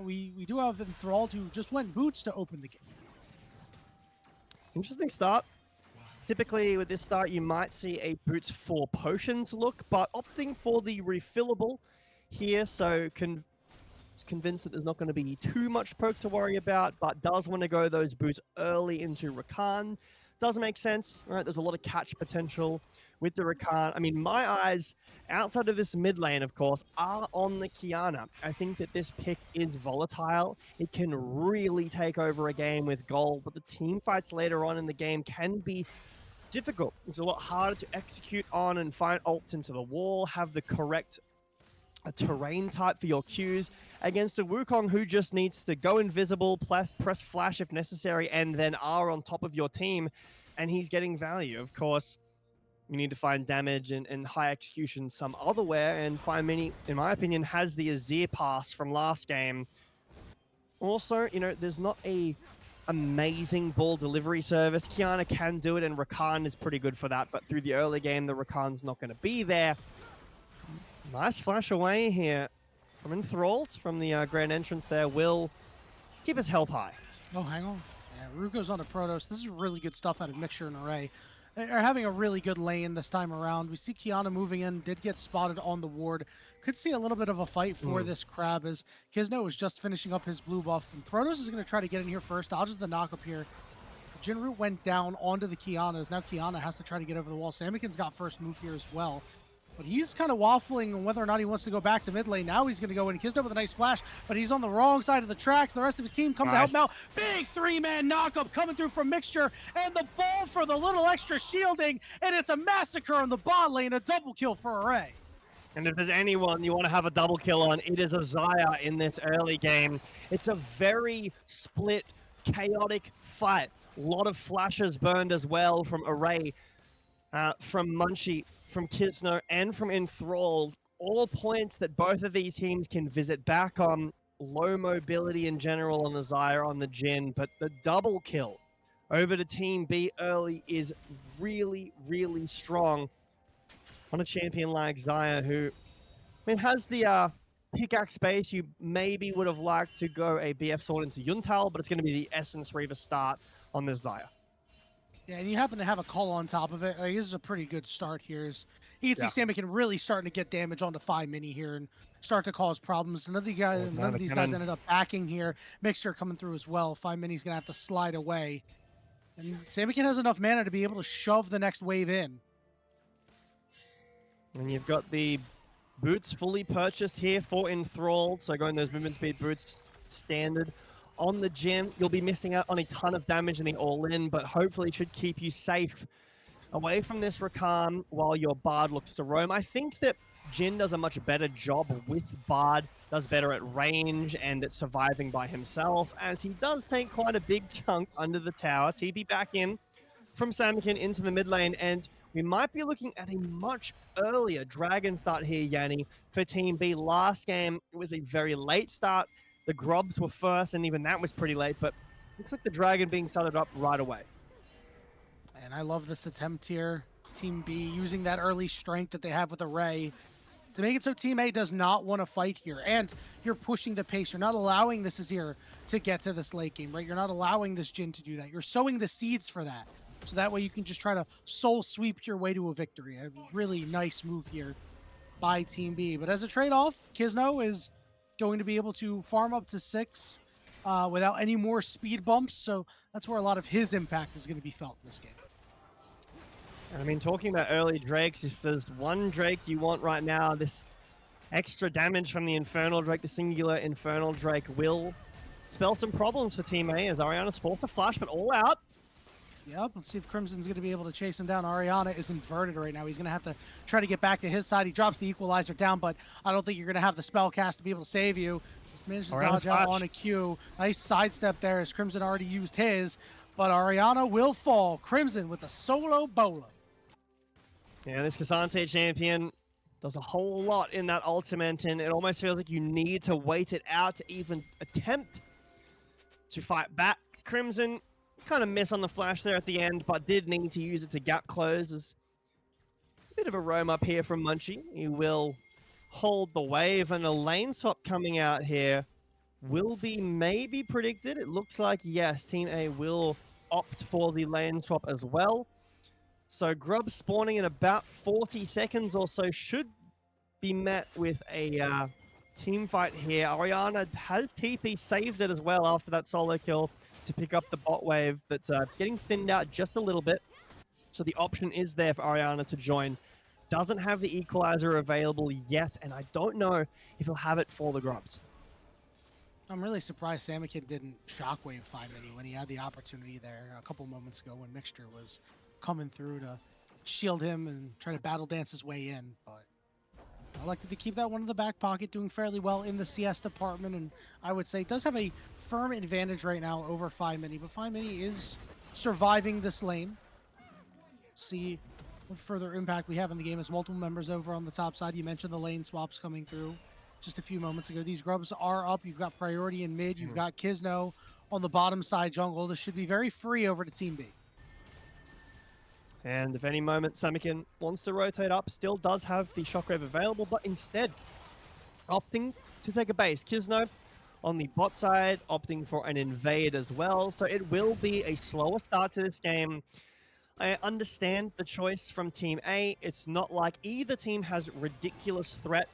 we do have Enthralled who just went boots to open the game. Interesting start. Typically, with this start, you might see a boots for potions look, but opting for the refillable here, so convinced that there's not going to be too much poke to worry about, but does want to go those boots early into Rakan. Does make sense, right? There's a lot of catch potential with the Rakan. I mean, my eyes, outside of this mid lane, of course, are on the Kiana. I think that this pick is volatile. It can really take over a game with gold, but the team fights later on in the game can be difficult. It's a lot harder to execute on and find ults into the wall, have the correct terrain type for your Qs against a Wukong who just needs to go invisible, press flash if necessary, and then R on top of your team, and he's getting value. Of course, you need to find damage and high execution some other where, and Fine Mini, in my opinion, has the Azir pass from last game. Also, you know, there's not a amazing ball delivery service. Kiana can do it, and Rakan is pretty good for that, but through the early game, the Rakan's not going to be there. Nice flash away here from Enthralled, from the grand entrance there, will keep his health high. Oh, hang on. Yeah, Ruko's on a Protoss. This is really good stuff out of Mixture and Array. They're having a really good lane this time around. We see Kiana moving in, did get spotted on the ward. Could see a little bit of a fight for this crab as Kisno was just finishing up his blue buff. And Protoss is going to try to get in here first, dodges the knock up here. Jinru went down onto the Kianas. Now Kiana has to try to get over the wall. Samikin's got first move here as well. But he's kind of waffling on whether or not he wants to go back to mid lane. Now he's going to go in. Kisno with a nice flash, but he's on the wrong side of the tracks. The rest of his team come to help him out. Big three-man knockup coming through from Mixture, and the ball for the little extra shielding, and it's a massacre on the bot lane, a double kill for Array. And if there's anyone you want to have a double kill on, it is a Xayah in this early game. It's a very split, chaotic fight. A lot of flashes burned as well from Array, from Munchie, from Kisno, and from Enthralled. All points that both of these teams can visit back on. Low mobility in general on the Xayah, on the Jhin, but the double kill over to Team B early is really, really strong on a champion like Xayah, who, I mean, has the pickaxe base. You maybe would have liked to go a BF sword into Yuntal, but it's going to be the Essence Reaver start on this Xayah. Yeah, and you happen to have a call on top of it. Like, this is a pretty good start here. You can see Samikin really starting to get damage onto 5 Mini here and start to cause problems. None of these guys ended up backing here. Mixture coming through as well. 5 Mini's going to have to slide away. And Samikin has enough mana to be able to shove the next wave in. And you've got the boots fully purchased here for Enthralled. So going those movement speed boots standard on the Jhin. You'll be missing out on a ton of damage in the all-in, but hopefully it should keep you safe away from this Rakan while your Bard looks to roam. I think that Jhin does a much better job with Bard, does better at range and at surviving by himself, as he does take quite a big chunk under the tower. TP back in from Samikin into the mid lane, and we might be looking at a much earlier Dragon start here, Yanni, for Team B. Last game, it was a very late start. The Grubs were first, and even that was pretty late, but looks like the Dragon being started up right away. And I love this attempt here. Team B using that early strength that they have with Array to make it so Team A does not want to fight here. And you're pushing the pace. You're not allowing this Azir to get to this late game, right? You're not allowing this Jhin to do that. You're sowing the seeds for that. So that way you can just try to soul sweep your way to a victory. A really nice move here by Team B. But as a trade-off, Kisno is going to be able to farm up to 6 without any more speed bumps. So that's where a lot of his impact is going to be felt in this game. I mean, talking about early Drakes, if there's one Drake you want right now, this extra damage from the Infernal Drake, the singular Infernal Drake, will spell some problems for Team A as Ariana's forced to flash, but all out. Yep, let's see if Crimson's going to be able to chase him down. Ariana is inverted right now. He's going to have to try to get back to his side. He drops the Equalizer down, but I don't think you're going to have the spell cast to be able to save you. Just managed to dodge out on a Q. Nice sidestep there as Crimson already used his, but Ariana will fall. Crimson with a solo bolo. Yeah, this Casante champion does a whole lot in that ultimate, and it almost feels like you need to wait it out to even attempt to fight back. Crimson kind of miss on the flash there at the end, but did need to use it to gap close. There's a bit of a roam up here from Munchie. He will hold the wave, and a lane swap coming out here will be maybe predicted. It looks like, yes, Team A will opt for the lane swap as well. So Grub spawning in about 40 seconds or so should be met with a team fight here. Oriana has TP saved it as well after that solo kill to pick up the bot wave that's getting thinned out just a little bit. So the option is there for Oriana to join. Doesn't have the equalizer available yet, and I don't know if he'll have it for the Grubs. I'm really surprised Samikin didn't shockwave 580 when he had the opportunity there a couple moments ago when Mixture was coming through to shield him and try to battle dance his way in. But I elected to keep that one in the back pocket, doing fairly well in the CS department, and I would say does have a firm advantage right now over 5mini, but 5mini is surviving this lane. See what further impact we have in the game as multiple members over on the top side. You mentioned the lane swaps coming through just a few moments ago. These Grubs are up. You've got priority in mid. You've got Kizno on the bottom side jungle. This should be very free over to Team B. And if any moment Samikin wants to rotate up, still does have the shockwave available, but instead opting to take a base. Kizno on the bot side, opting for an invade as well. So it will be a slower start to this game. I understand the choice from Team A. It's not like either team has ridiculous threat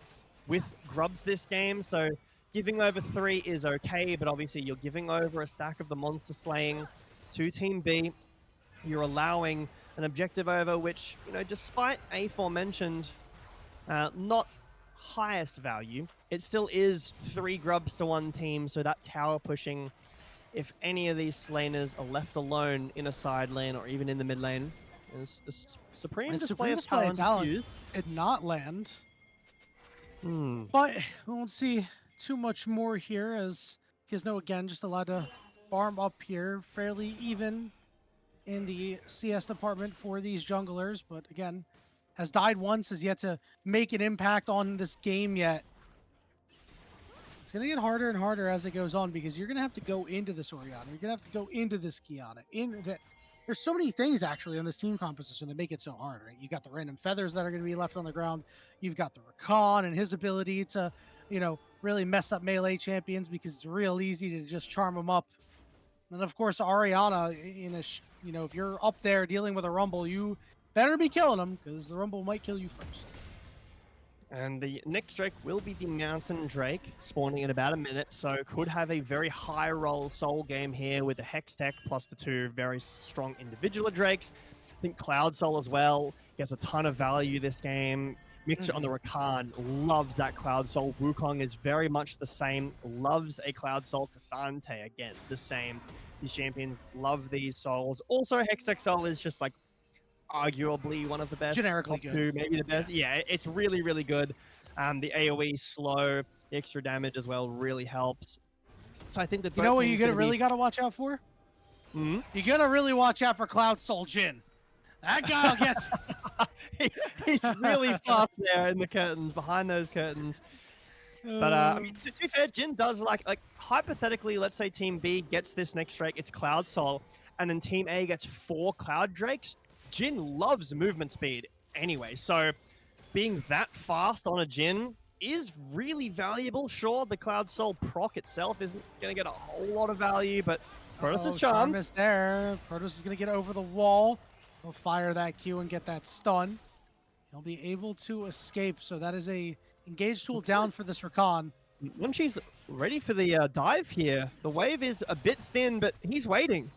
with Grubs this game. So giving over 3 is okay, but obviously you're giving over a stack of the monster slaying to Team B. You're allowing an objective over, which, you know, despite aforementioned not highest value, it still is 3 Grubs to 1 team, so that tower pushing, if any of these slaners are left alone in a side lane or even in the mid lane, is the supreme display of talent used. Did not land. But we won't see too much more here as Kizno again just allowed to farm up here fairly even in the CS department for these junglers, but again, has died once, has yet to make an impact on this game yet. It's going to get harder and harder as it goes on because you're going to have to go into this Oriana. You're going to have to go into this Kiana. There's so many things actually on this team composition that make it so hard, right? You got the random feathers that are going to be left on the ground. You've got the Rakan and his ability to, you know, really mess up melee champions because it's real easy to just charm them up. And of course, Oriana, you know, if you're up there dealing with a Rumble, you better be killing them because the Rumble might kill you first. And the next Drake will be the Mountain Drake, spawning in about a minute, so could have a very high roll soul game here with the Hex Tech plus the 2 very strong individual Drakes. I think Cloud Soul as well gets a ton of value this game. Mixer on the Rakan loves that Cloud Soul. Wukong is very much the same, loves a Cloud Soul. Casante, again, the same. These champions love these souls. Also, Hextech Soul is just like arguably one of the best. Generically top good. 2, maybe the best. Yeah, it's really, really good. The AoE slow, the extra damage as well really helps. So I think that you know what you're gonna really gotta watch out for? You gotta really watch out for Cloud Soul Jin. That guy will get He's really fast there in the curtains, behind those curtains. But I mean, to be fair, Jin does like hypothetically, let's say Team B gets this next Drake, it's Cloud Soul, and then Team A gets 4 Cloud Drakes. Jin loves movement speed anyway, so being that fast on a Jin is really valuable. Sure, the Cloud Soul proc itself isn't going to get a whole lot of value, but Protoss is charmed. Charm is there. Protoss is going to get over the wall. He'll fire that Q and get that stun. He'll be able to escape, so that is a engage tool down for this Rakan. When she's ready for the dive here, the wave is a bit thin, but he's waiting.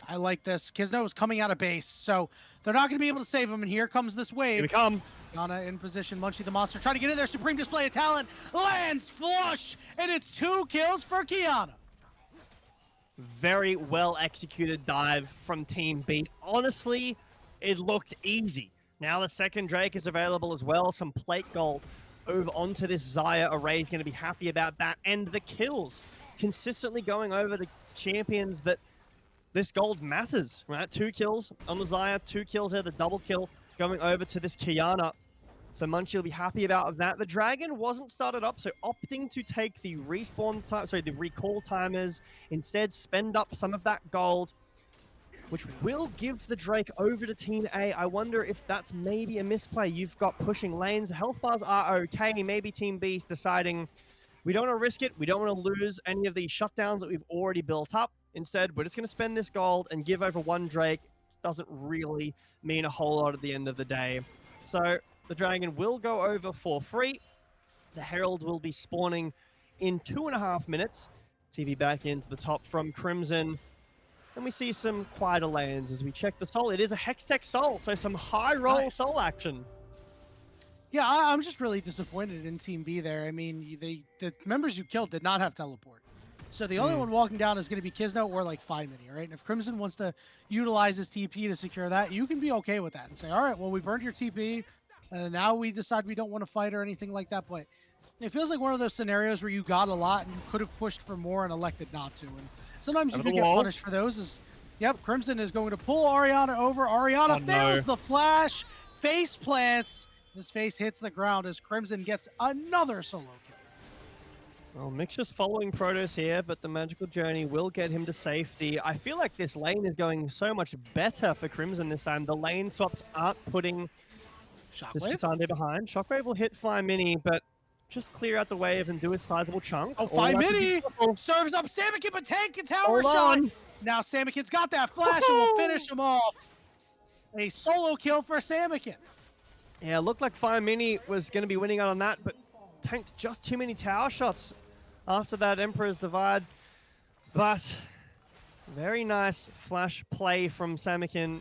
I like this. Kizno is coming out of base, so they're not going to be able to save him, and here comes this wave. Here we come. Kiana in position. Munchie the monster trying to get in there. Supreme display of talent. Lands flush, and it's 2 kills for Kiana. Very well executed dive from Team B. Honestly, it looked easy. Now the second Drake is available as well. Some plate gold over onto this Xayah array is going to be happy about that. And the kills consistently going over the champions that this gold matters, right? 2 kills on the Xayah, 2 kills there, the double kill going over to this Kiana. So Munchie will be happy about that. The Dragon wasn't started up, so opting to take the respawn time, sorry, the recall timers, instead spend up some of that gold, which will give the Drake over to Team A. I wonder if that's maybe a misplay. You've got pushing lanes. Health bars are okay. Maybe Team B's deciding we don't want to risk it. We don't want to lose any of these shutdowns that we've already built up. Instead, we're just going to spend this gold and give over one Drake. It doesn't really mean a whole lot at the end of the day. So the Dragon will go over for free. The Herald will be spawning in 2.5 minutes. TV back into the top from Crimson. And we see some quieter lanes as we check the soul. It is a Hextech soul, so some high roll soul action. Yeah, I'm just really disappointed in Team B there. I mean, the members you killed did not have teleport. So the only one walking down is going to be Kizno or like Phi Mini, right? And if Crimson wants to utilize his TP to secure that, you can be okay with that and say, all right, well, we burned your TP. And now we decide we don't want to fight or anything like that. But it feels like one of those scenarios where you got a lot and you could have pushed for more and elected not to. And sometimes you could get punished for those. Yep, Crimson is going to pull Ariana over. Ariana fails the flash, face plants. His face hits the ground as Crimson gets another solo kill. Well, Mix just following Protoss here, but the Magical Journey will get him to safety. I feel like this lane is going so much better for Crimson this time. The lane swaps aren't putting this Cassandra behind. Shockwave will hit Phi Mini, but just clear out the wave and do a sizable chunk. Oh, Phi Mini serves up Samikin, but tank a tower shot. Now Samikin's got that flash and will finish him off. A solo kill for Samikin. Yeah, it looked like Phi Mini was going to be winning out on that, but tanked just too many tower shots after that Emperor's Divide. But very nice flash play from Samikin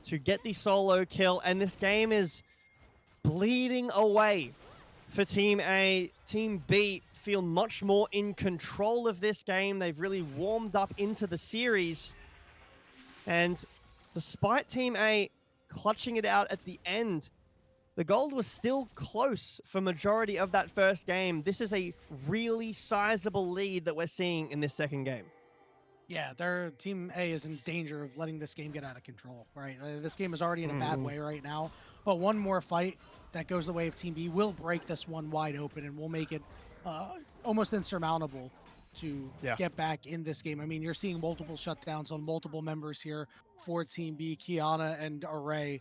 to get the solo kill, and this game is bleeding away for Team A. Team B feel much more in control of this game. They've really warmed up into the series. And despite Team A clutching it out at the end, the gold was still close for majority of that first game. This is a really sizable lead that we're seeing in this second game. Yeah, their Team A is in danger of letting this game get out of control, right? This game is already in a bad way right now, but one more fight that goes the way of Team B will break this one wide open and will make it almost insurmountable to get back in this game. I mean, you're seeing multiple shutdowns on multiple members here for Team B. Kiana and Array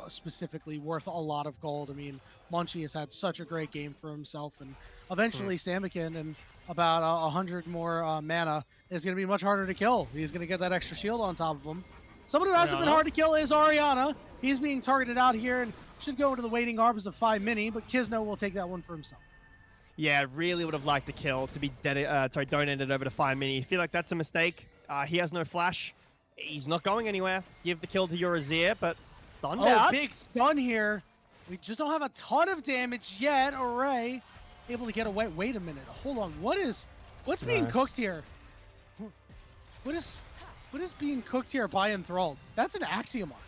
specifically worth a lot of gold. I mean, Munchie has had such a great game for himself, and eventually Samikin and about 100 more mana is going to be much harder to kill. He's going to get that extra shield on top of him. Someone who hasn't been hard to kill is Ariana. He's being targeted out here and should go into the waiting arms of Phi Mini, but Kizno will take that one for himself. Yeah, really would have liked the kill to be donated over to Phi Mini. I feel like that's a mistake. He has no flash. He's not going anywhere. Give the kill to Eurazir, but stunned out. Big stun here. We just don't have a ton of damage yet. Array able to get away. Wait a minute. Hold on. What's being cooked here? What is being cooked here by Enthralled? That's an Axiom Arc.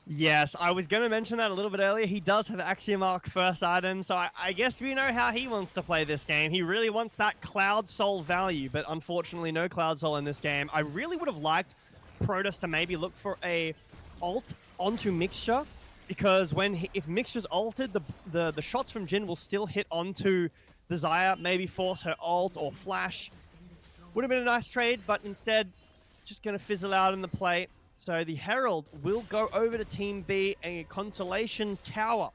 Yes, I was going to mention that a little bit earlier. He does have Axiom Arc first item, so I guess we know how he wants to play this game. He really wants that Cloud Soul value, but unfortunately no Cloud Soul in this game. I really would have liked Protoss to maybe look for a ult onto Mixture, because if Mixture's ulted, the shots from Jhin will still hit onto the Xayah, maybe force her ult or flash. Would have been a nice trade, but instead, just going to fizzle out in the play. So the Herald will go over to Team B, a consolation tower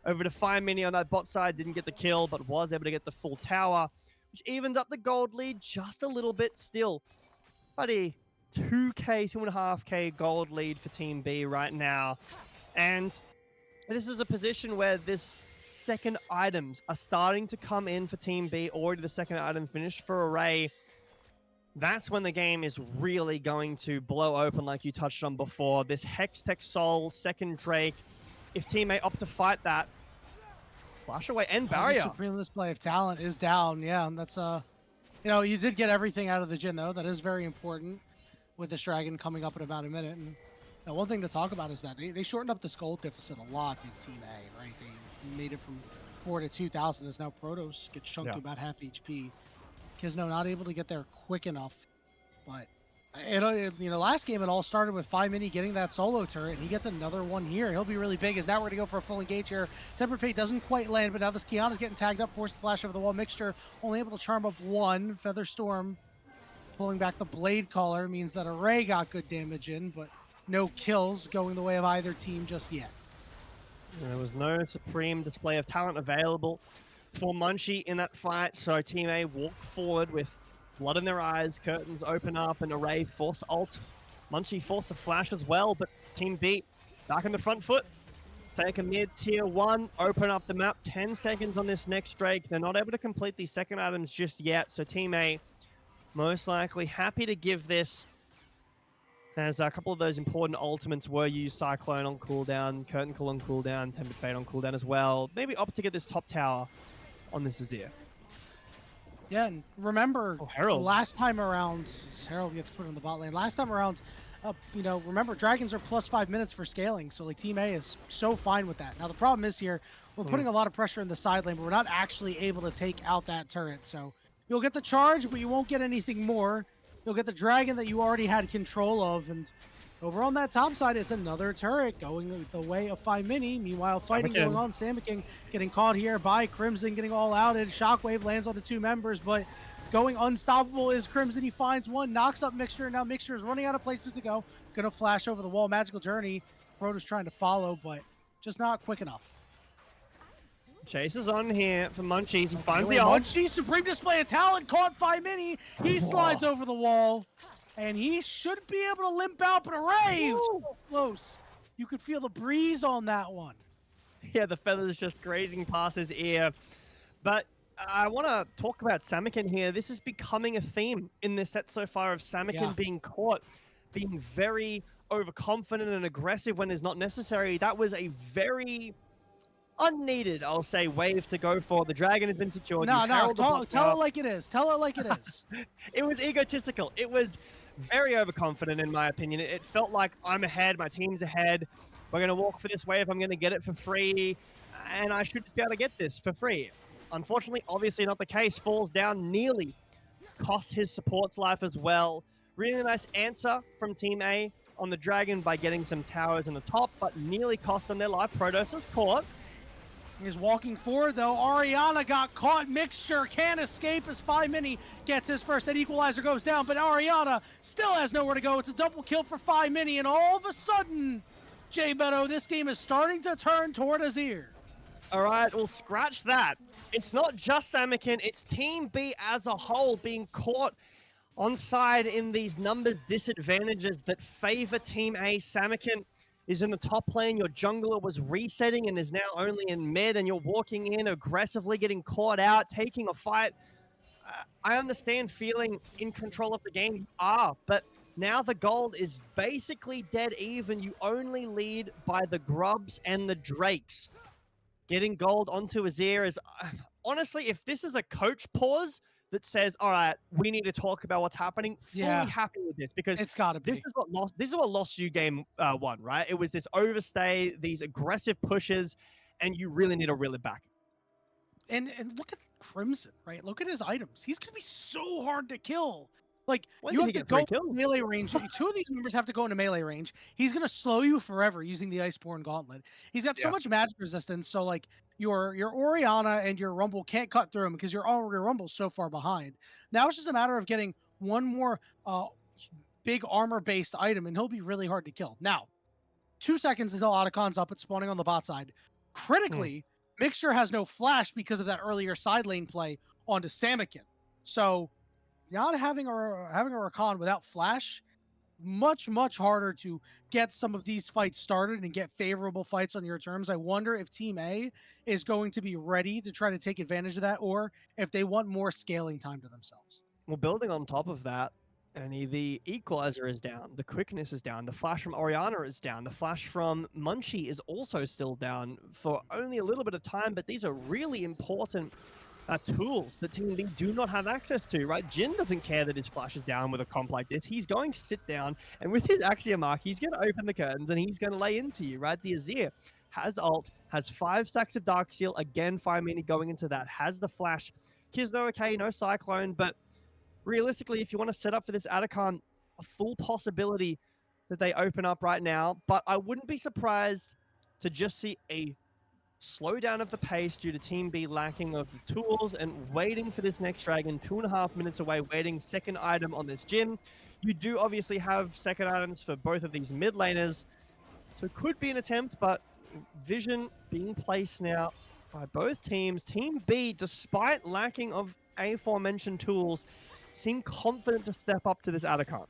over to Phi Mini on that bot side. Didn't get the kill, but was able to get the full tower, which evens up the gold lead just a little bit still. But a 2.5k gold lead for Team B right now. And this is a position where this second items are starting to come in for Team B. Already the second item finished for Array. That's when the game is really going to blow open, like you touched on before. This Hextech Soul, second Drake. If Team A opt to fight that, flash away and barrier. Supreme display of talent is down. Yeah, and that's you did get everything out of the Jhin though. That is very important with this Dragon coming up in about a minute. And one thing to talk about is that they shortened up the gold deficit a lot in Team A, right? They made it from 4 to 2,000 as now Protoss gets chunked to about half HP. Kizno not able to get there quick enough, but Last game it all started with 5 Mini getting that solo turret. He gets another one here. He'll be really big as now we're gonna go for a full engage here. Tempered Fate doesn't quite land, but now this Kiana's getting tagged up, forced to flash over the wall. Mixture only able to charm up one. Feather Storm pulling back the Blade Caller means that Array got good damage in, but no kills going the way of either team just yet. There was no supreme display of talent available for Munchie in that fight, so Team A walk forward with blood in their eyes, curtains open up, and Array force ult. Munchie force a flash as well, but Team B back on the front foot. Take a mid-tier 1, open up the map, 10 seconds on this next Drake. They're not able to complete these second items just yet, so Team A most likely happy to give this. There's a couple of those important ultimates were used: Cyclone on cooldown, Curtain Call on cooldown, Tempered Fate on cooldown as well. Maybe opt to get this top tower on this Azir. Yeah, and remember, Herald. last time around, Herald gets put in the bot lane. Last time around, remember, Dragons are plus 5 minutes for scaling, so like Team A is so fine with that. Now the problem is here, we're putting a lot of pressure in the side lane, but we're not actually able to take out that turret. So you'll get the charge, but you won't get anything more. You'll get the dragon that you already had control of, and over on that top side, it's another turret going the way of 5Mini. Meanwhile, fighting going on. Samakin getting caught here by Crimson, getting all outed. Shockwave lands on the two members, but going unstoppable is Crimson. He finds one, knocks up Mixture, and now Mixture is running out of places to go. Gonna flash over the wall. Magical Journey. Proto's trying to follow, but just not quick enough. Chase is on here for Munchies. He finds the ult. Munchie, supreme display of talent, caught 5Mini. He slides over the wall, and he should be able to limp out, but Array, so close. You could feel the breeze on that one. Yeah, the feathers just grazing past his ear. But I want to talk about Samakin here. This is becoming a theme in this set so far of Samakin being caught, being very overconfident and aggressive when it's not necessary. That was a very unneeded, I'll say, wave to go for. The dragon has been secured. No, tell it like it is. Tell it like it is. It was egotistical. It was very overconfident, in my opinion. It felt like I'm ahead, my team's ahead. We're going to walk for this wave. I'm going to get it for free, and I should just be able to get this for free. Unfortunately, obviously not the case. Falls down, nearly costs his support's life as well. Really nice answer from Team A on the dragon by getting some towers in the top, but nearly cost them their life. Protoss is caught. He's walking forward, though. Ariana got caught. Mixture can't escape as 5Mini gets his first. That equalizer goes down, but Ariana still has nowhere to go. It's a double kill for 5Mini, and all of a sudden, Jay Beto, this game is starting to turn toward Azir. All right, well, scratch that. It's not just Samakin, it's Team B as a whole being caught on side in these numbers disadvantages that favor Team A. Samakin is in the top lane, your jungler was resetting and is now only in mid, and you're walking in aggressively, getting caught out, taking a fight. I understand feeling in control of the game, you are, but now the gold is basically dead even. You only lead by the Grubs and the Drakes. Getting gold onto Azir is, honestly, if this is a coach pause that says, all right, we need to talk about what's happening, fully happy with this, because it's got to be. This is what lost you game one, right? It was this overstay, these aggressive pushes, and you really need to reel it back. And look at Crimson, right? Look at his items. He's gonna be so hard to kill. Like, When you did have he to get go 3 kills? melee range. Two of these members have to go into melee range. He's gonna slow you forever using the Iceborne Gauntlet. He's got so much magic resistance, so like your Orianna and your Rumble can't cut through him because your Rumble's so far behind. Now it's just a matter of getting one more big armor-based item, and he'll be really hard to kill. Now, 2 seconds until Otacon's up and spawning on the bot side. Critically, Mixture has no flash because of that earlier side lane play onto Samakin. So not having a Rakan without flash, much harder to get some of these fights started and get favorable fights on your terms. I wonder if Team A is going to be ready to try to take advantage of that, or if they want more scaling time to themselves. Well, building on top of that, the equalizer is down, the quickness is down, the flash from Orianna is down, the flash from Munchie is also still down for only a little bit of time, but these are really important tools that Team B do not have access to, right? Jin doesn't care that his flash is down with a comp like this. He's going to sit down, and with his Axiom Arc, he's going to open the curtains, and he's going to lay into you, right? The Azir has ult, has 5 stacks of Dark Seal, again, 5 going into that, has the flash. Kisno, okay, no Cyclone, but realistically, if you want to set up for this Atacon, a full possibility that they open up right now, but I wouldn't be surprised to just see a slowdown of the pace due to Team B lacking of the tools and waiting for this next dragon 2.5 minutes away, waiting second item on this gym. You do obviously have second items for both of these mid laners, so it could be an attempt, but vision being placed now by both teams. Team B, despite lacking of aforementioned tools, seem confident to step up to this Atacon.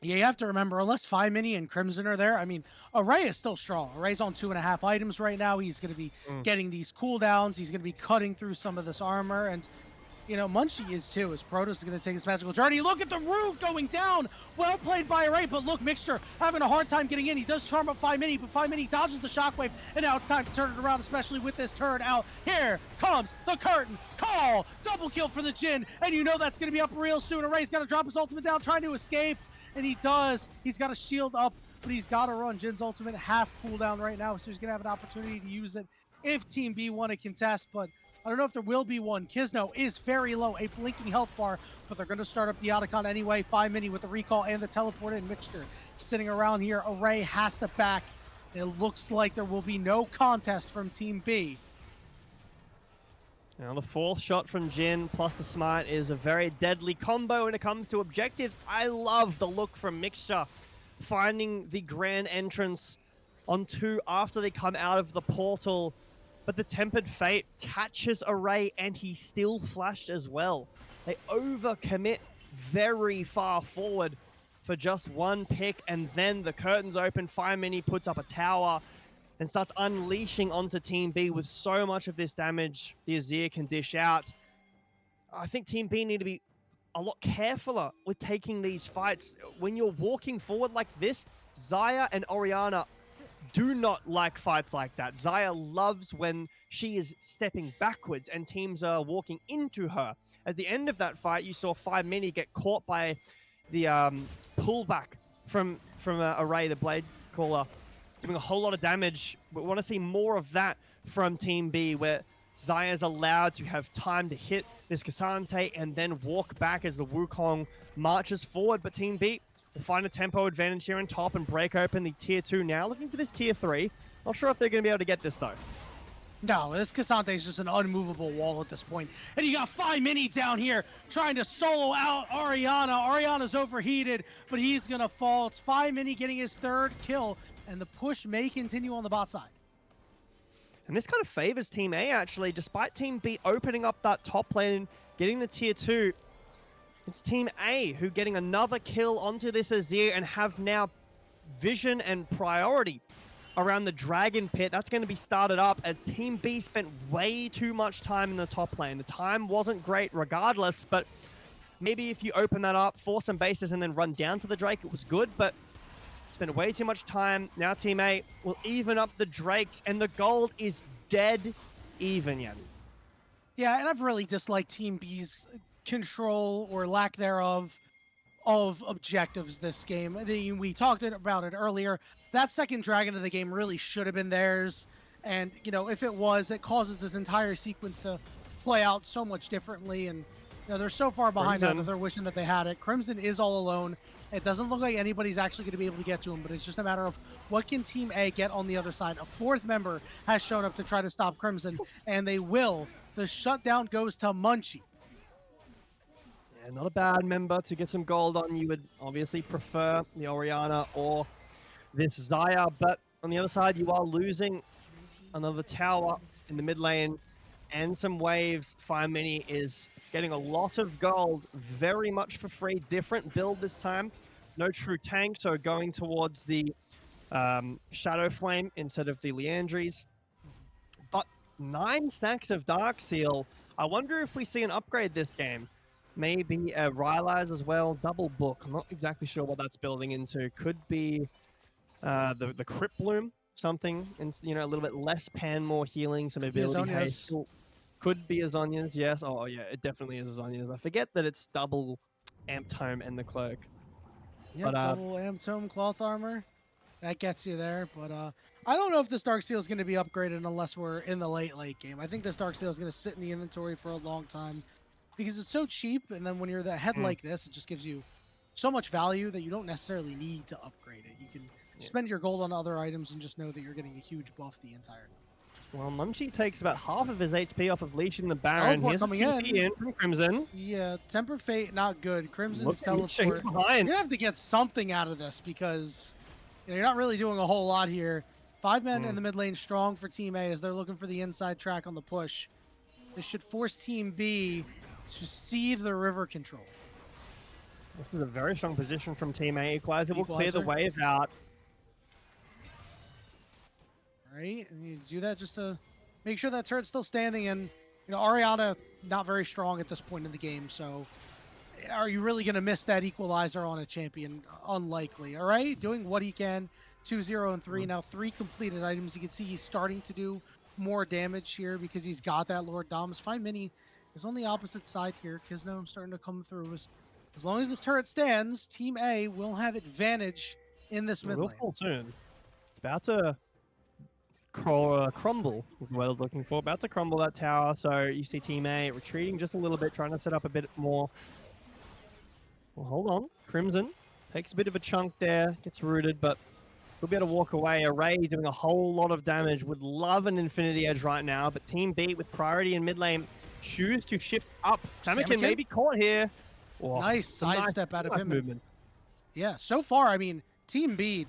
Yeah, you have to remember, unless Phi Mini and Crimson are there, I mean, Array is still strong. Array's on 2.5 items right now. He's going to be getting these cooldowns. He's going to be cutting through some of this armor. And, you know, Munchie is too, as Protoss is going to take his magical journey. Look at the roof going down. Well played by Array, but look, Mixture having a hard time getting in. He does charm up Phi Mini, but Phi Mini dodges the shockwave. And now it's time to turn it around, especially with this turret out. Here comes the curtain call. Double kill for the Jhin. And you know that's going to be up real soon. Array's got to drop his ultimate down, trying to escape. And he does. He's got a shield up, but he's got to run. Jin's ultimate half cooldown right now, so he's going to have an opportunity to use it if Team B want to contest, but I don't know if there will be one. Kisno is very low, a blinking health bar, but they're going to start up the Otacon anyway. 5 Mini with the recall and the teleport in. Mixture sitting around here. Array has to back. It looks like there will be no contest from Team B. Now the fourth shot from Jhin plus the smite is a very deadly combo when it comes to objectives. I love the look from Mixture, finding the grand entrance on 2 after they come out of the portal, but the Tempered Fate catches Array and he still flashed as well. They overcommit very far forward for just one pick, and then the curtains open. 5 Mini puts up a tower and starts unleashing onto Team B with so much of this damage the Azir can dish out. I think Team B need to be a lot carefuler with taking these fights. When you're walking forward like this, Xayah and Orianna do not like fights like that. Xayah loves when she is stepping backwards and teams are walking into her. At the end of that fight, you saw 5 Mini get caught by the pullback from Array, the Blade Caller, doing a whole lot of damage. We want to see more of that from Team B, where Xayah is allowed to have time to hit this Cassante and then walk back as the Wukong marches forward. But Team B will find a tempo advantage here on top and break open the tier 2 now. Looking for this tier 3. Not sure if they're going to be able to get this, though. No, this Cassante is just an unmovable wall at this point. And you got 5 Mini down here trying to solo out Orianna. Orianna's overheated, but he's going to fall. It's 5 Mini getting his 3rd kill, and the push may continue on the bot side. And this kind of favors Team A, actually. Despite Team B opening up that top lane, getting the tier 2, it's Team A who getting another kill onto this Azir and have now vision and priority around the Dragon Pit. That's going to be started up as Team B spent way too much time in the top lane. The time wasn't great regardless, but maybe if you open that up, force some bases, and then run down to the Drake, it was good, but spent way too much time. Now Team A will even up the Drakes, and the gold is dead even, Yanni. Yeah, and I've really disliked Team B's control or lack thereof of objectives this game. We talked about it earlier. That second dragon of the game really should have been theirs. And, you know, if it was, it causes this entire sequence to play out so much differently. And, you know, they're so far behind now that they're wishing that they had it. Crimson is all alone. It doesn't look like anybody's actually going to be able to get to him, but it's just a matter of what can Team A get on the other side. A 4th member has shown up to try to stop Crimson, and they will. The shutdown goes to Munchie. Yeah, not a bad member to get some gold on. You would obviously prefer the Orianna or this Xayah, but on the other side, you are losing another tower in the mid lane and some waves. 5 Mini is getting a lot of gold, very much for free. Different build this time. No true tank, so going towards the Shadow Flame instead of the Leandries. But 9 stacks of Dark Seal. I wonder if we see an upgrade this game. Maybe a Rylai's as well. Double Book. I'm not exactly sure what that's building into. Could be the Crypt Bloom, something, and you know, a little bit less pan, more healing, some ability haste. Could be Azonya's, yes. Oh yeah, it definitely is Azonya's. I forget that it's double Amp Tome and the Cloak. Yeah, but, double Amp Tome cloth armor. That gets you there, but I don't know if this Dark Seal is going to be upgraded unless we're in the late game. I think this Dark Seal is going to sit in the inventory for a long time because it's so cheap, and then when you're the head like this, it just gives you so much value that you don't necessarily need to upgrade it. You can spend your gold on other items and just know that you're getting a huge buff the entire time. Well, Munchie takes about half of his HP off of leashing the Baron. Teleport Here's a coming TP in from Crimson. Yeah, Tempered Fate, not good. Crimson's Look at Misha, teleport. he's You're behind. gonna have to get something out of this because you're not really doing a whole lot here. 5 men in the mid lane strong for Team A as they're looking for the inside track on the push. This should force Team B to cede the river control. This is a very strong position from Team A. Equalizer will clear the Equalizer. wave out. Right? And you do that just to make sure that turret's still standing. And, Ariana, not very strong at this point in the game. So, are you really going to miss that equalizer on a champion? Unlikely. All right? Doing what he can. 2-0 and 3. Now 3 completed items. You can see he's starting to do more damage here because he's got that Lord Dom's. 5 Mini is on the opposite side here. Kisno starting to come through. As long as this turret stands, Team A will have advantage in this mid It will lane. fall soon. It's about to crumble, is what I was looking for. About to crumble that tower. So you see Team A retreating just a little bit, trying to set up a bit more. Well, hold on. Crimson takes a bit of a chunk there, gets rooted, but we'll be able to walk away. Array doing a whole lot of damage. Would love an Infinity Edge right now, but Team B with priority in mid lane choose to shift up. Samakin may be caught here. Oh, Nice some sidestep out of him. movement. Yeah, so far, I mean, Team B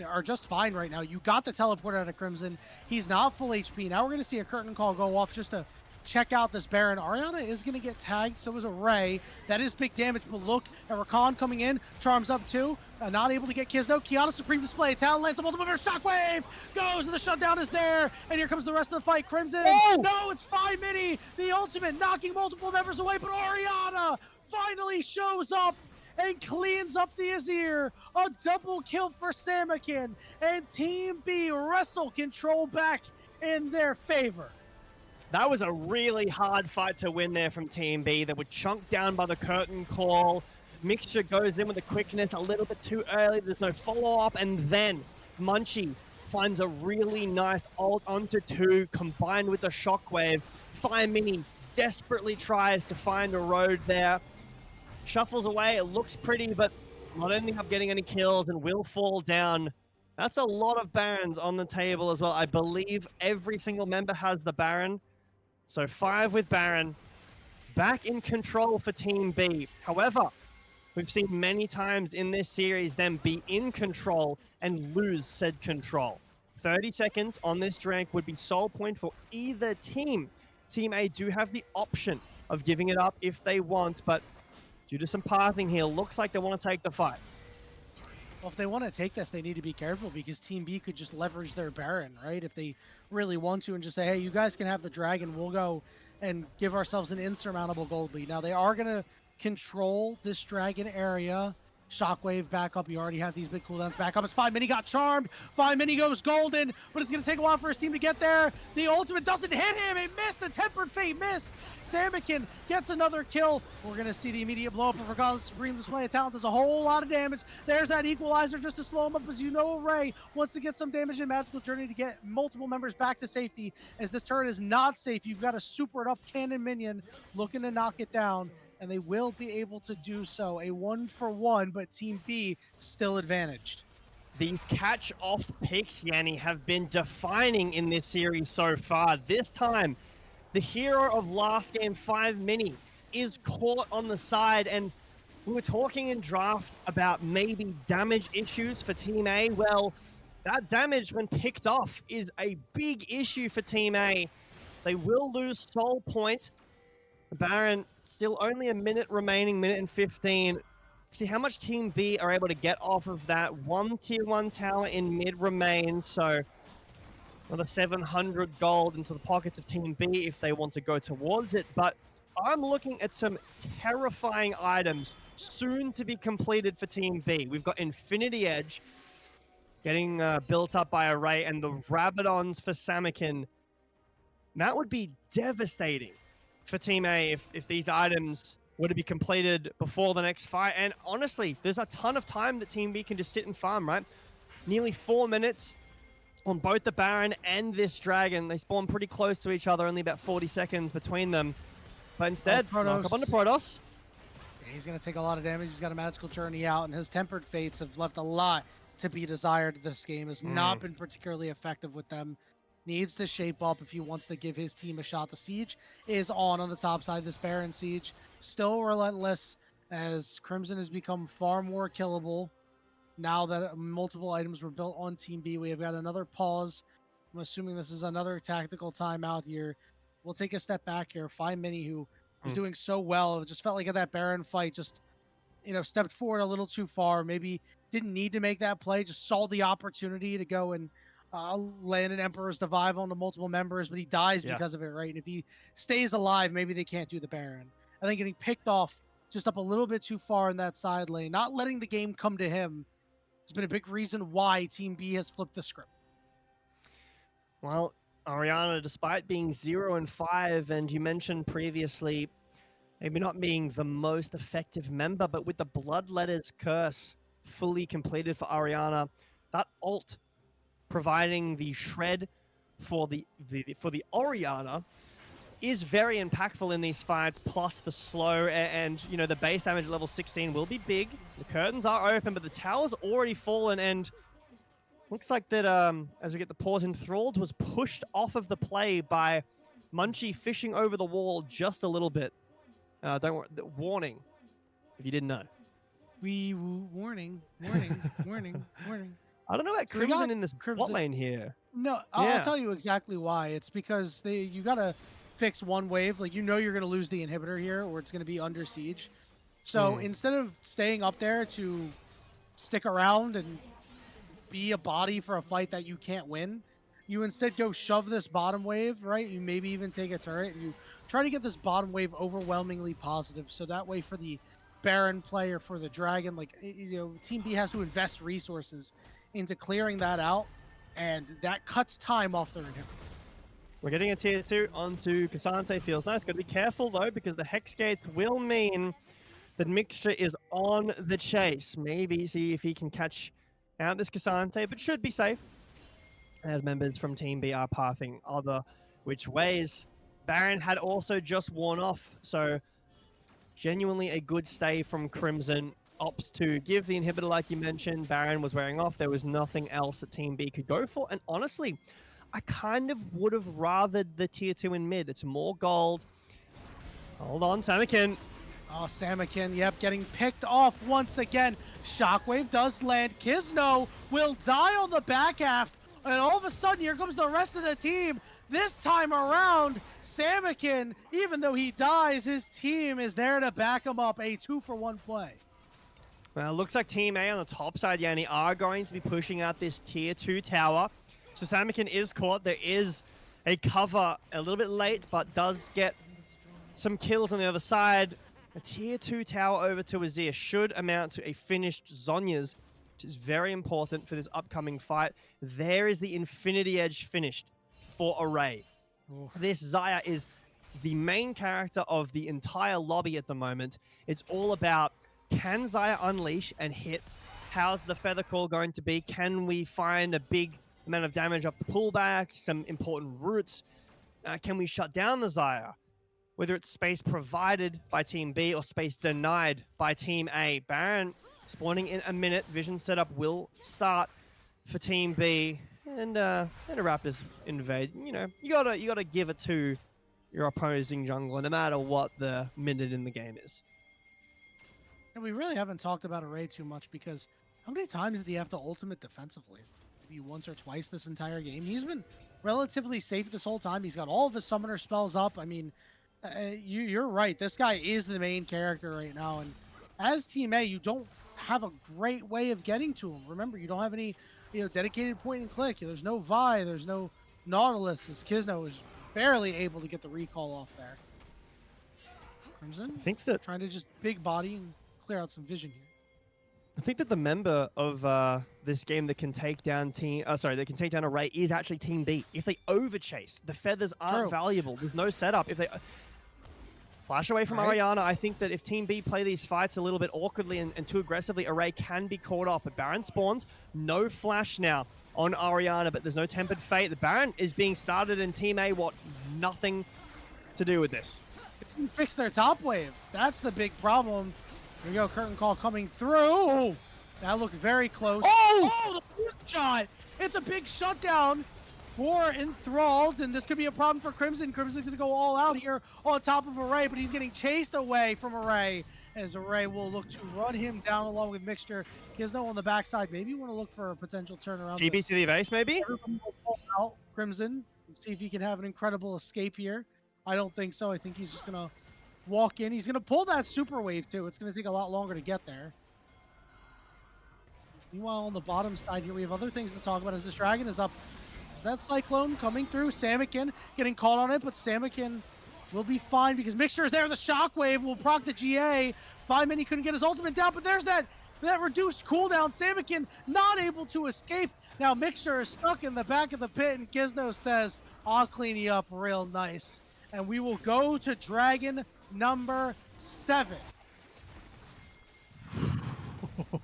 are just fine right now. You got the teleport out of Crimson. He's not full HP. Now we're going to see a curtain call go off just to check out this Baron. Ariana is going to get tagged, so is Array. That is big damage, but look at Rakan coming in. Charms up too. Not able to get Kisno. Kiana Supreme Display. Talon lands a multiple member. Shockwave goes, and the shutdown is there. And here comes the rest of the fight. Crimson. Oh! No, it's 5 Mini. The ultimate knocking multiple members away, but Ariana finally shows up and cleans up the Azir. A double kill for Samakin. And Team B wrestle control back in their favor. That was a really hard fight to win there from Team B. They were chunked down by the curtain call. Mixture goes in with the quickness a little bit too early. There's no follow-up. And then Munchie finds a really nice ult onto 2 combined with the shockwave. 5 Mini desperately tries to find a road there. Shuffles away. It looks pretty, but not ending up getting any kills and will fall down. That's a lot of Barons on the table as well. I believe every single member has the Baron. So 5 with Baron. Back in control for Team B. However, we've seen many times in this series them be in control and lose said control. 30 seconds on this drink would be soul point for either team. Team A do have the option of giving it up if they want, but due to some pathing here, looks like they want to take the fight. Well, if they want to take this, they need to be careful because Team B could just leverage their Baron, right? If they really want to and just say, hey, you guys can have the dragon, we'll go and give ourselves an insurmountable gold lead. Now, they are going to control this dragon area. Shockwave back up. You already have these big cooldowns back up. As 5 Mini got charmed. 5 Mini goes golden, but it's going to take a while for his team to get there. The ultimate doesn't hit him. It missed. The Tempered Fate missed. Samakin gets another kill. We're going to see the immediate blow up of Regardless Supreme Display of Talent. Does a whole lot of damage. There's that equalizer just to slow him up. As you know, Ray wants to get some damage in Magical Journey to get multiple members back to safety. As this turret is not safe, you've got a supered up cannon minion looking to knock it down. And they will be able to do so. A 1-for-1, but Team B still advantaged. These catch-off picks, Yanni, have been defining in this series so far. This time, the hero of last game, 5 Mini, is caught on the side. And we were talking in draft about maybe damage issues for Team A. Well, that damage, when picked off, is a big issue for Team A. They will lose soul point. Baron, still only a minute remaining, minute and 15. See how much Team B are able to get off of that. 1 tier 1 tower in mid remains, so another 700 gold into the pockets of Team B if they want to go towards it. But I'm looking at some terrifying items soon to be completed for Team B. We've got Infinity Edge getting built up by Array and the Rabadons for Samakin. That would be devastating for Team A if these items were to be completed before the next fight. And honestly, there's a ton of time that Team B can just sit and farm, right? Nearly 4 minutes on both the Baron and this Dragon. They spawn pretty close to each other, only about 40 seconds between them. But instead, knock up on the Protoss. He's going to take a lot of damage. He's got a magical journey out, and his tempered fates have left a lot to be desired. This game has not been particularly effective with them. Needs to shape up if he wants to give his team a shot. The siege is on the top side. This Baron siege still relentless as Crimson has become far more killable. Now that multiple items were built on Team B, we have got another pause. I'm assuming this is another tactical timeout here. We'll take a step back here. Find Mini, who was doing so well. It just felt like at that Baron fight, just stepped forward a little too far. Maybe didn't need to make that play. Just saw the opportunity to go and land an Emperor's Divive onto multiple members, but he dies because of it, right? And if he stays alive, maybe they can't do the Baron. I think getting picked off just up a little bit too far in that side lane, not letting the game come to him, has been a big reason why Team B has flipped the script. Well, Ariana, despite being 0-5, and you mentioned previously maybe not being the most effective member, but with the Bloodletter's Curse fully completed for Ariana, that ult providing the shred for the Oriana is very impactful in these fights, plus the slow and the base damage at level 16 will be big. The curtains are open, but the tower's already fallen, and looks like that as we get the pause, Enthralled was pushed off of the play by Munchie fishing over the wall just a little bit. Don't worry, warning, if you didn't know. Warning. I don't know about So we got Crimson in this bot lane here. No, I'll tell you exactly why. It's because you gotta fix one wave. Like, you're gonna lose the inhibitor here, or it's gonna be under siege. So instead of staying up there to stick around and be a body for a fight that you can't win, you instead go shove this bottom wave, right? You maybe even take a turret and you try to get this bottom wave overwhelmingly positive. So that way for the Baron play or for the Dragon, like, Team B has to invest resources into clearing that out, and that cuts time off their inhibitor. We're getting a tier 2 onto Cassante. Feels nice. Got to be careful, though, because the Hex Gates will mean that Mixture is on the chase. Maybe see if he can catch out this Cassante, but should be safe, as members from Team B are pathing other which ways. Baron had also just worn off, so genuinely a good stay from Crimson. Opts to give the inhibitor, like you mentioned. Baron was wearing off. There was nothing else that Team B could go for. And honestly, I kind of would have rathered the tier 2 in mid. It's more gold. Hold on, Samakin. Oh, Samakin, yep, getting picked off once again. Shockwave does land. Kizno will die on the back half. And all of a sudden, here comes the rest of the team. This time around, Samakin, even though he dies, his team is there to back him up. A 2-for-1 play. Well, it looks like Team A on the top side, Yanni, are going to be pushing out this tier 2 tower. So Samakin is caught. There is a cover a little bit late, but does get some kills on the other side. A tier 2 tower over to Azir should amount to a finished Zhonya's, which is very important for this upcoming fight. There is the Infinity Edge finished for Array. This Xayah is the main character of the entire lobby at the moment. It's all about, can Xayah unleash and hit? How's the Feather Call going to be? Can we find a big amount of damage off the pullback? Some important roots? Can we shut down the Xayah? Whether it's space provided by Team B or space denied by Team A. Baron spawning in a minute. Vision setup will start for Team B. And a Raptors invade. You gotta give it to your opposing jungler, no matter what the minute in the game is. And we really haven't talked about Array too much, because how many times did he have to ultimate defensively? Maybe once or twice this entire game. He's been relatively safe this whole time. He's got all of his summoner spells up. I mean, you're right. This guy is the main character right now. And as Team A, you don't have a great way of getting to him. Remember, you don't have any dedicated point and click. There's no Vi. There's no Nautilus. As Kizno is barely able to get the recall off there. Crimson, I think that trying to just big body and clear out some vision here. I think that the member of this game that can take down Array is actually Team B. If they overchase, the feathers aren't valuable. There's no setup. If they flash away from Ariana, I think that if Team B play these fights a little bit awkwardly and too aggressively, Array can be caught off. But Baron spawns, no flash now on Ariana, but there's no tempered fate. The Baron is being started in Team A. Nothing to do with this. Fix their top wave. That's the big problem. Here we go, curtain call coming through. Oh, that looked very close. Oh! The big shot! It's a big shutdown for Enthralled, and this could be a problem for Crimson. Crimson's gonna go all out here on top of Array, but he's getting chased away from Array, as Array will look to run him down along with Mixture. Gizno on the backside. Maybe you want to look for a potential turnaround. GB to the base, maybe? Everybody will pull out Crimson and see if he can have an incredible escape here. I don't think so. I think he's just gonna walk in. He's gonna pull that super wave too. It's gonna take a lot longer to get there. Meanwhile, on the bottom side here, we have other things to talk about as this dragon is up. Is that Cyclone coming through? Samikin getting caught on it, but Samikin will be fine because Mixture is there. The shockwave will proc the GA. 5 Mini couldn't get his ultimate down, but there's that reduced cooldown. Samikin not able to escape. Now Mixture is stuck in the back of the pit, and Gizno says, I'll clean you up real nice. And we will go to Dragon number 7.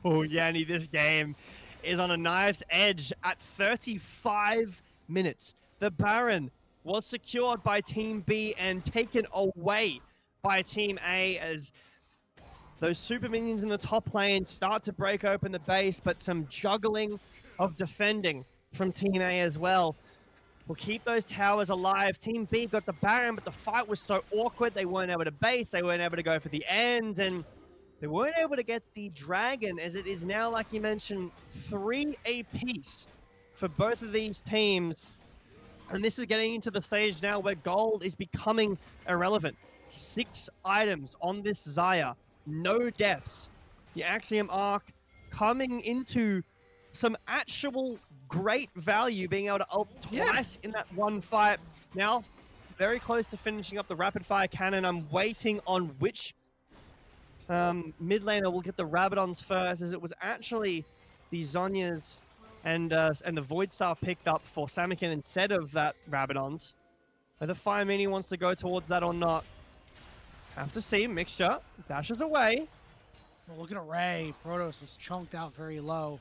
Oh, Yanni, this game is on a knife's edge at 35 minutes. The Baron was secured by Team B and taken away by Team A as those super minions in the top lane start to break open the base, but some juggling of defending from Team A as well will keep those towers alive. Team B got the Baron, but the fight was so awkward. They weren't able to base. They weren't able to go for the end, and they weren't able to get the Dragon, as it is now, like you mentioned, 3 apiece for both of these teams. And this is getting into the stage now where gold is becoming irrelevant. 6 items on this Xayah, no deaths. The Axiom Arc coming into some actual great value, being able to ult twice in that one fight. Now, very close to finishing up the rapid fire cannon. I'm waiting on which mid laner will get the Rabadons first, as it was actually the Zhonya's and the Void Staff picked up for Samikin instead of that Rabadons. Whether Fire Mini wants to go towards that or not, have to see. Mixture dashes away. Well, look at Array. Protoss is chunked out very low.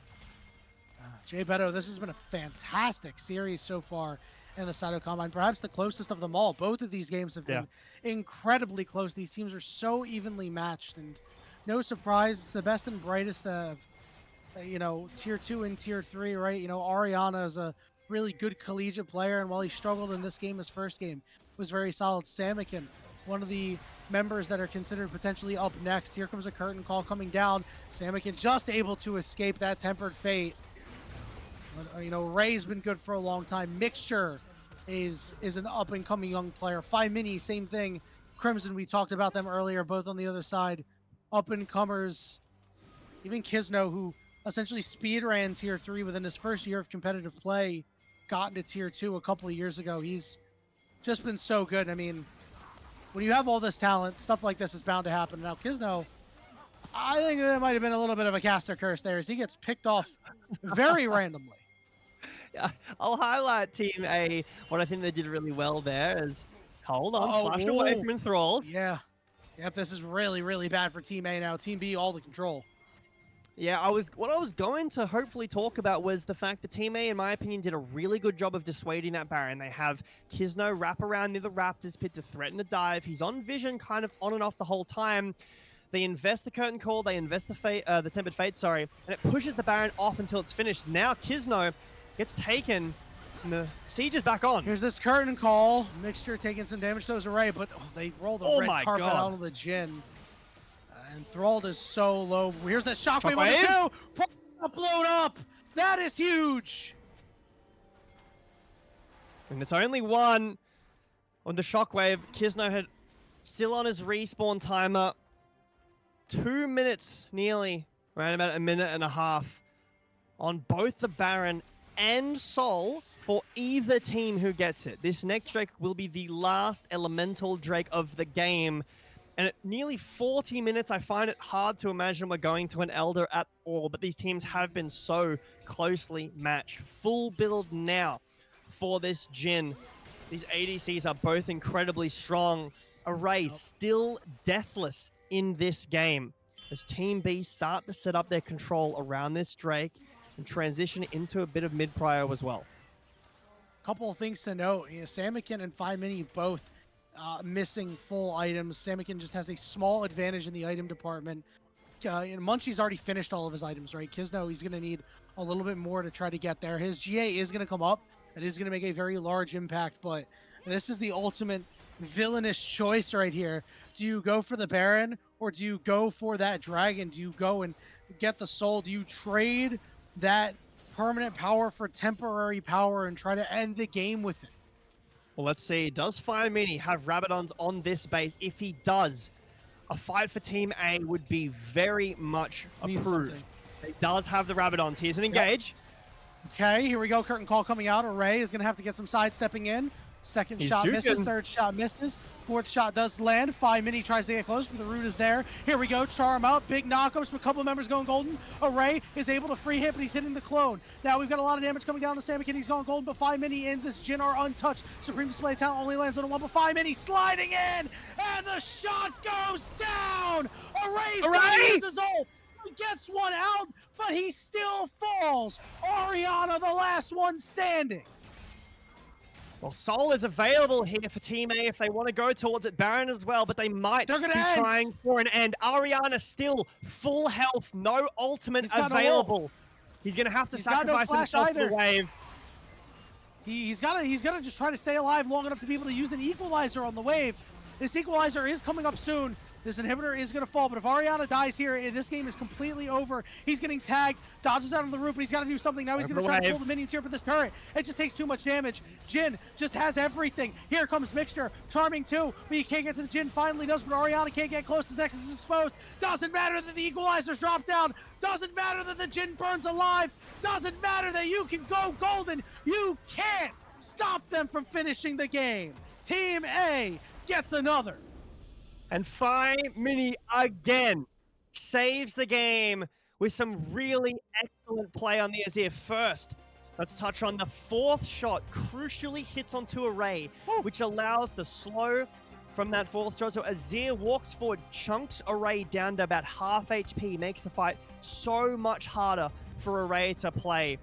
Jay Beto, this has been a fantastic series so far in the Sato Combine. Perhaps the closest of them all. Both of these games have been incredibly close. These teams are so evenly matched, and no surprise, it's the best and brightest of, tier 2 and tier 3, right? Ariana is a really good collegiate player, and while he struggled in this game, his first game was very solid. Samikin, one of the members that are considered potentially up next. Here comes a curtain call coming down. Samikin just able to escape that tempered fate. Ray's been good for a long time. Mixture is an up-and-coming young player. 5 Mini, same thing. Crimson, we talked about them earlier, both on the other side. Up-and-comers. Even Gizno, who essentially speed ran tier 3 within his first year of competitive play, got into tier 2 a couple of years ago. He's just been so good. I mean, when you have all this talent, stuff like this is bound to happen. Now, Gizno, I think there might have been a little bit of a caster curse there, as he gets picked off very randomly. I'll highlight Team A. What I think they did really well there is, hold on, flashed away from Enthralled. Yeah. Yep, this is really, really bad for Team A now. Team B, all the control. Yeah, what I was going to hopefully talk about was the fact that Team A, in my opinion, did a really good job of dissuading that Baron. They have Gizno wrap around near the Raptors pit to threaten a dive. He's on vision, kind of on and off the whole time. They invest the curtain call, they invest the tempered fate, and it pushes the Baron off until it's finished. Now Gizno gets taken, and the siege is back on. Here's this curtain call. Mixture taking some damage to those Array, but they rolled a red carpet out of the Jhin. Enthralled is so low. Here's that shockwave on the 2. Blown up. That is huge. And it's only one on the shockwave. Gizno had still on his respawn timer. 2 minutes nearly, around about a minute and a half on both the Baron and Sol for either team who gets it. This next Drake will be the last elemental Drake of the game. And at nearly 40 minutes, I find it hard to imagine we're going to an Elder at all, but these teams have been so closely matched. Full build now for this Jhin. These ADCs are both incredibly strong. Array still deathless in this game as Team B start to set up their control around this Drake and transition into a bit of mid-prio as well. Couple of things to note. Samikin and 5 Mini both missing full items. Samikin just has a small advantage in the item department. Munchie's already finished all of his items, right? Kisno, he's going to need a little bit more to try to get there. His GA is going to come up. That is going to make a very large impact, but this is the ultimate villainous choice right here. Do you go for the Baron or do you go for that Dragon? Do you go and get the soul? Do you trade that permanent power for temporary power and try to end the game with it? Well, let's see. Does Fire Mini have Rabadons on this base? If he does, a fight for Team A would be very much Needs approved. something. He does have the Rabadons. Here's an engage. Okay, here we go. Curtain call coming out. Array is going to have to get some sidestepping in. Second He's shot misses. duking. Third shot misses. Fourth shot does land. Fire Mini tries to get close, but the root is there. Here we go. Charm out. Big knockups. A couple members going golden. Array is able to free hit, but he's hitting the clone. Now we've got a lot of damage coming down to Samikin. He's gone golden, but Fire Mini and this Jin are untouched. Supreme Display Talent only lands on a one, but Fire Mini sliding in, and the shot goes down. Array's going to use his ult. He gets one out, but he still falls. Orianna, the last one standing. Well, Soul is available here for Team A if they want to go towards it. Baron as well, but they might They're be gonna end. trying for an end. Ariana still full health, no ultimate He's got no available. He's going to have to He's got no sacrifice flash himself to the either. wave. He's gotta just try to stay alive long enough to be able to use an equalizer on the wave. This equalizer is coming up soon. This inhibitor is gonna fall, but if Ariana dies here, this game is completely over. He's getting tagged, dodges out of the roof, but he's gotta do something. Now he's gonna try to pull the minions here for this turret. It just takes too much damage. Jin just has everything. Here comes Mixture, charming too, but he can't get to the Jin, finally does, but Ariana can't get close. His Nexus is exposed. Doesn't matter that the equalizer's dropped down. Doesn't matter that the Jin burns alive. Doesn't matter that you can go golden. You can't stop them from finishing the game. Team A gets another. And Fire Mini again saves the game with some really excellent play on the Azir. First, let's touch on the fourth shot. Crucially hits onto Array, which allows the slow from that fourth shot. So Azir walks forward, chunks Array down to about half HP, makes the fight so much harder for Array to play.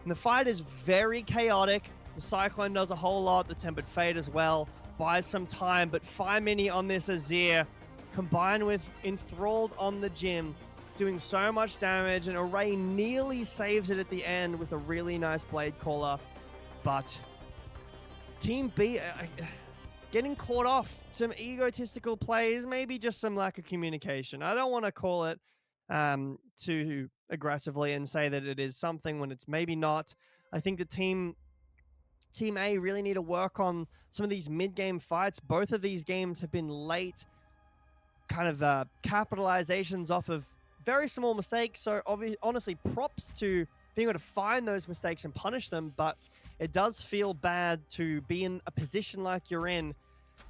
And the fight is very chaotic. The Cyclone does a whole lot, the Tempered Fate as well. Buys some time, but Fire Mini on this Azir, combined with Enthralled on the Jin, doing so much damage, and Array nearly saves it at the end with a really nice Blade Caller. But Team B getting caught off. Some egotistical plays, maybe just some lack of communication. I don't want to call it too aggressively and say that it is something when it's maybe not. I think the Team A really need to work on some of these mid-game fights. Both of these games have been late kind of capitalizations off of very small mistakes. So honestly, props to being able to find those mistakes and punish them. But it does feel bad to be in a position like you're in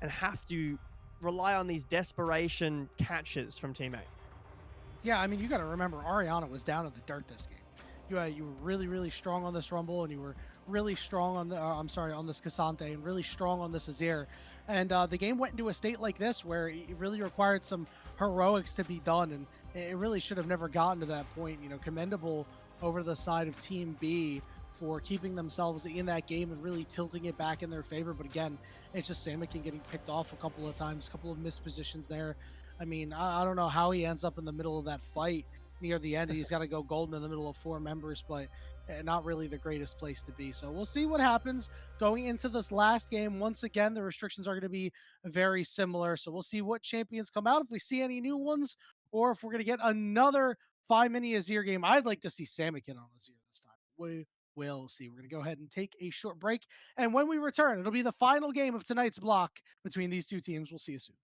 and have to rely on these desperation catches from Team A. Yeah, I mean, you got to remember, Ariana was down in the dirt this game. You were really, really strong on this Rumble, and you were really strong on the, on this Cassante, and really strong on this Azir. And the game went into a state like this where it really required some heroics to be done, and it really should have never gotten to that point. You know, commendable over the side of Team B for keeping themselves in that game and really tilting it back in their favor. But again, it's just Samikin getting picked off a couple of times, a couple of missed positions there. I mean, I don't know how he ends up in the middle of that fight near the end. He's got to go golden in the middle of 4 members, but not really the greatest place to be. So we'll see what happens going into this last game. Once again, the restrictions are going to be very similar. So we'll see what champions come out, if we see any new ones, or if we're going to get another 5 mini Azir game. I'd like to see Samikin on Azir this time. We will see. We're going to go ahead and take a short break. And when we return, it'll be the final game of tonight's block between these two teams. We'll see you soon.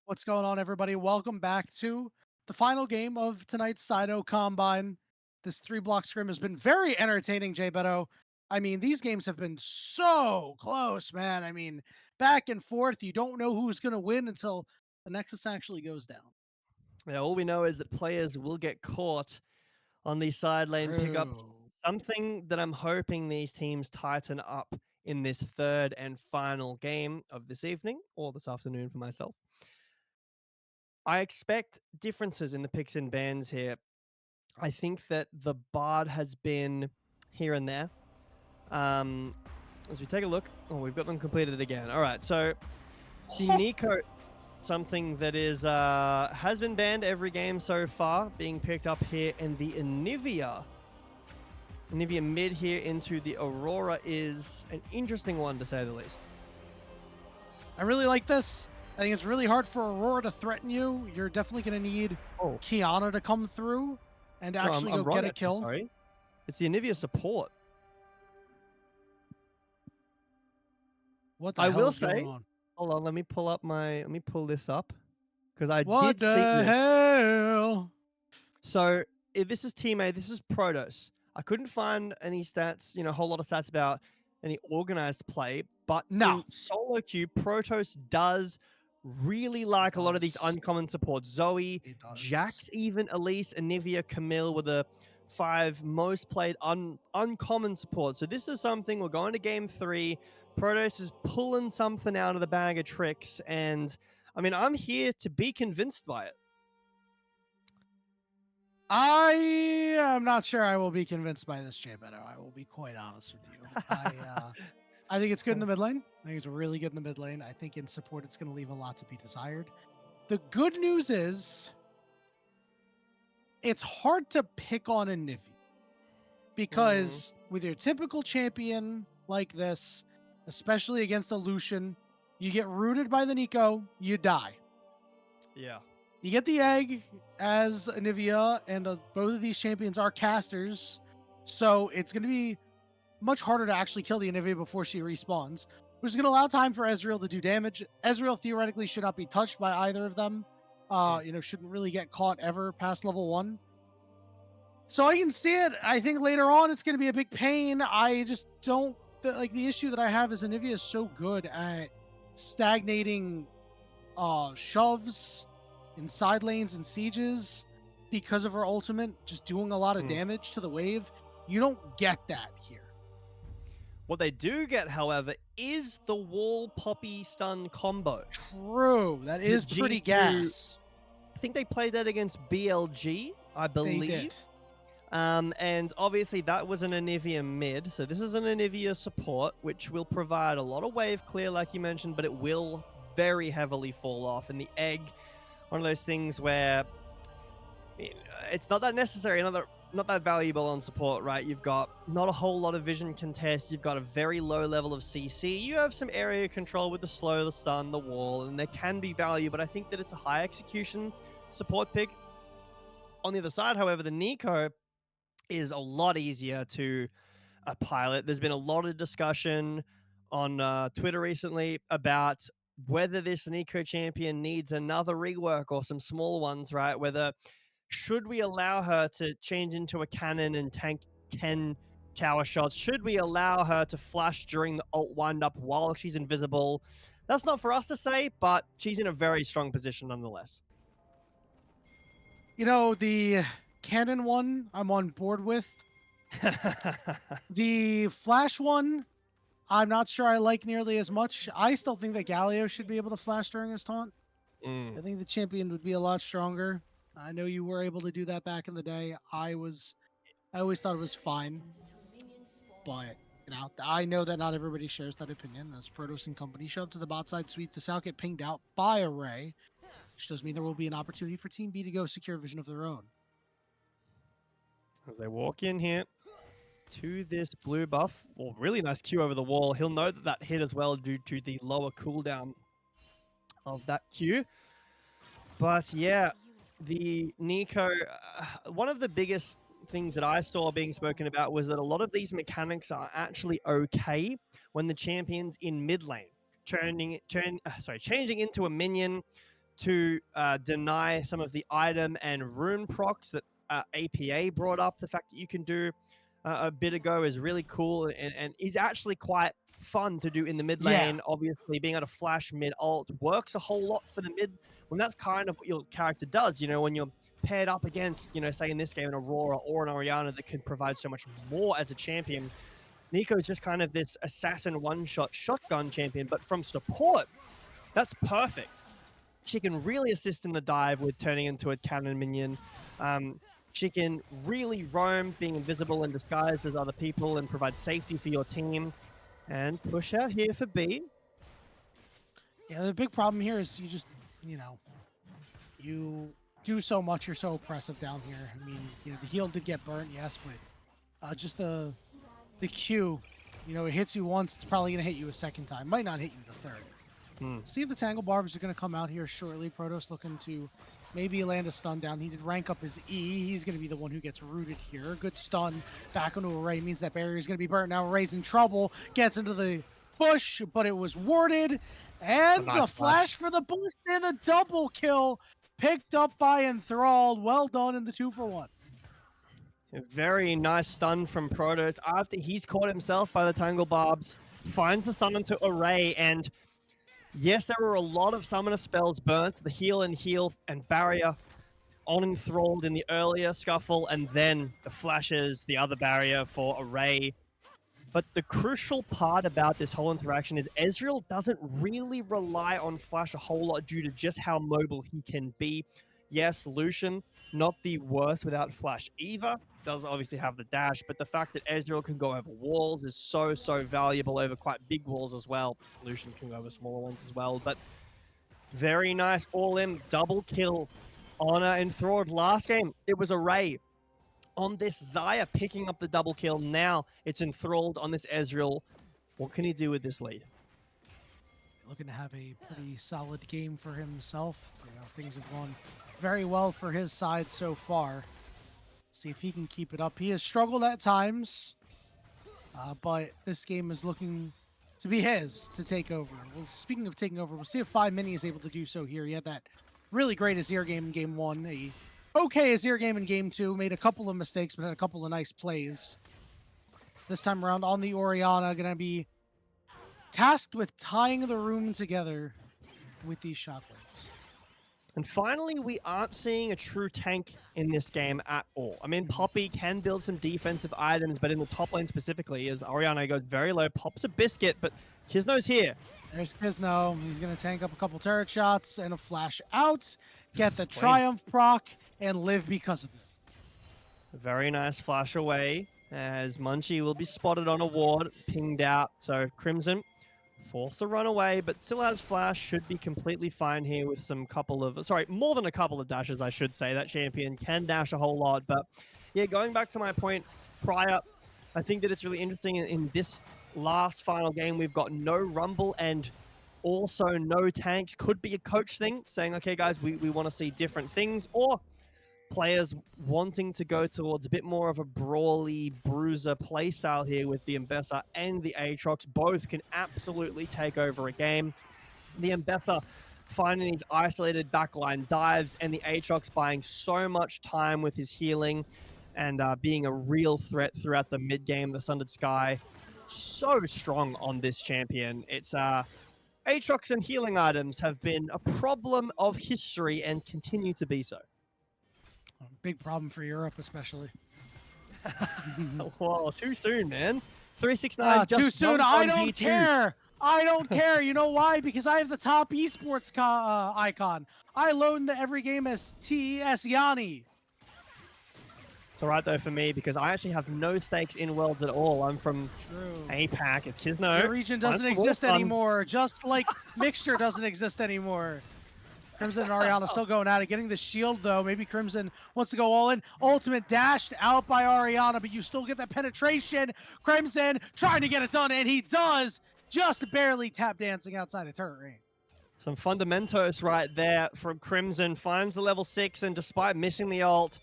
What's going on, everybody? Welcome back to the final game of tonight's Sido Combine. This 3-block scrim has been very entertaining, Jay Beto. I mean, these games have been so close, man. I mean, back and forth. You don't know who's going to win until the Nexus actually goes down. Yeah, all we know is that players will get caught on these side lane pickups. True. Something that I'm hoping these teams tighten up in this third and final game of this evening or this afternoon for myself. I expect differences in the picks and bans here. I think that the Bard has been here and there. As we take a look, we've got them completed again. All right, so the Nico, something that is has been banned every game so far, being picked up here, and the Anivia mid here into the Aurora is an interesting one to say the least. I really like this. I think it's really hard for Aurora to threaten you. You're definitely going to need Kiana to come through and actually I'm go wrong, get a actually, kill. Sorry, it's the Anivia support. What the I hell will is going say, on? hold on, let me pull this up because I What did see the this. hell? So this is Team A, this is Protoss. I couldn't find any stats, a whole lot of stats about any organized play, but No. in solo queue, Protoss does really like a lot of these does. uncommon supports. Zoe, It does. Jax, even Elise, Anivia, Camille were the 5 most played uncommon supports. So this is something, we're going to game 3. Protoss is pulling something out of the bag of tricks, and I mean, I'm here to be convinced by it. I am not sure I will be convinced by this, Jay Beto. I will be quite honest with you. I think it's good in the mid lane. I think it's really good in the mid lane. I think in support, it's going to leave a lot to be desired. The good news is it's hard to pick on a Nivy because with your typical champion like this, especially against a Lucian, you get rooted by the Nico, you die. Yeah. You get the egg as Anivia, and both of these champions are casters, so it's going to be much harder to actually kill the Anivia before she respawns, which is going to allow time for Ezreal to do damage. Ezreal theoretically should not be touched by either of them. Shouldn't really get caught ever past level 1. So I can see it. I think later on it's going to be a big pain. I just don't like the issue that I have is Anivia is so good at stagnating shoves in side lanes and sieges because of her ultimate just doing a lot of damage to the wave. You don't get that here. What they do get, however, is the wall poppy stun combo. True. That is pretty gas. I think they played that against BLG, I believe. They did. And obviously that was an Anivia mid. So this is an Anivia support, which will provide a lot of wave clear, like you mentioned, but it will very heavily fall off. And the egg, one of those things where it's not that necessary, not that valuable on support, right? You've got not a whole lot of vision contests. You've got a very low level of CC. You have some area control with the slow, the stun, the wall, and there can be value, but I think that it's a high execution support pick. On the other side, however, the Nico is a lot easier to pilot. There's been a lot of discussion on Twitter recently about whether this Nico champion needs another rework or some small ones, right? Whether should we allow her to change into a cannon and tank 10 tower shots? Should we allow her to flash during the ult wind-up while she's invisible? That's not for us to say, but she's in a very strong position nonetheless. The cannon one I'm on board with. The flash one, I'm not sure I like nearly as much. I still think that Galio should be able to flash during his taunt. I think the champion would be a lot stronger. I know you were able to do that back in the day. I always thought it was fine. But, I know that not everybody shares that opinion. As Protoss and company show up to the bot side sweep, this out get pinged out by a Ray, which does mean there will be an opportunity for Team B to go secure vision of their own. As they walk in here to this blue buff, really nice Q over the wall. He'll know that hit as well due to the lower cooldown of that Q. But yeah, the Nico, one of the biggest things that I saw being spoken about was that a lot of these mechanics are actually okay when the champion's in mid lane, changing into a minion, to deny some of the item and rune procs that APA brought up. The fact that you can do a bit ago is really cool and is actually quite fun to do in the mid lane. Yeah. Obviously, being able to flash mid ult works a whole lot for the mid when that's kind of what your character does. You know, when you're paired up against, you know, say in this game, an Aurora or an Orianna that can provide so much more as a champion. Nico's just kind of this assassin one-shot shotgun champion, but from support, that's perfect. She can really assist in the dive with turning into a cannon minion. She can really roam, being invisible and disguised as other people and provide safety for your team. And push out here for B. Yeah, the big problem here is you just, you know, you do so much, you're so oppressive down here. I mean, you know, the heal did get burnt, yes, but just the Q, you know, it hits you once, it's probably going to hit you a second time. Might not hit you the third. See if the Tangle Barbers are going to come out here shortly. Protoss looking to maybe land a stun down. He did rank up his E. He's going to be the one who gets rooted here. Good stun back onto Array means that barrier is going to be burnt. Now Array's in trouble. Gets into the bush, but it was warded. And Nice a flash for the bush and a double kill. Picked up by Enthralled. Well done in the 2-for-1. A very nice stun from Protoss after he's caught himself by the Tangle Barbs. Finds the summon to Array, and yes, there were a lot of summoner spells burnt. The heal and barrier on Enthralled in the earlier scuffle, and then the flashes, the other barrier for Array. But the crucial part about this whole interaction is Ezreal doesn't really rely on Flash a whole lot due to just how mobile he can be. Yes, Lucian, not the worst without Flash either. Does obviously have the dash, but the fact that Ezreal can go over walls is so valuable, over quite big walls as well. Lucian can go over smaller ones as well, but very nice all-in double kill on Enthralled. Last game, it was Array on this Xayah picking up the double kill. Now it's Enthralled on this Ezreal. What can he do with this lead? Looking to have a pretty solid game for himself. You know, things have gone very well for his side so far. See if he can keep it up. He has struggled at times, but this game is looking to be his to take over. Well, speaking of taking over, we'll see if 5 Mini is able to do so here. He had that really great Azir game in game 1, a okay Azir game in game 2, made a couple of mistakes, but had a couple of nice plays. This time around on the Orianna, gonna be tasked with tying the room together with these shockwaves. And finally, we aren't seeing a true tank in this game at all. I mean, Poppy can build some defensive items, but in the top lane specifically, as Orianna goes very low, pops a biscuit, but Kisno's here. There's Kisno. He's going to tank up a couple turret shots and a flash out, get the Triumph proc, and live because of it. Very nice flash away, as Munchie will be spotted on a ward, pinged out. So Crimson forced to run away, but still has flash, should be completely fine here with some more than a couple of dashes, I should say. That champion can dash a whole lot, but yeah, going back to my point prior, I think that it's really interesting in this last final game, we've got no Rumble and also no tanks. Could be a coach thing, saying, okay, guys, we want to see different things, or players wanting to go towards a bit more of a brawly bruiser playstyle here with the Mbessa and the Aatrox. Both can absolutely take over a game. The Mbessa finding these isolated backline dives, and the Aatrox buying so much time with his healing and being a real threat throughout the mid game. The Sundered Sky, so strong on this champion. It's Aatrox and healing items have been a problem of history and continue to be so. Big problem for Europe, especially. Whoa, too soon, man. 369 just too soon. jumped I on don't V2. care. I don't care. You know why? Because I have the top esports icon. I load into every game as TES Yanni. It's all right, though, for me, because I actually have no stakes in Worlds at all. I'm from APAC. It's Kisno. Your region doesn't exist anymore, just like Mixture doesn't exist anymore. Crimson and Orianna still going at it, getting the shield, though. Maybe Crimson wants to go all in. Ultimate dashed out by Orianna, but you still get that penetration. Crimson trying to get it done, and he does, just barely tap dancing outside of turret range. Some fundamentals right there from Crimson. Finds the level 6, and despite missing the ult,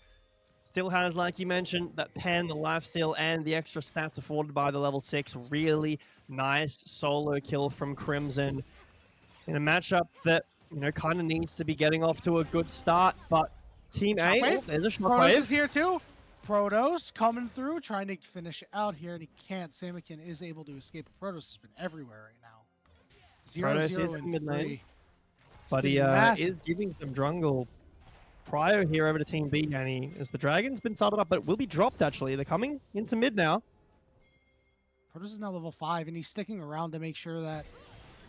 still has, like you mentioned, that pen, the lifesteal, and the extra stats afforded by the level 6. Really nice solo kill from Crimson in a matchup that you know, kind of needs to be getting off to a good start, but Team A, Shockwave? oh, there's a Protos is shockwave. here too. Protos coming through, trying to finish it out here, and he can't. Samakin is able to escape. Protos has been everywhere right now. Protos 0-0 is and mid lane. 3. But been he massive. is giving some jungle prio here over to Team B, and as the Dragon's been started up, but will be dropped actually. They're coming into mid now. Protos is now level 5, and he's sticking around to make sure that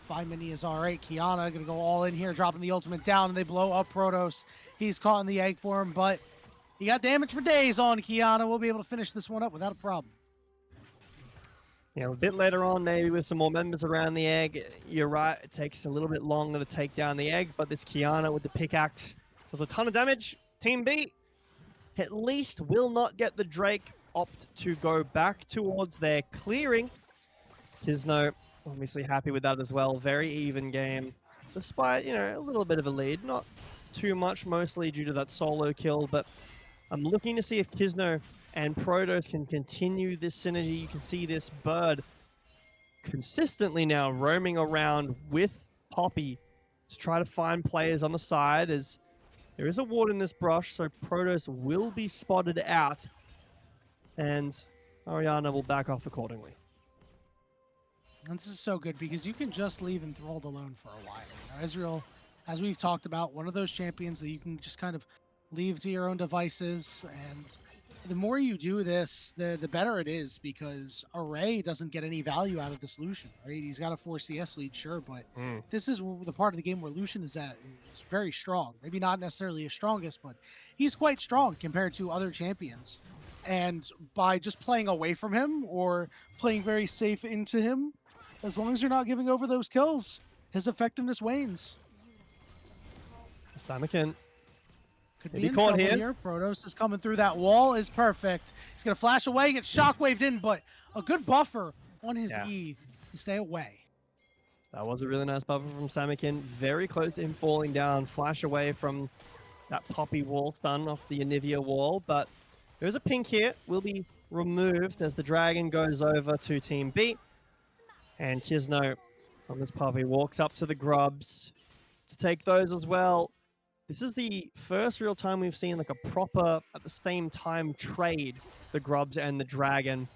5 mini is alright. Kiana gonna go all in here, dropping the ultimate down, and they blow up Protos. He's caught in the egg form, but he got damage for days on Kiana. We'll be able to finish this one up without a problem. You know, a bit later on, maybe with some more members around the egg, you're right, it takes a little bit longer to take down the egg, but this Kiana with the pickaxe does a ton of damage. Team B at least will not get the Drake, opt to go back towards their clearing. Kisno obviously happy with that as well. Very even game, despite, you know, a little bit of a lead. Not too much, mostly due to that solo kill, but I'm looking to see if Kisno and Protos can continue this synergy. You can see this bird consistently now roaming around with Poppy to try to find players on the side, as there is a ward in this brush, so Protos will be spotted out, and Oriana will back off accordingly. And this is so good because you can just leave enthralled alone for a while. You know, Ezreal, as we've talked about, one of those champions that you can just kind of leave to your own devices, and the more you do this, the better it is, because Array doesn't get any value out of this Lucian, right? He's got a 4 CS lead, sure, but this is the part of the game where Lucian is at. It's very strong. Maybe not necessarily his strongest, but he's quite strong compared to other champions. And by just playing away from him or playing very safe into him, as long as you're not giving over those kills, his effectiveness wanes. Stammakin. Could Maybe be in caught trouble here. here. Protos is coming through. That wall is perfect. He's going to flash away, get shockwaved in, but a good buffer on his E to stay away. That was a really nice buffer from Samakin. Very close to him falling down. Flash away from that Poppy wall stun off the Anivia wall. But there's a pink here. Will be removed as the Dragon goes over to Team B. And Kisno on this Poppy walks up to the grubs to take those as well. This is the first real time we've seen like a proper, at the same time, trade the grubs and the Dragon.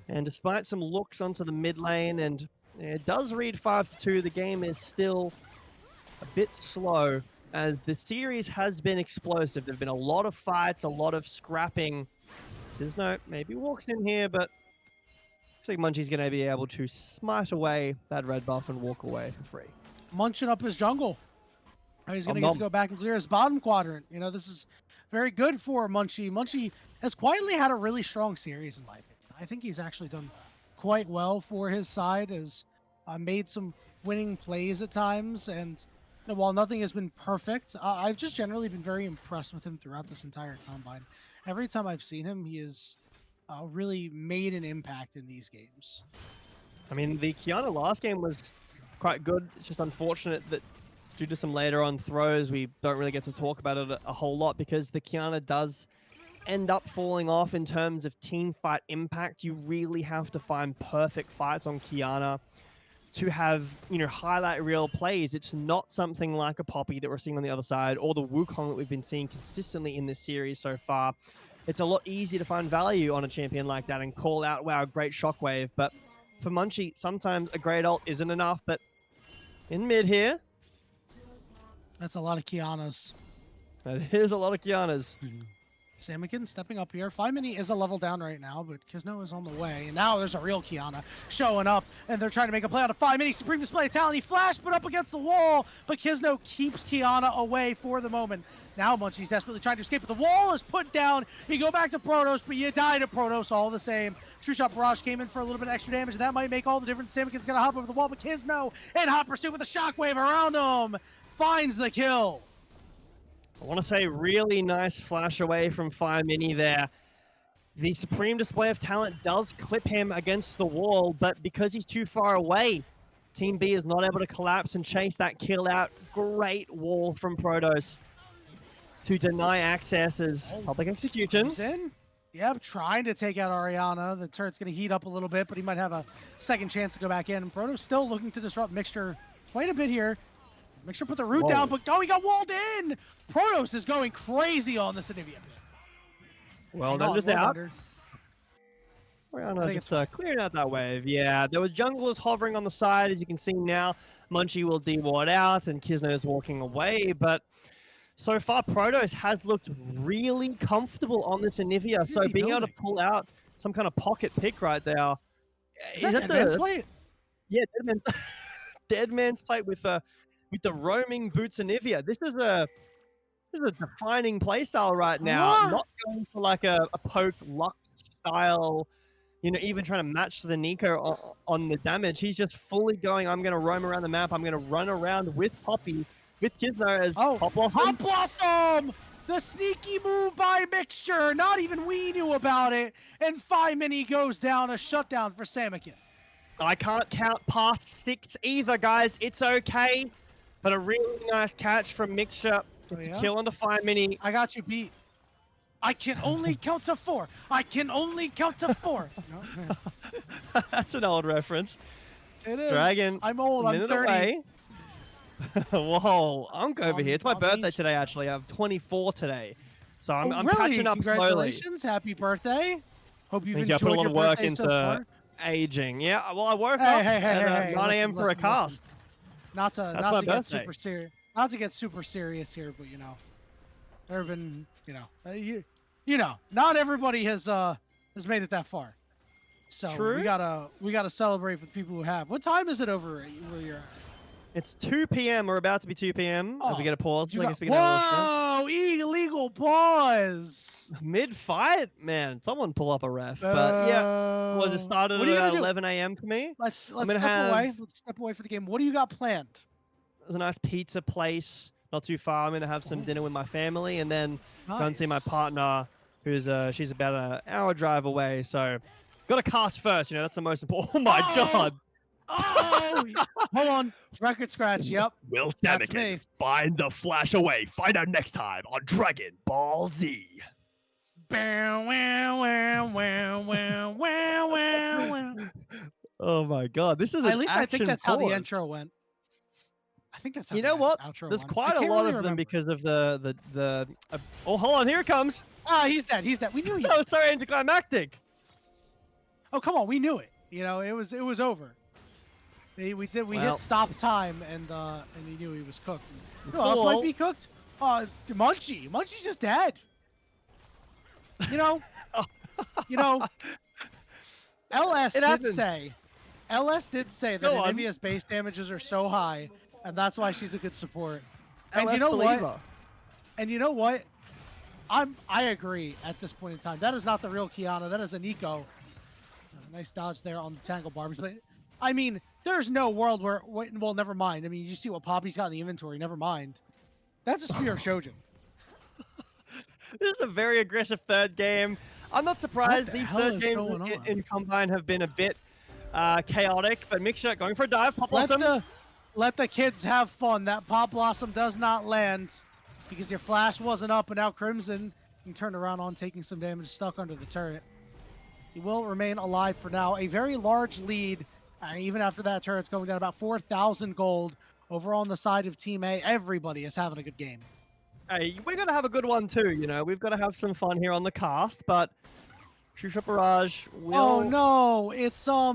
And despite some looks onto the mid lane, and it does read 5-2, the game is still a bit slow, as the series has been explosive. There have been a lot of fights, a lot of scrapping. Kisno maybe walks in here, but looks like Munchie's going to be able to smite away that red buff and walk away for free. Munching up his jungle. He's going to get to go back and clear his bottom quadrant. You know, this is very good for Munchie. Munchie has quietly had a really strong series, in my opinion. I think he's actually done quite well for his side, has made some winning plays at times. And you know, while nothing has been perfect, I've just generally been very impressed with him throughout this entire combine. Every time I've seen him, he has really made an impact in these games. I mean, the Kiana last game was quite good. It's just unfortunate that due to some later on throws, we don't really get to talk about it a whole lot, because the Kiana does end up falling off in terms of team fight impact. You really have to find perfect fights on Kiana to have, you know, highlight reel plays. It's not something like a Poppy that we're seeing on the other side, or the Wukong that we've been seeing consistently in this series so far. It's a lot easier to find value on a champion like that and call out, wow, great shockwave. But for Munchie, sometimes a great ult isn't enough. But in mid here, That's a lot of Kianas. that is a lot of Kianas. Samakin stepping up here. 5 mini is a level down right now, but Kisno is on the way. And now there's a real Kiana showing up, and they're trying to make a play out of 5 mini. Supreme display of talent. He flashed, but up against the wall. But Kisno keeps Kiana away for the moment. Now Munchie's desperately trying to escape, but the wall is put down. You go back to Protos, but you die to Protos all the same. True Shot Barrage came in for a little bit of extra damage. That might make all the difference. Samakin's going to hop over the wall, but Kisno in hot pursuit with a shockwave around him finds the kill. I want to say really nice flash away from Fire Mini there. The Supreme Display of Talent does clip him against the wall, but because he's too far away, Team B is not able to collapse and chase that kill out. Great wall from Protos to deny access as public execution. He's in. Yep, trying to take out Oriana. The turret's going to heat up a little bit, but he might have a second chance to go back in. And Proto's still looking to disrupt Mixture quite a bit here. Make sure to put the root down, but he got walled in! Protoss is going crazy on this Anivia. Well, Hang they're on, just we're out. under. Rihanna think just clearing out that wave. Yeah, there was junglers hovering on the side, as you can see now. Munchie will de-ward out, and Kisno is walking away. But so far, Protoss has looked really comfortable on this Anivia. What So is he being able to building? pull out some kind of pocket pick right there. Is that Deadman's the plate? yeah Deadman, Deadman's plate with the roaming boots Anivia? This is a defining playstyle right now. Huh? Not going for like a poke Lux style, you know, even trying to match the Nico on the damage. He's just fully going, I'm going to roam around the map. I'm going to run around with Poppy, with Kisno as Pop Blossom. Pop Blossom! The sneaky move by Mixture. Not even we knew about it. And 5 Mini goes down, a shutdown for Samakin. I can't count past 6 either, guys. It's okay. But a really nice catch from Mixture. It's a kill onto 5 Mini. I got you beat. I can only count to 4. I can only count to 4. No, That's an old reference. it is. Dragon. I'm old. I'm 30. Away. Whoa, I'm over here. It's my I'm birthday ancient. today, actually. I'm 24 today. So I'm really? catching up slowly. Congratulations. Happy birthday. Hope you've Thank you. I enjoyed put a lot your of work birthday into so far. aging. Yeah, well, I woke Hey, up hey, hey, at hey, 9 a.m. listen, for a listen, cast. Not to That's not my to get birthday. super serious. Not to get super serious here, but you know, there have been, you know, not everybody has made it that far. So True. we gotta celebrate with people who have. What time is it over where you're at? It's 2 p.m. We're about to be 2 p.m. as we Oh, get a pause. You So I got- guess we can have a Whoa! Illegal pause. mid-fight, man. Someone pull up a ref. But yeah, was it started What are you at gonna do? 11 a.m. for me? Let's gonna step have- away. Let's step away for the game. What do you got planned? There's a nice pizza place not too far. I'm gonna have some dinner with my family and then go and see my Nice. partner, who's she's about an hour drive away. So got to cast first. You know, that's the most important. Oh my Oh! god! Oh, hold on. Record scratch. Yep. Will That's me. find the flash away? Find out next time on Dragon Ball Z. Bow, wow, wow, wow, wow, wow, wow, wow. Oh my god! This is an At least I think action that's how the pause. intro went. I think that's how You the know what? outro There's went. quite I a can't lot really of them remember. because of the. Oh, hold on! Here it comes. Ah, he's dead. He's dead. We knew he. That was so anticlimactic. Oh, come on. We knew it. You know, it was over. We did Well. hit stop time, and he knew he was cooked. Who else might Cool. be cooked? Munchie. Munchie's just dead. You know. LS It did happens. say. LS did say that Go on. Anivia's base damages are so high, and that's why she's a good support. And LS you know what? believer. And you know what? I agree at this point in time. That is not the real Kiana. That is a Nico. Nice dodge there on the Tangle Barbs. But I mean, there's no world where well, never mind. I mean, you see what Poppy's got in the inventory. Never mind. That's a Spear of Shojin. This is a very aggressive third game. I'm not surprised the these hell third is games going in, on? in Combine have been a bit chaotic, but Mixture going for a dive. Pop Blossom. Let the kids have fun. That Pop Blossom does not land because your flash wasn't up, and now Crimson can turn around on taking some damage, stuck under the turret. He will remain alive for now. A very large lead, even after that turret's going down about 4,000 gold over on the side of Team A. Everybody is having a good game. Hey, we're going to have a good one too, you know. We've got to have some fun here on the cast, but Shusha Barrage will... Oh no, it's a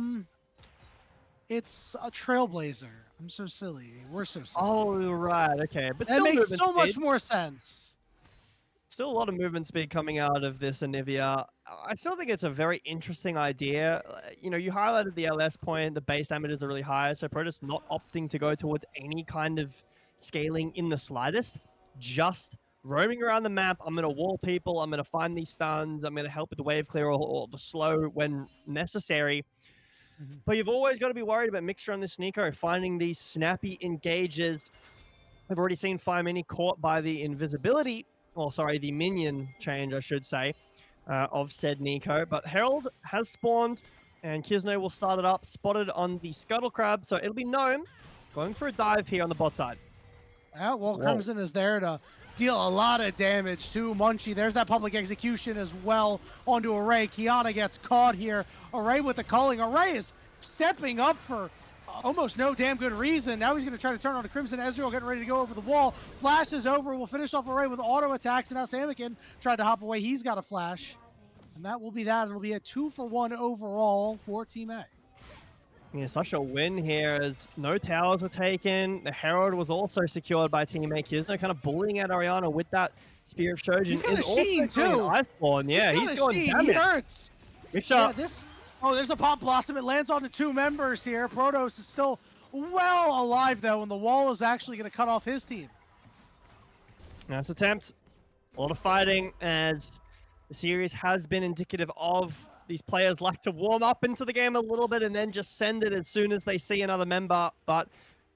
Trailblazer. I'm so silly. We're so silly. Oh, right, okay. But that still makes movement so much speed. more sense. Still a lot of movement speed coming out of this Anivia. I still think it's a very interesting idea. You know, you highlighted the LS point, the base damages are really high, so Protoss not opting to go towards any kind of scaling in the slightest. Just roaming around the map. I'm going to wall people. I'm going to find these stuns. I'm going to help with the wave clear or the slow when necessary. Mhm. But you've always got to be worried about Mixture on this Nico, finding these snappy engages. I've already seen 5 Mini caught by the invisibility, or sorry, the minion change, I should say, of said Nico. But Herald has spawned, and Kisno will start it up, spotted on the Scuttle Crab. So it'll be Gnome going for a dive here on the bot side. Yeah, well, Whoa. Crimson is there to deal a lot of damage to Munchie. There's that public execution as well onto Array. Kiana gets caught here. Array with the culling. Array is stepping up for almost no damn good reason. Now he's going to try to turn on the Crimson. Ezreal getting ready to go over the wall. Flash is over. We'll finish off Array with auto attacks. And now Samikin tried to hop away. He's got a flash. And that will be that. It'll be a 2-for-1 overall for Team A. Yeah, such a win here as no towers were taken. The Herald was also secured by Team A. Kisner kind of bullying at Ariana with that Spear of Shojin. He's got a Sheen, too. Iceborne. Yeah, he's going damage. He hurts. Big Yeah, shot. Oh, there's a Pop Blossom. It lands on the 2 members here. Protoss is still well alive, though, and the wall is actually going to cut off his team. Nice attempt. A lot of fighting as the series has been indicative of these players like to warm up into the game a little bit and then just send it as soon as they see another member. But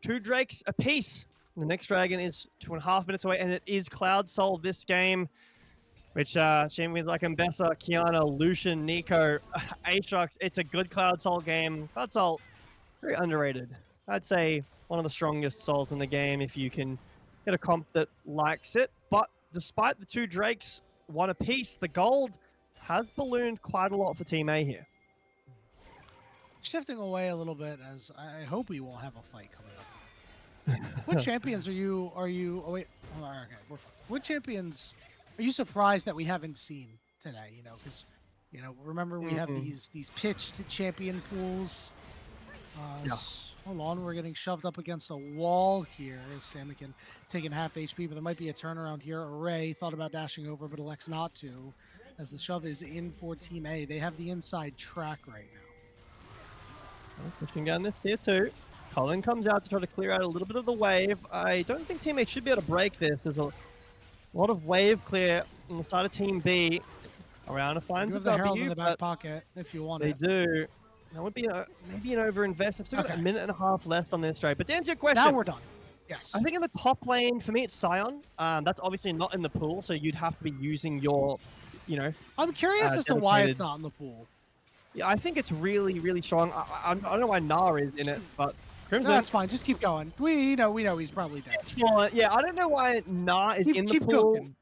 2 Drakes apiece. The next dragon is 2.5 minutes away, and it is Cloud Soul this game, which champions like Mbessa, Kiana, Lucian, Nico, Aatrox. It's a good Cloud Soul game. Cloud Soul, very underrated. I'd say one of the strongest souls in the game if you can get a comp that likes it. But despite the 2 Drakes, 1 apiece, the gold has ballooned quite a lot for Team A here. Shifting away a little bit, as I hope we won't have a fight coming up. What champions are you? Oh wait, oh, okay. What champions are you surprised that we haven't seen today? You know, because remember we have these pitched champion pools. Yeah. Hold on, we're getting shoved up against a wall here. Samikin taking half HP, but there might be a turnaround here. Array thought about dashing over, but elects not to, as the shove is in for Team A. They have the inside track right now. Pushing down this tier 2. Colin comes out to try to clear out a little bit of the wave. I don't think Team A should be able to break this. There's a lot of wave clear on the side of Team B. Ariana finds You a have the Herald in W, the back but pocket if you want they it. do. That would be maybe an overinvest. I've still got a minute and a half left on this trade. But to answer your question, Now we're done. Yes. I think in the top lane, for me, it's Sion. That's obviously not in the pool, so you'd have to be using your, I'm curious as to why it's dedicated- not in the pool. Yeah, I think it's really, really strong. I don't know why Nar is in it, but Crimson. That's fine. Just keep going. We know he's probably dead. It's fine. Yeah, I don't know why Nar is in the Keep pool cooking.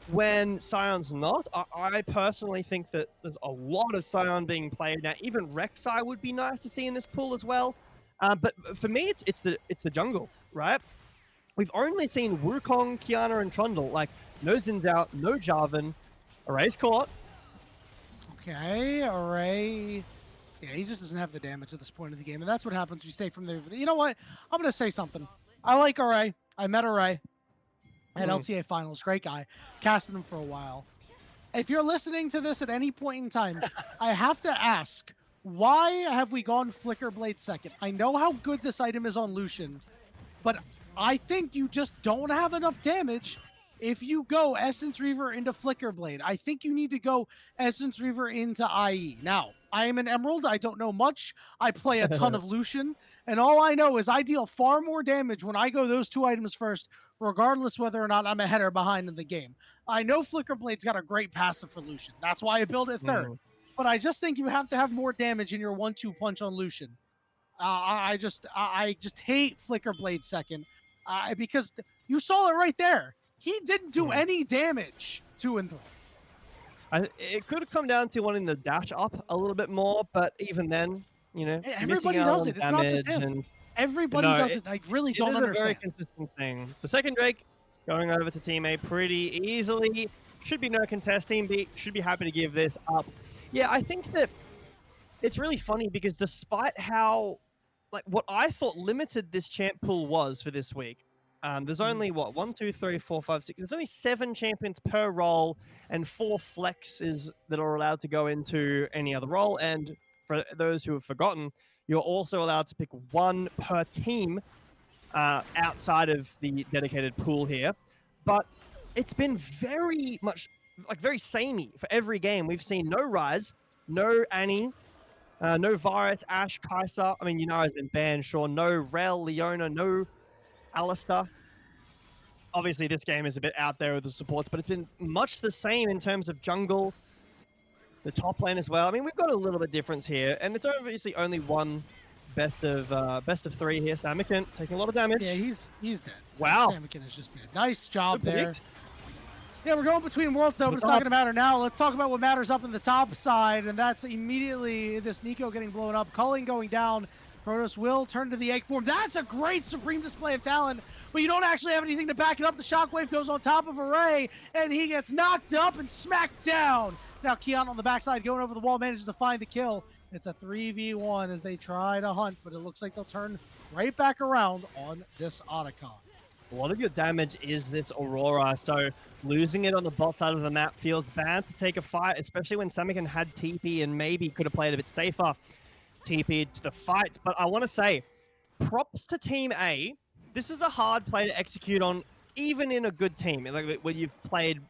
when Sion's not. I personally think that there's a lot of Sion being played now. Even Rek'Sai would be nice to see in this pool as well. But for me, it's the jungle, right? We've only seen Wukong, Kiana, and Trundle. Like, no Zin's out, no Jarvan. Array's caught. Okay, Array. Yeah, he just doesn't have the damage at this point of the game, and that's what happens. You stay from there. You know what? I'm gonna say something. I like Array. I met Array at LTA Finals. Great guy. Casted him for a while. If you're listening to this at any point in time, I have to ask, why have we gone Flicker Blade second? I know how good this item is on Lucian, but I think you just don't have enough damage if you go Essence Reaver into Flicker Blade. I think you need to go Essence Reaver into IE. Now, I am an Emerald. I don't know much. I play a ton of Lucian, and all I know is I deal far more damage when I go those 2 items first, regardless whether or not I'm ahead or behind in the game. I know Flicker Blade's got a great passive for Lucian. That's why I build it third. But I just think you have to have more damage in your 1-2 punch on Lucian. I just hate Flicker Blade second because you saw it right there. He didn't do any damage 2 and 3. It could have come down to wanting the dash up a little bit more, but even then, Everybody missing out does on it. It's not just damage him. and Everybody No, does it. I really don't it is a very understand. consistent thing. The second Drake going over to Team A pretty easily. Should be no contest. Team B should be happy to give this up. Yeah, I think that it's really funny because despite how, what I thought limited this champ pool was for this week, there's only, 1, 2, 3, 4, 5, 6. There's only 7 champions per role and 4 flexes that are allowed to go into any other role. And for those who have forgotten, you're also allowed to pick 1 per team outside of the dedicated pool here. But it's been very much, very samey for every game. We've seen no Ryze, no Annie, no Varus, Ashe, Kai'Sa. I mean, Yunara's been banned, sure. No Rel, Leona, no Alistair. Obviously, this game is a bit out there with the supports, but it's been much the same in terms of jungle, the top lane as well. I mean, we've got a little bit difference here, and it's obviously only one best of 3 here. Samikin taking a lot of damage. Yeah, he's dead. Wow. Samikin is just dead. Nice job Good there. predict. Yeah, we're going between worlds though, but it's not top. going to matter now. Let's talk about what matters up in the top side, and that's immediately this Nico getting blown up, Culling going down. Protoss will turn to the egg form. That's a great supreme display of talent, but you don't actually have anything to back it up. The shockwave goes on top of Array, and he gets knocked up and smacked down. Now Keon on the backside going over the wall manages to find the kill. It's a 3v1 as they try to hunt, but it looks like they'll turn right back around on this Otacon. A lot of your damage is this Aurora, so losing it on the bot side of the map feels bad to take a fight, especially when Samikin had TP and maybe could have played a bit safer. TP to the fight, but I want to say props to Team A. This is a hard play to execute on, even in a good team, like when you've played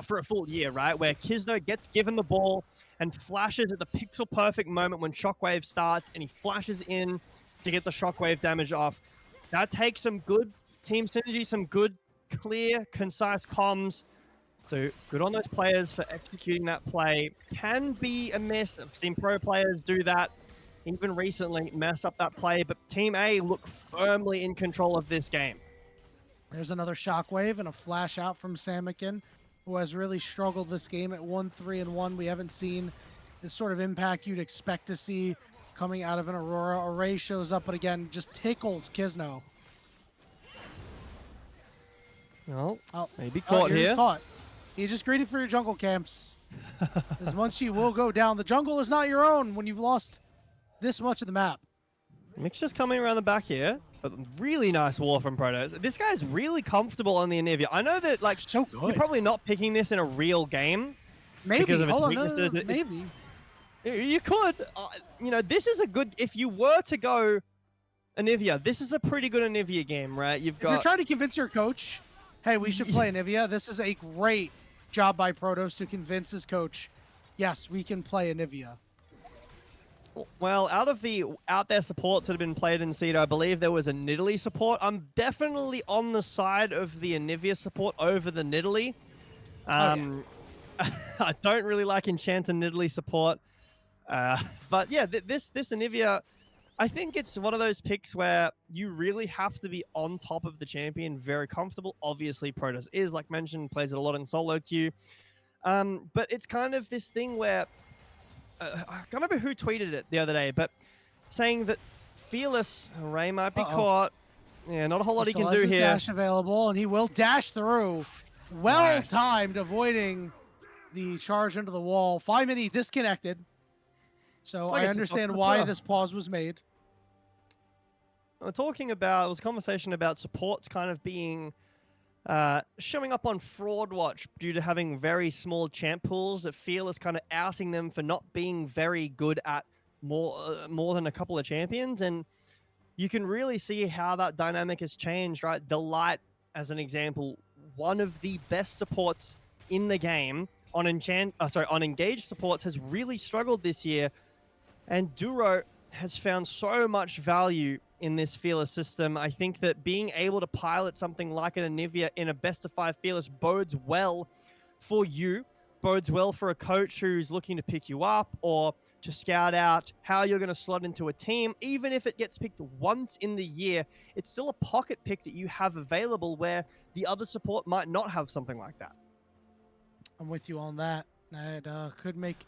for a full year, right? Where Kisno gets given the ball and flashes at the pixel perfect moment when Shockwave starts, and he flashes in to get the Shockwave damage off. That takes some good team synergy, some good, clear, concise comms. So good on those players for executing that play. Can be a miss. I've seen pro players do that even recently, mess up that play, but Team A look firmly in control of this game. There's another shockwave and a flash out from Samikin, who has really struggled this game at 1-3-1. We haven't seen this sort of impact you'd expect to see coming out of an Aurora. Array shows up, but again, just tickles Kisno. Oh, maybe You're caught just here. Caught. You just greedy for your jungle camps. As Munchie will go down. The jungle is not your own when you've lost this much of the map. Mix just coming around the back here, but really nice war from Protoss. This guy's really comfortable on the Anivia. I know that, like, So good. you're probably not picking this in a real game. Maybe. Because of its Hold on, weaknesses. maybe. You could. You know, this is a good... If you were to go Anivia, this is a pretty good Anivia game, right? You've If you're got... trying to convince your coach, hey, we should play Anivia, this is a great job by Protoss to convince his coach, yes, we can play Anivia. Well, out of the out-there supports that have been played in Cedo, I believe there was a Nidalee support. I'm definitely on the side of the Anivia support over the Nidalee. I don't really like Enchant and Nidalee support. But yeah, this Anivia, I think it's one of those picks where you really have to be on top of the champion, very comfortable. Obviously, Protoss is, like mentioned, plays it a lot in solo queue. But it's kind of this thing where... I can't remember who tweeted it the other day, but saying that Fearless, Ray might be caught. Yeah, not a whole lot he Still can has do his here. dash available, and he will dash through. Well timed, avoiding the charge into the wall. 5 minute disconnected. So It's like I it's understand a why tough- this pause was made. We're talking about, it was a conversation about supports kind of being showing up on Fraud Watch due to having very small champ pools. That Fearless kind of outing them for not being very good at more than a couple of champions, and you can really see how that dynamic has changed, right? Delight, as an example, one of the best supports in the game on engaged supports, has really struggled this year, and Duro has found so much value in this Fearless system. I think that being able to pilot something like an Anivia in a best of 5 Fearless bodes well for you, bodes well for a coach who's looking to pick you up or to scout out how you're going to slot into a team. Even if it gets picked once in the year, it's still a pocket pick that you have available where the other support might not have something like that. I'm with you on that. That could make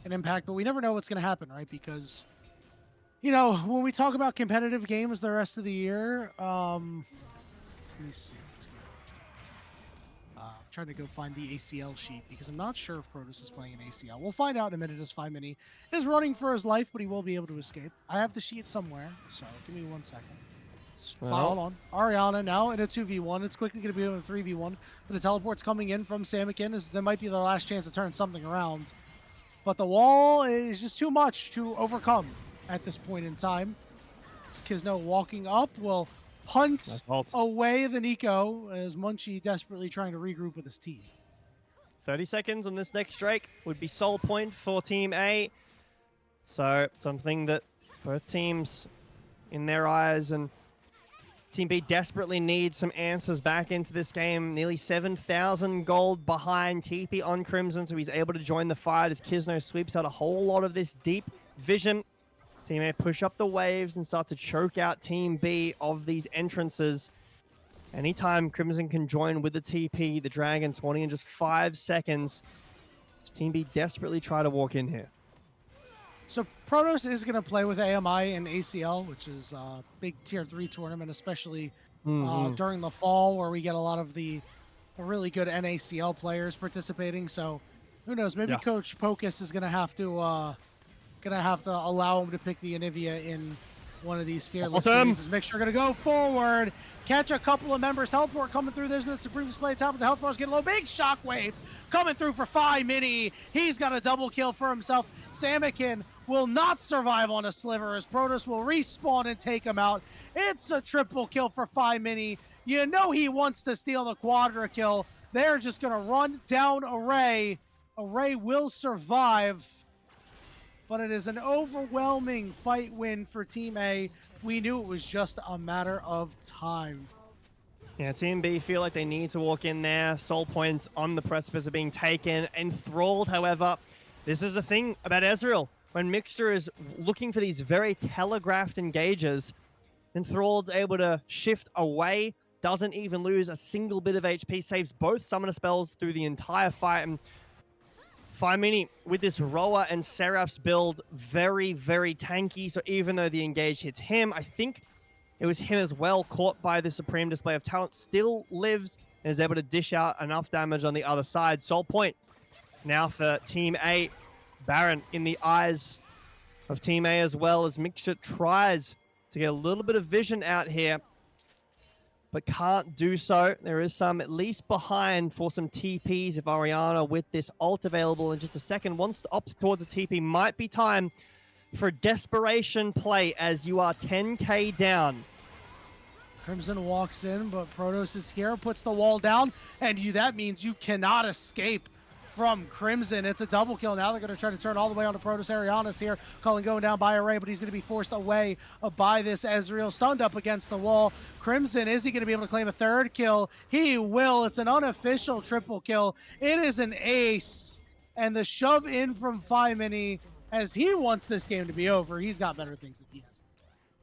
an impact, but we never know what's going to happen, right? Because, you know, when we talk about competitive games the rest of the year, let me see. I'm trying to go find the ACL sheet because I'm not sure if Protoss is playing an ACL. We'll find out in a minute as 5 Mini is running for his life, but he will be able to escape. I have the sheet somewhere, so give me 1 second. Hold on. Ariana now in a 2v1. It's quickly going to be in a 3v1. But the teleport's coming in from Samikin. As there might be the last chance to turn something around. But the wall is just too much to overcome at this point in time. Kisno walking up will punt away the Nico as Munchie desperately trying to regroup with his team. 30 seconds on this next Drake would be soul point for Team A. So something that both teams in their eyes, and Team B desperately needs some answers back into this game. Nearly 7,000 gold behind TP on Crimson, so he's able to join the fight as Kisno sweeps out a whole lot of this deep vision. Team A push up the waves and start to choke out Team B of these entrances. Anytime Crimson can join with the TP, the Dragon spawning in just 5 seconds. Does Team B desperately try to walk in here? So Protoss is going to play with AMI and ACL, which is a big tier 3 tournament, especially during the fall, where we get a lot of the really good NACL players participating. So who knows? Maybe Yeah. Coach Pocus is going to have to allow him to pick the Anivia in one of these fearless Awesome. series. Make sure going to go forward, catch a couple of members. Healthport coming through. There's the Supreme Display top of the Healthport's getting a little big shockwave coming through for Phi Mini. He's got a double kill for himself. Samikin will not survive on a sliver as Protoss will respawn and take him out. It's a triple kill for Phi Mini. You know he wants to steal the quadra kill. They're just going to run down Array. Array will survive, but it is an overwhelming fight win for Team A. We knew it was just a matter of time. Yeah, Team B feel like they need to walk in there. Soul points on the precipice of being taken. Enthralled, however, this is a thing about Ezreal. When Mixture is looking for these very telegraphed engages, Enthralled's able to shift away, doesn't even lose a single bit of HP, saves both summoner spells through the entire fight. And Phi Mini with this Roa and Seraph's build, very, very tanky. So even though the engage hits him, I think it was him as well, caught by the Supreme Display of Talent, still lives and is able to dish out enough damage on the other side. Soul point now for Team A. Baron in the eyes of Team A as well, as Mixture tries to get a little bit of vision out here, but can't do so. There is some at least behind for some TPs if Ariana, with this ult available in just a second, wants to opt towards a TP. Might be time for a desperation play as you are 10k down. Crimson walks in, but Protoss is here, puts the wall down, and that means you cannot escape from Crimson. It's a double kill. Now they're going to try to turn all the way onto Protoss. Ariana's here, calling going down by Array, but he's going to be forced away by this Ezreal, stunned up against the wall. Crimson, is he going to be able to claim a third kill? He will. It's an unofficial triple kill. It is an ace, and the shove in from Phi Mini, as he wants this game to be over. He's got better things that he has.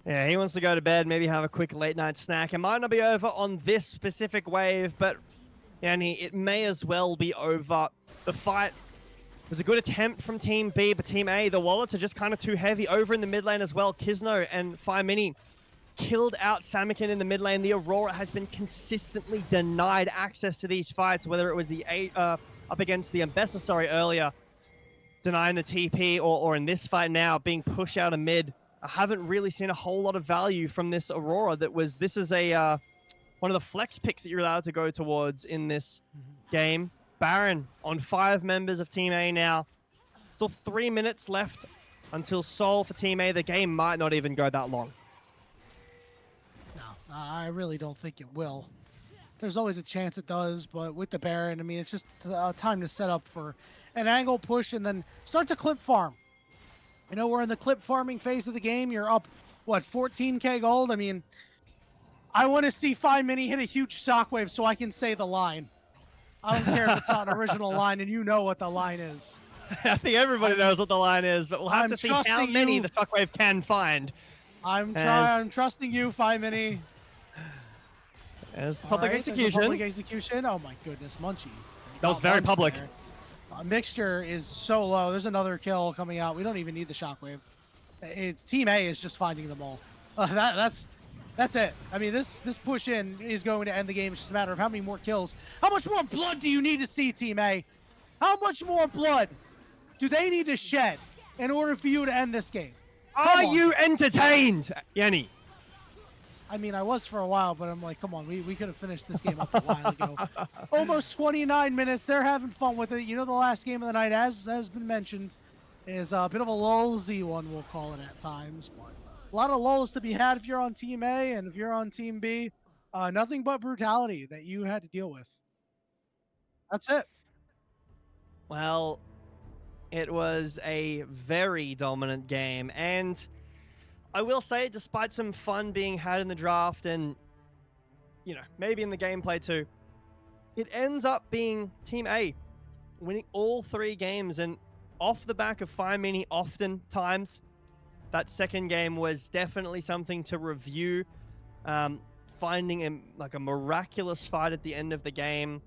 Yeah, he wants to go to bed, maybe have a quick late night snack. It might not be over on this specific wave, but it may as well be over. The fight was a good attempt from Team B, but Team A, the wallets are just kind of too heavy over in the mid lane as well. Kizno and Phi Mini killed out Samikin in the mid lane. The Aurora has been consistently denied access to these fights, whether it was the up against the Ambessa, earlier, denying the TP, or in this fight now, being pushed out of mid. I haven't really seen a whole lot of value from this Aurora. This is a one of the flex picks that you're allowed to go towards in this game. Baron on 5 members of Team A now. Still 3 minutes left until Soul for Team A. The game might not even go that long. No, I really don't think it will. There's always a chance it does, but with the Baron, I mean, it's just time to set up for an angle push and then start to clip farm. You know, we're in the clip farming phase of the game. You're up, what, 14k gold? I mean, I want to see Phi Mini hit a huge shockwave so I can say the line. I don't care if it's not an original line and you know what the line is. I think everybody knows what the line is, but we'll have to see how many the shockwave can find. I'm trusting you, Phi Mini. There's the public execution. Public execution. Oh my goodness, Munchie. That was very public. Mixture is so low. There's another kill coming out. We don't even need the shockwave. Team A is just finding them all. That's it. I mean, this push in is going to end the game. It's just a matter of how many more kills. How much more blood do you need to see, Team A? How much more blood do they need to shed in order for you to end this game? Are you entertained, Yanni? I mean, I was for a while, but I'm like, come on, we could have finished this game up a while ago. Almost 29 minutes. They're having fun with it. You know, the last game of the night, as has been mentioned, is a bit of a lulzy one, we'll call it at times. But a lot of lulls to be had if you're on Team A, and if you're on Team B, nothing but brutality that you had to deal with. That's it. Well, it was a very dominant game, and I will say, despite some fun being had in the draft and, maybe in the gameplay too, it ends up being Team A winning all 3 games, and off the back of Phi Mini oftentimes. That second game was definitely something to review. Finding a miraculous fight at the end of the game.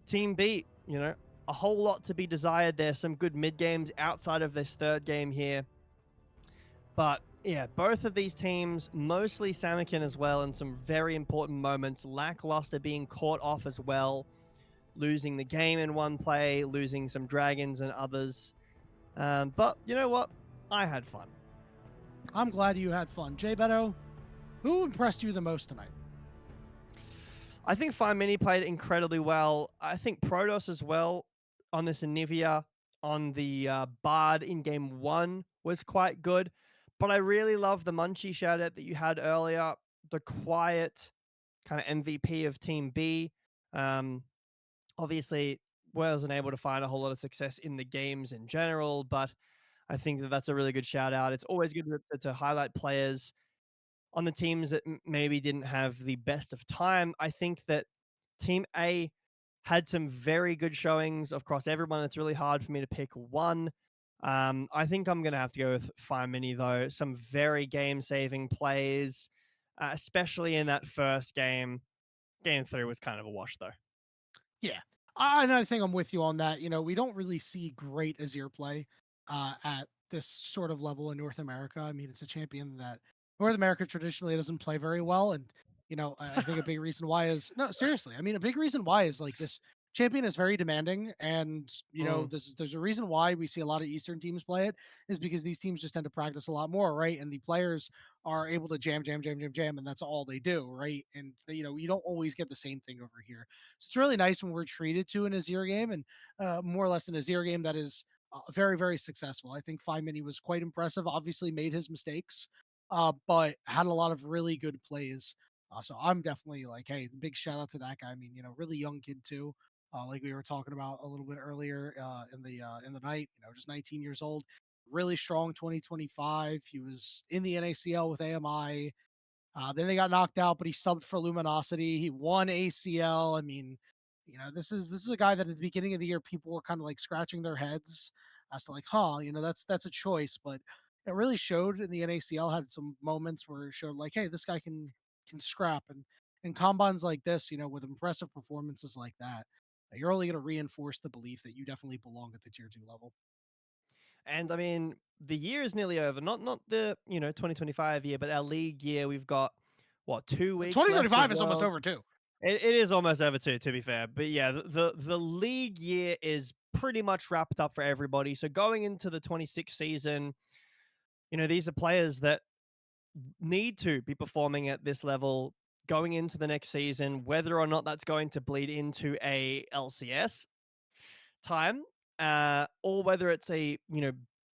Team B, a whole lot to be desired there. Some good mid games outside of this third game here. But yeah, both of these teams, mostly Samakin as well, in some very important moments, lackluster being caught off as well, losing the game in one play, losing some dragons and others. But you know what? I had fun. I'm glad you had fun. Jay Beto, who impressed you the most tonight? I think Fine Mini played incredibly well. I think Protoss as well on this Anivia on the Bard in game one was quite good. But I really love the Munchie shout out that you had earlier, the quiet kind of MVP of Team B. Um, Obviously, wasn't able to find a whole lot of success in the games in general, but I think that that's a really good shout out. It's always good to highlight players on the teams that maybe didn't have the best of time. I think that Team A had some very good showings across everyone. It's really hard for me to pick one. I think I'm going to have to go with Fine Mini, though. Some very game saving plays, especially in that first game. Game three was kind of a wash, though. Yeah. And I think I'm with you on that. We don't really see great Azir play at this sort of level in North America. I mean, it's a champion that North America traditionally doesn't play very well. And, I think a big reason why is no, seriously. I mean, a big reason why is like this champion is very demanding. And, there's a reason why we see a lot of Eastern teams play it is because these teams just tend to practice a lot more, right? And the players are able to jam, jam, jam, jam, jam, and that's all they do, right? And you don't always get the same thing over here. So it's really nice when we're treated to an Azir game and more or less an Azir game that is very, very successful. I think Five Mini was quite impressive. Obviously, made his mistakes, but had a lot of really good plays. So I'm definitely like, hey, big shout out to that guy. I mean, really young kid too. Like we were talking about a little bit earlier in the night. Just 19 years old. Really strong 2025. He was in the NACL with AMI. Then they got knocked out, but he subbed for Luminosity. He won ACL. I mean, this is a guy that at the beginning of the year people were kind of like scratching their heads as to like, that's a choice, but it really showed in the NACL. Had some moments where it showed like, hey, this guy can scrap, and combines like this, with impressive performances like that, you're only going to reinforce the belief that you definitely belong at the tier 2 level. And I mean, the year is nearly over. Not the 2025 year, but our league year. We've got what 2 weeks left. 2025 as is almost well. over too. It is almost over too, to be fair. But yeah, the league year is pretty much wrapped up for everybody. So going into the 26th season, these are players that need to be performing at this level going into the next season, whether or not that's going to bleed into a LCS time, or whether it's a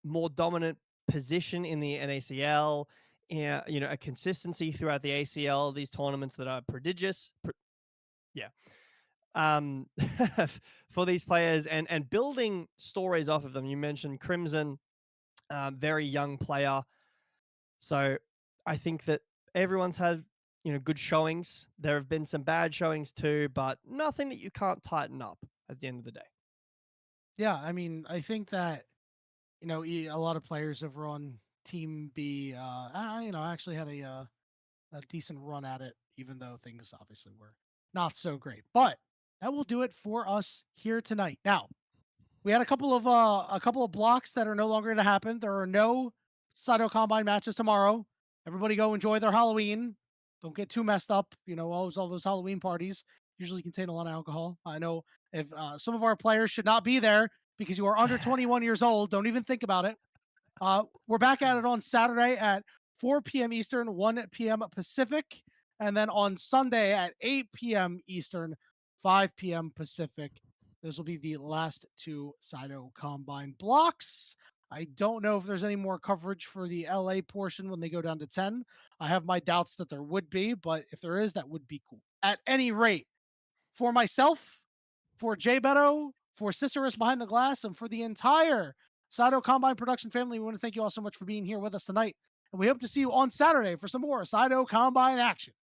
more dominant position in the NACL, a consistency throughout the ACL, these tournaments that are prodigious. Yeah. Um, for these players and building stories off of them. You mentioned Crimson, very young player. So I think that everyone's had good showings. There have been some bad showings too, but nothing that you can't tighten up at the end of the day. Yeah, I mean, I think that a lot of players over on Team B, actually had a decent run at it, even though things obviously were not so great. But that will do it for us here tonight. Now, we had a couple of blocks that are no longer going to happen. There are no Cyto Combine matches tomorrow. Everybody go enjoy their Halloween. Don't get too messed up. All those Halloween parties usually contain a lot of alcohol. I know if some of our players should not be there because you are under 21 years old. Don't even think about it. We're back at it on Saturday at 4 p.m. Eastern, 1 p.m. Pacific, and then on Sunday at 8 p.m. Eastern, 5 p.m. Pacific. Those will be the last two Cyto Combine blocks. I don't know if there's any more coverage for the LA portion when they go down to 10. I have my doubts that there would be, but if there is, that would be cool. At any rate, for myself, for Jay Beto, for Cicerus Behind the Glass, and for the entire Cyto Combine production family, we want to thank you all so much for being here with us tonight. And we hope to see you on Saturday for some more Cyto Combine action.